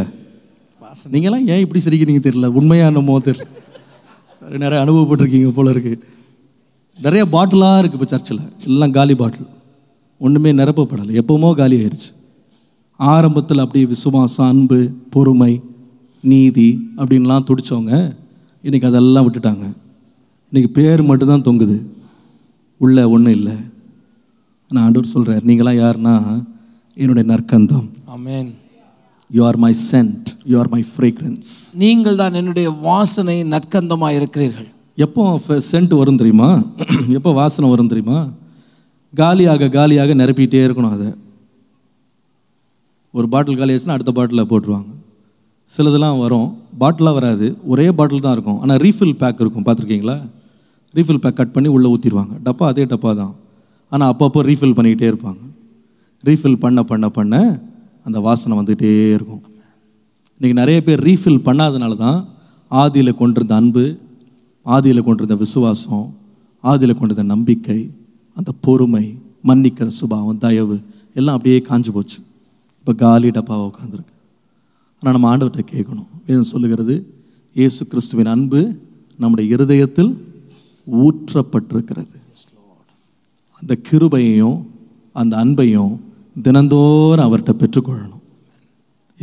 நீங்களாம் ஏன் இப்படி சிரிக்கிறீங்க தெரியல, உண்மையானமோ தெரியல. நிறைய அனுபவப்பட்டிருக்கீங்க போல இருக்கு. நிறைய பாட்டிலாக இருக்குது இப்போ சர்ச்சில், எல்லாம் காலி பாட்டில், ஒன்றுமே நிரப்பப்படலை, எப்போவுமோ காலி ஆயிடுச்சு. ஆரம்பத்தில் அப்படி விசுவாசம், அன்பு, பொறுமை, நீதி அப்படின்லாம் துடிச்சவங்க இன்றைக்கி அதெல்லாம் விட்டுட்டாங்க. இன்றைக்கி பேர் மட்டும்தான் தொங்குது, உள்ள ஒன்றும் இல்லை. ஆனால் ஆண்டவர் சொல்கிறார், நீங்களாம் யாருன்னா என்னுடைய நற்கந்தம். ஆமென். You are my scent, you are my fragrance. நீங்கள் தான் என்னுடைய வாசனை நற்கந்தமாக இருக்கிறீர்கள். எப்போ சென்ட் வரும் தெரியுமா? எப்போ வாசனை வரும் தெரியுமா? காலியாக காலியாக நிரப்பிட்டே இருக்கணும். அதை ஒரு பாட்டில் காலி ஆச்சுன்னா அடுத்த பாட்டிலில் போட்டுருவாங்க. சிலதெல்லாம் வரும், பாட்டிலாக வராது, ஒரே பாட்டில் தான் இருக்கும், ஆனால் ரீஃபில் பேக் இருக்கும். பார்த்துருக்கீங்களா? ரீஃபில் பேக் கட் பண்ணி உள்ளே ஊற்றிடுவாங்க. டப்பா அதே டப்பா தான், ஆனால் அப்பப்போ ரீஃபில் பண்ணிக்கிட்டே இருப்பாங்க. ரீஃபில் பண்ண பண்ண பண்ண அந்த வாசனை வந்துகிட்டே இருக்கும். இன்றைக்கி நிறைய பேர் ரீஃபில் பண்ணாதனால தான் ஆதியில் கொண்டிருந்த அன்பு, ஆதியில் கொண்டிருந்த விசுவாசம், ஆதியில் கொண்டிருந்த நம்பிக்கை, அந்த பொறுமை, மன்னிக்கிற சுபாவம், தயவு எல்லாம் அப்படியே காஞ்சு போச்சு. இப்போ காலி டப்பாவை உட்காந்துருக்கு. ஆனால் நம்ம ஆண்டவர்கிட்ட கேட்கணும். ஏன் சொல்லுகிறது? இயேசு கிறிஸ்துவின் அன்பு நம்முடைய இருதயத்தில் ஊற்றப்பட்டிருக்கிறது. அந்த கிருபையையும் அந்த அன்பையும் தினந்தோறும் அவர்கிட்ட பெற்றுக்கொள்ளணும்.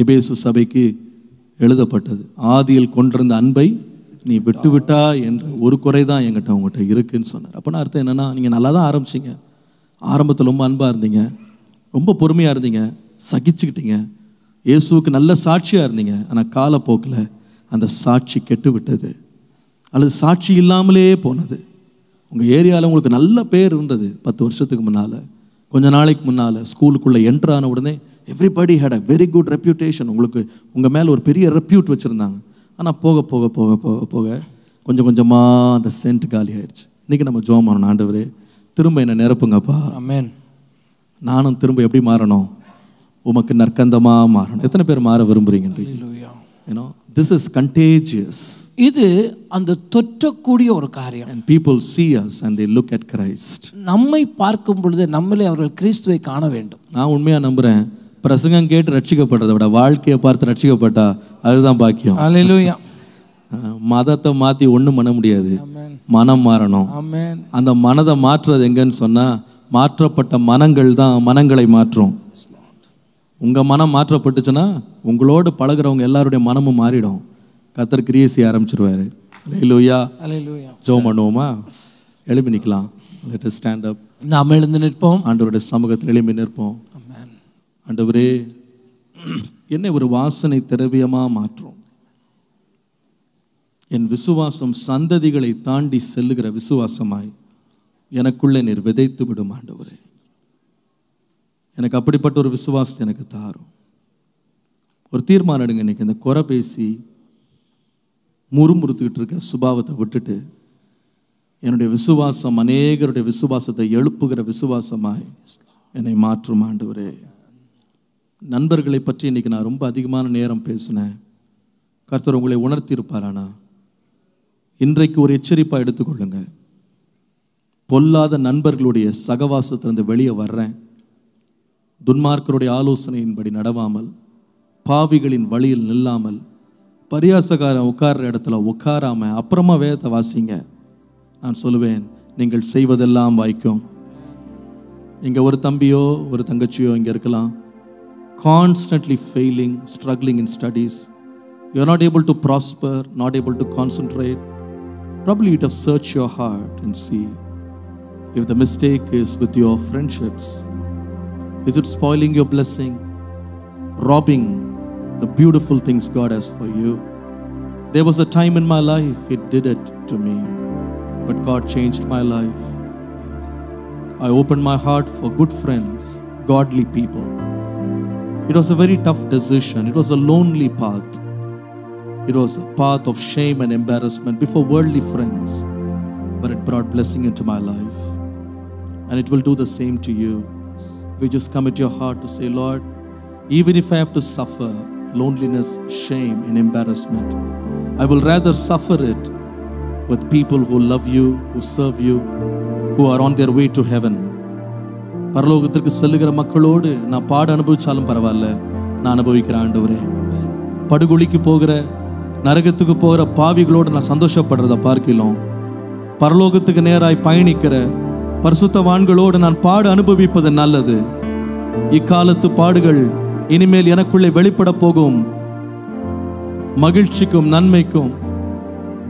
எபேசு சபைக்கு எழுதப்பட்டது, ஆதியில் கொண்டிருந்த அன்பை நீ விட்டு விட்டா என்ற ஒரு குறை தான் என்கிட்ட உங்கள்கிட்ட இருக்குன்னு சொன்னார். அப்போனா அர்த்தம் என்னென்னா, நீங்கள் நல்லா தான் ஆரம்பிச்சிங்க, ஆரம்பத்தில் ரொம்ப அன்பாக இருந்தீங்க, ரொம்ப பொறுமையாக இருந்தீங்க, சகிச்சுக்கிட்டீங்க, இயேசுவுக்கு நல்ல சாட்சியாக இருந்தீங்க. ஆனால் காலப்போக்கில் அந்த சாட்சி கெட்டு விட்டது, அல்லது சாட்சி இல்லாமலே போனது. உங்கள் ஏரியாவில் உங்களுக்கு நல்ல பேர் இருந்தது 10 வருஷத்துக்கு முன்னால், கொஞ்ச நாளைக்கு முன்னால் ஸ்கூலுக்குள்ளே என்ட்ரு ஆன உடனே everybody had a very good reputation. உங்களுக்கு உங்கள் மேலே ஒரு பெரிய ரெப்யூட் வச்சுருந்தாங்க. ஆனால் போக போக போக போக போக கொஞ்சம் கொஞ்சமாக அந்த சென்ட் காலி ஆயிடுச்சு. இன்றைக்கி நம்ம ஜெபம் பண்ணணும், ஆண்டவரே திரும்ப என்னை நிரப்புங்கப்பா. ஆமென். நானும் திரும்ப எப்படி மாறணும்? உமக்கு நற்கந்தமாக மாறணும். எத்தனை பேர் மாற விரும்புகிறீங்க? ஏன்னா திஸ் இஸ் கண்டேஜியஸ். இது அந்த தொற்றக்கூடிய ஒரு காரியம். And people see us and they look at Christ. நம்மை பார்க்கும் பொழுது நம்மளே அவர்கள் கிறிஸ்துவை காண வேண்டும். நான் உண்மையாக நம்புகிறேன், பிரசங்கம் கேட்டு ரட்சிக்கப்படுறதை விட வாழ்க்கையை பார்த்து ரட்சிக்கப்பட்டா அதுதான் பாக்கியம். அல்லேலூயா. மதத்தை மாற்றி ஒன்றும் பண்ண முடியாது. மனம் மாறணும். அந்த மனதை மாற்றுறது எங்கன்னு சொன்னால், மாற்றப்பட்ட மனங்கள் தான் மனங்களை மாற்றும். உங்கள் மனம் மாற்றப்பட்டுச்சுன்னா உங்களோடு பழகிறவங்க எல்லாருடைய மனமும் மாறிடும். கர்த்தர் கிரியை செய்ய ஆரம்பிச்சிருவாரு. அல்லேலூயா. ஜெபம் பண்ணுவோமா? எழுப்பி நிற்கலாம். Let us stand up. நாம் எழுந்து நிற்போம். ஆண்டவருடைய சமூகத்தில் எழுப்பி நிற்போம். ஆண்டவரே, என்னை ஒரு வாசனை திரவியமாக மாற்றும். என் விசுவாசம் சந்ததிகளை தாண்டி செல்லுகிற விசுவாசமாய் எனக்குள்ளே நீர் விதைத்து விடும் ஆண்டவரே. எனக்கு அப்படிப்பட்ட ஒரு விசுவாசத்தை எனக்கு தாரும். ஒரு தீர்மானம் எடுங்க. இன்னைக்கு இந்த குறை பேசி முறுமுறுத்துக்கிட்டு இருக்க சுபாவத்தை விட்டுட்டு, என்னுடைய விசுவாசம் அநேகருடைய விசுவாசத்தை எழுப்புகிற விசுவாசமாய் என்னை மாற்றும் ஆண்டவரே. நண்பர்களை பற்றி இன்னைக்கு நான் ரொம்ப அதிகமான நேரம் பேசினேன். கர்த்தர் உங்களை உணர்த்தியிருப்பாரானா? இன்றைக்கு ஒரு எச்சரிப்பாக எடுத்துக்கொள்ளுங்க. பொல்லாத நண்பர்களுடைய சகவாசத்திலிருந்து வெளியே வர்றேன். துன்மார்க்கருடைய ஆலோசனையின்படி நடவாமல், பாவிகளின் வழியில் நில்லாமல், பரியாசக்காரன் உட்கார்ற இடத்துல உட்காராம அப்புறமா வேதத்தை வாசிங்க. நான் சொல்லுவேன், நீங்கள் செய்வதெல்லாம் வாய்க்கும். இங்கே ஒரு தம்பியோ ஒரு தங்கச்சியோ இங்கே இருக்கலாம். Constantly failing, struggling in studies. You are not able to prosper, not able to concentrate. Probably you have searched your heart and see if the mistake is with your friendships. Is it spoiling your blessing, robbing the beautiful things God has for you? There was a time in my life it did it to me, but God changed my life. I opened my heart for good friends, godly people. It was a very tough decision. It was a lonely path. It was a path of shame and embarrassment before worldly friends, but it brought blessing into my life. And it will do the same to you. We just commit your heart to say, Lord, even if I have to suffer loneliness, shame and embarrassment, I will rather suffer it with people who love you, who serve you, who are on their way to heaven. பரலோகத்திற்கு செல்லுகிற மக்களோடு நான் பாட அனுபவிச்சாலும் பரவாயில்ல, நான் அனுபவிக்கிறேன் ஆண்டவரே. படுகொலிக்கு போகிற, நரகத்துக்கு போகிற பாவிகளோடு நான் சந்தோஷப்படுறதை பார்க்கலாம். பரலோகத்துக்கு நேராய் பயணிக்கிற பரிசுத்தவான்களோடு நான் பாட அனுபவிப்பது நல்லது. இக்காலத்து பாடுகள் இனிமேல் எனக்குள்ளே வெளிப்பட போகும் மகிழ்ச்சிக்கும் நன்மைக்கும்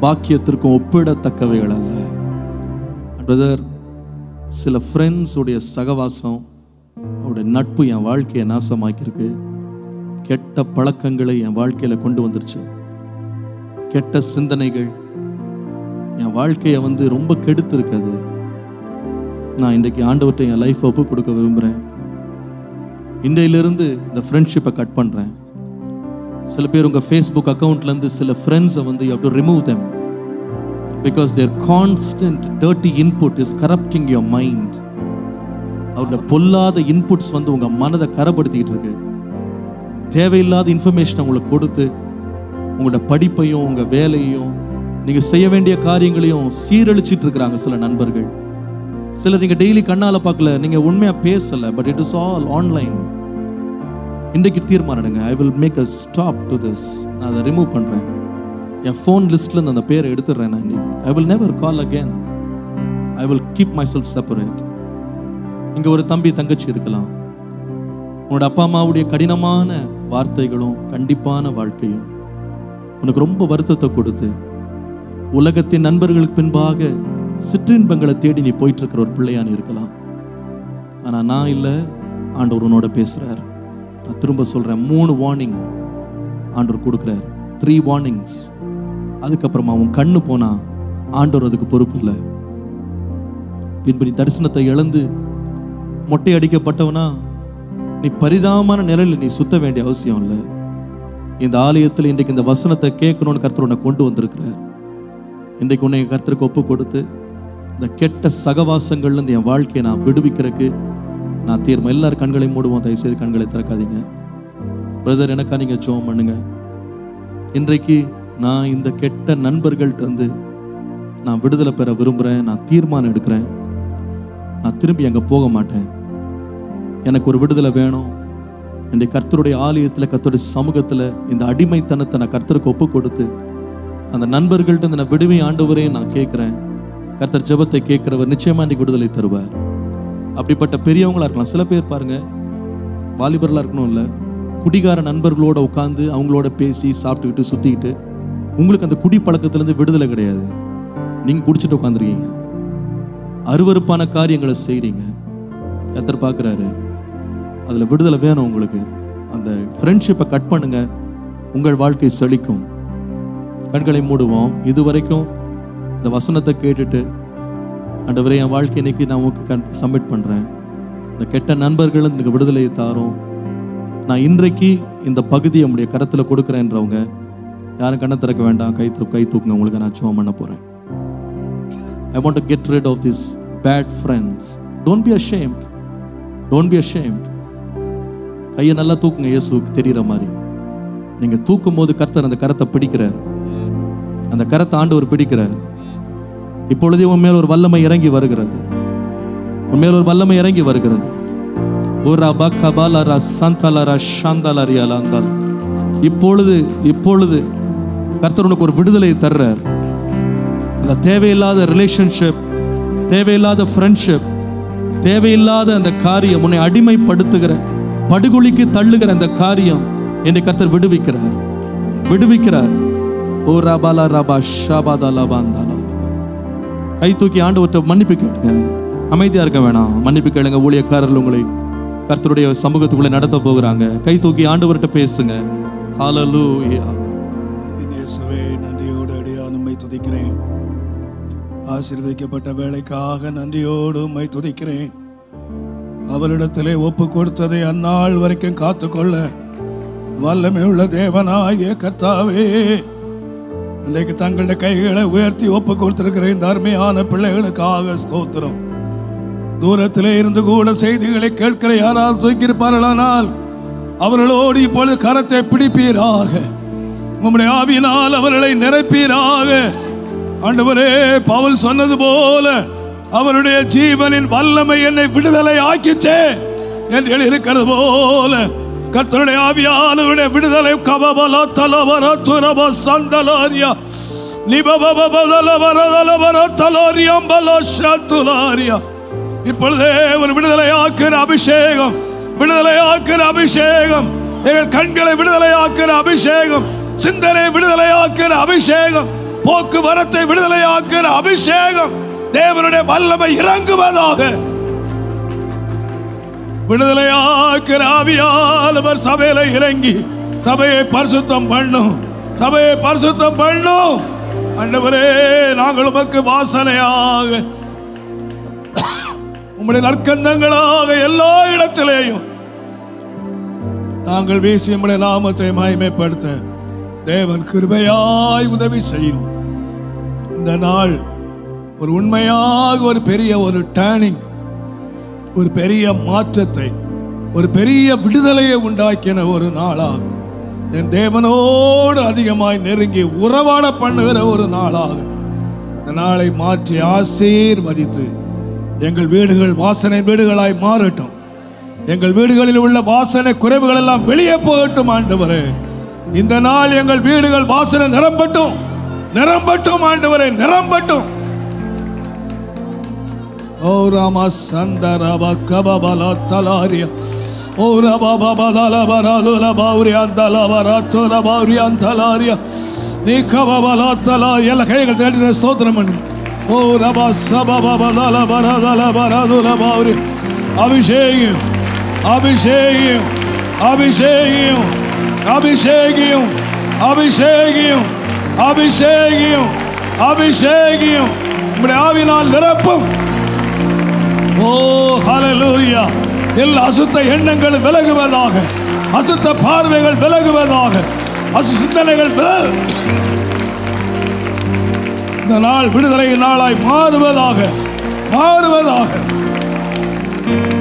பாக்கியத்திற்கும் ஒப்பிடத்தக்கவைகள் அல்ல. பிரதர், சில ஃப்ரெண்ட்ஸ் உடைய சகவாசம், அவருடைய நட்பு என் வாழ்க்கையை நாசமாக்கியிருக்கு. கெட்ட பழக்கங்களை என் வாழ்க்கையில கொண்டு வந்துருச்சு. கெட்ட சிந்தனைகள் என் வாழ்க்கையை ரொம்ப கெடுத்திருக்குது. நான் இன்றைக்கு ஆண்டவர்கிட்ட என் லைஃப் ஒப்பு கொடுக்க விரும்புகிறேன். இன்றையிலிருந்து இந்த ஃப்ரெண்ட்ஷிப்பை கட் பண்ணுறேன். சில பேர் உங்கள் ஃபேஸ்புக் அக்கௌண்ட்லேருந்து சில ஃப்ரெண்ட்ஸை you have to remove them because their constant dirty input is corrupting your mind. அவருடைய பொல்லாத இன்புட்ஸ் உங்கள் மனதை கரப்படுத்திக்கிட்டு இருக்கு. தேவையில்லாத இன்ஃபர்மேஷன் உங்களுக்கு கொடுத்து உங்களோட படிப்பையும் உங்கள் வேலையையும் நீங்கள் செய்ய வேண்டிய காரியங்களையும் சீரழிச்சிட்டு இருக்கிறாங்க சில நண்பர்கள். சிலர் நீங்கள் டெய்லி கண்ணால் பார்க்கல, நீங்கள் உண்மையாக பேசலை, but it is all online. இன்றைக்கு தீர்மானிடுங்க, I will make a stop to this. நான் அதை ரிமூவ் பண்ணுறேன். என் ஃபோன் லிஸ்ட்லேருந்து அந்த பேரை எடுத்துடுறேன். நான் இன்னைக்கு I will never call again. I will keep my self separate. இங்கே ஒரு தம்பி தங்கச்சி இருக்கலாம். உன்னோட அப்பா அம்மாவுடைய கடினமான வார்த்தைகளும் கண்டிப்பான வாழ்க்கையும் உனக்கு ரொம்ப வருத்தத்தை கொடுத்து உலகத்தின் நண்பர்களுக்கு பின்பாக சிற்றின்பங்களை தேடி நீ போயிட்டு இருக்கிற ஒரு பிள்ளையானு இருக்கலாம். ஆனால் நான் இல்லை, ஆண்டவர் உன்னோட பேசுகிறார். நான் திரும்ப சொல்கிறேன், 3 வார்னிங் ஆண்டவர் கொடுக்குறார். 3 வார்னிங்ஸ். அதுக்கப்புறமா உன் கண்ணு போனா ஆண்டவர் அதுக்கு பொறுப்பு இல்லை. பின்பு நீ தரிசனத்தை இழந்து மொட்டை அடிக்கப்பட்டவனா நீ பரிதாபமான நிலையில் நீ சுத்த வேண்டிய அவசியம் இல்லை. இந்த ஆலயத்தில் இன்றைக்கு இந்த வசனத்தை கேட்கணும்னு கர்த்தர் உன்னை கொண்டு வந்திருக்கிறார். இன்றைக்கு உன்னை கர்த்தருக்கு ஒப்பு கொடுத்து இந்த கெட்ட சகவாசங்கள்லேருந்து என் வாழ்க்கையை நான் விடுவிக்கிறதுக்கு நான் தீர்மானம். எல்லாரும் கண்களை மூடுவோம். தயவுசெய்து கண்களை திறக்காதீங்க. பிரதர், எனக்கா நீங்கள் ஜெபம் பண்ணுங்க. இன்றைக்கு நான் இந்த கெட்ட நண்பர்கள்ட்ட நான் விடுதலை பெற விரும்புகிறேன். நான் தீர்மானம் எடுக்கிறேன். நான் திரும்பி அங்கே போக மாட்டேன். எனக்கு ஒரு விடுதலை வேணும். இந்த கர்த்தருடைய ஆலயத்தில், கர்த்தருடைய சமூகத்தில் இந்த அடிமைத்தனத்தை நான் கர்த்தருக்கு ஒப்பு கொடுத்து அந்த நண்பர்கள்ட்ட இந்த விடுவி ஆண்டவரே நான் கேட்கிறேன். கர்த்தர் ஜெபத்தை கேட்கிறவர் நிச்சயமா இன்னைக்கு விடுதலை தருவார். அப்படிப்பட்ட பெரியவங்களா இருக்கலாம். சில பேர் பாருங்க, வாலிபர்களா இருக்கணும் இல்ல, குடிகார நண்பர்களோட உட்கார்ந்து அவங்களோட பேசி சாப்பிட்டுக்கிட்டு சுத்திக்கிட்டு உங்களுக்கு அந்த குடி பழக்கத்திலிருந்து விடுதலை கிடையாது. நீங்க குடிச்சிட்டு உட்காந்துருக்கீங்க, அருவருப்பான காரியங்களை செய்றீங்க. கர்த்தர் பார்க்கிறாரு, அதுல விடுதலை வேணும் உங்களுக்கு. அந்த ஃப்ரெண்ட்ஷிப்பை கட் பண்ணுங்க, உங்கள் வாழ்க்கை செழிக்கும். கண்களை மூடுவோம். இதுவரைக்கும் இந்த வசனத்தை கேட்டுட்டு, ஆண்டவரே என் வாழ்க்கை இன்னைக்கு நான் உங்களுக்கு சப்மிட் பண்றேன், இந்த கெட்ட நண்பர்கள் எனக்கு விடுதலையை தாரும், நான் இன்றைக்கு இந்த பகுதியை உங்களுடைய கரத்துல கொடுக்குறேன்றவங்க யாரும் கண்ணை திறக்க வேண்டாம். கை தூக்குங்க. உங்களுக்கு நான் சும்மா பண்ண போறேன். I want to get rid of these bad friends. Don't be ashamed. Don't be ashamed. கையை நல்லா தூக்குங்க. இயேசுவுக்கு தெரிகிற மாதிரி நீங்க தூக்கும் போது கர்த்தர் அந்த கரத்தை பிடிக்கிறார். அந்த கரத்தை ஆண்டவர் பிடிக்கிறார். இப்பொழுதே உன் மேல் ஒரு வல்லமை இறங்கி வருகிறது. உன் மேல் ஒரு வல்லமை இறங்கி வருகிறது. இப்பொழுது கர்த்தர் உனக்கு ஒரு விடுதலை தர்றார். அந்த தேவையில்லாத ரிலேஷன்ஷிப், தேவையில்லாத ஃப்ரெண்ட்ஷிப், தேவையில்லாத அந்த காரியம், உன்னை அடிமைப்படுத்துகிற, படுகொலிக்கு தள்ளுகிற அந்த காரியம் என்னை கர்த்தர் விடுவிக்கிறார், விடுவிக்கிறார். ஓ ரபாலா ரபா ஷபாதா லபாந்தாலா. கை தூக்கி ஆண்டவர்கிட்ட மன்னிப்பு கேளுங்க. அமைதியா இருக்க வேணாம், மன்னிப்பு கேளுங்க. ஊழியக்காரர்கள் உங்களை கர்த்தருடைய சமூகத்துக்குள்ளே நடத்த போகிறாங்க. கை தூக்கி ஆண்டவர்கிட்ட பேசுங்க. ஹல்லேலூயா. இயேசுவே, நன்றியோடு அடியான் உம்மை துதிக்கிறேன். ஆசீர்வதிக்கப்பட்ட வேலைக்காக நன்றியோடு உம்மை துதிக்கிறேன். அவரிடத்திலே ஒப்பு கொடுத்ததை அந்நாள் வரைக்கும் காத்துக்கொள்ள வல்லமை உள்ள தேவனாகிய கர்த்தாவே, இன்றைக்கு தங்களுடைய கைகளை உயர்த்தி ஒப்பு கொடுத்திருக்கிற இந்த அருமையான பிள்ளைகளுக்காக ஸ்தோத்திரம். தூரத்திலே இருந்து கூட செய்திகளை கேட்கிற யாரால் தூக்கியிருப்பார்களானால் அவர்களோடு இப்பொழுது கரத்தை பிடிப்பீராக, உம்முடைய ஆவியினால் அவர்களை நிரப்பீராக. ஆண்டவரே, பவுல் சொன்னது போல அவருடைய ஜீவனின் வல்லமை என்னை விடுதலை ஆக்கிச்சே என்று எழுதியிருக்கிறது போல கர்த்தருடைய ஆவியானவருடைய விடுதலை கபபல தலவர துரப சந்தலாரியா நிபபபபலவரதலவர தலோரியம் பலோஷத்துலாரியா. இப்பொழுதே ஒரு விடுதலை ஆக்கிற அபிஷேகம், விடுதலை ஆக்கிற அபிஷேகம், எங்கள் கண்களை விடுதலை ஆக்கிற அபிஷேகம், சிந்தனை விடுதலை ஆக்கிற அபிஷேகம், போக்குவரத்தை விடுதலை ஆக்கிற அபிஷேகம், தேவனுடைய வல்லமை இறங்குவதாக. விடுதலையாக்கிற ஆவியானவர் சபையில இறங்கி சபையை பரிசுத்தம் பண்ணும், சபையை பரிசுத்தம் பண்ணும். ஆண்டவரே, நாங்கள் உமக்கு வாசனையாக, உம்முடைய நற்கந்தங்களாக எல்லா இடத்திலேயும் நாங்கள் வீசி உம்முடைய நாமத்தை மகிமைப்படுத்த தேவன் கிருபையாய் உதவி செய்யும். இந்த நாள் ஒரு உண்மையாக ஒரு பெரிய ஒரு டர்னிங், ஒரு பெரிய மாற்றத்தை, ஒரு பெரிய விடுதலையை உண்டாக்கின ஒரு நாளாக, என் தேவனோடு அதிகமாய் நெருங்கி உறவாட பண்ணுகிற ஒரு நாளாக இந்த நாளை மாற்றி ஆசீர்வதித்து எங்கள் வீடுகள் வாசனை வீடுகளாய் மாறட்டும். எங்கள் வீடுகளில் உள்ள வாசனை குறைவுகள் எல்லாம் வெளியே போகட்டும். ஆண்டவரே, இந்த நாள் எங்கள் வீடுகள் வாசனை நிரம்பட்டும், நிரம்பட்டும். ஆண்டவரே, நிரம்பட்டும். ஓ ராமா சந்தரபா கபபலா தலாரியா ஓ ரபா பபலல பரதுல பௌரியா தலவரா தோல பௌரியா தலாரியா நீ கபபலா தலா. எல்லா கைகள் தட்டி ஸ்தோத்திரம் பண்ணு. ஓ ரபா சபபலல பரதல பரதுல பௌரி. அபிஷேகம், அபிஷேகம், அபிஷேகம், அபிஷேகம், அபிஷேகம், அபிஷேகம், அபிஷேகம். உம்முடைய ஆவியினால் நிரப்பும். ஓ ஹல்லேலூயா. எல்லா அசுத்த எண்ணங்கள் விலகுவதாக, அசுத்த பார்வைகள் விலகுவதாக, அசுத்த சிந்தனைகள் இந்த நாள் விடுதலை நாளாய் மாறுவதாக, மாறுவதாக.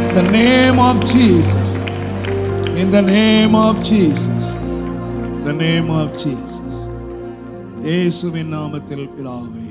In the name of Jesus, in the name of Jesus, in the name of Jesus. இயேசுவின் நாமத்தில் பிதாவே.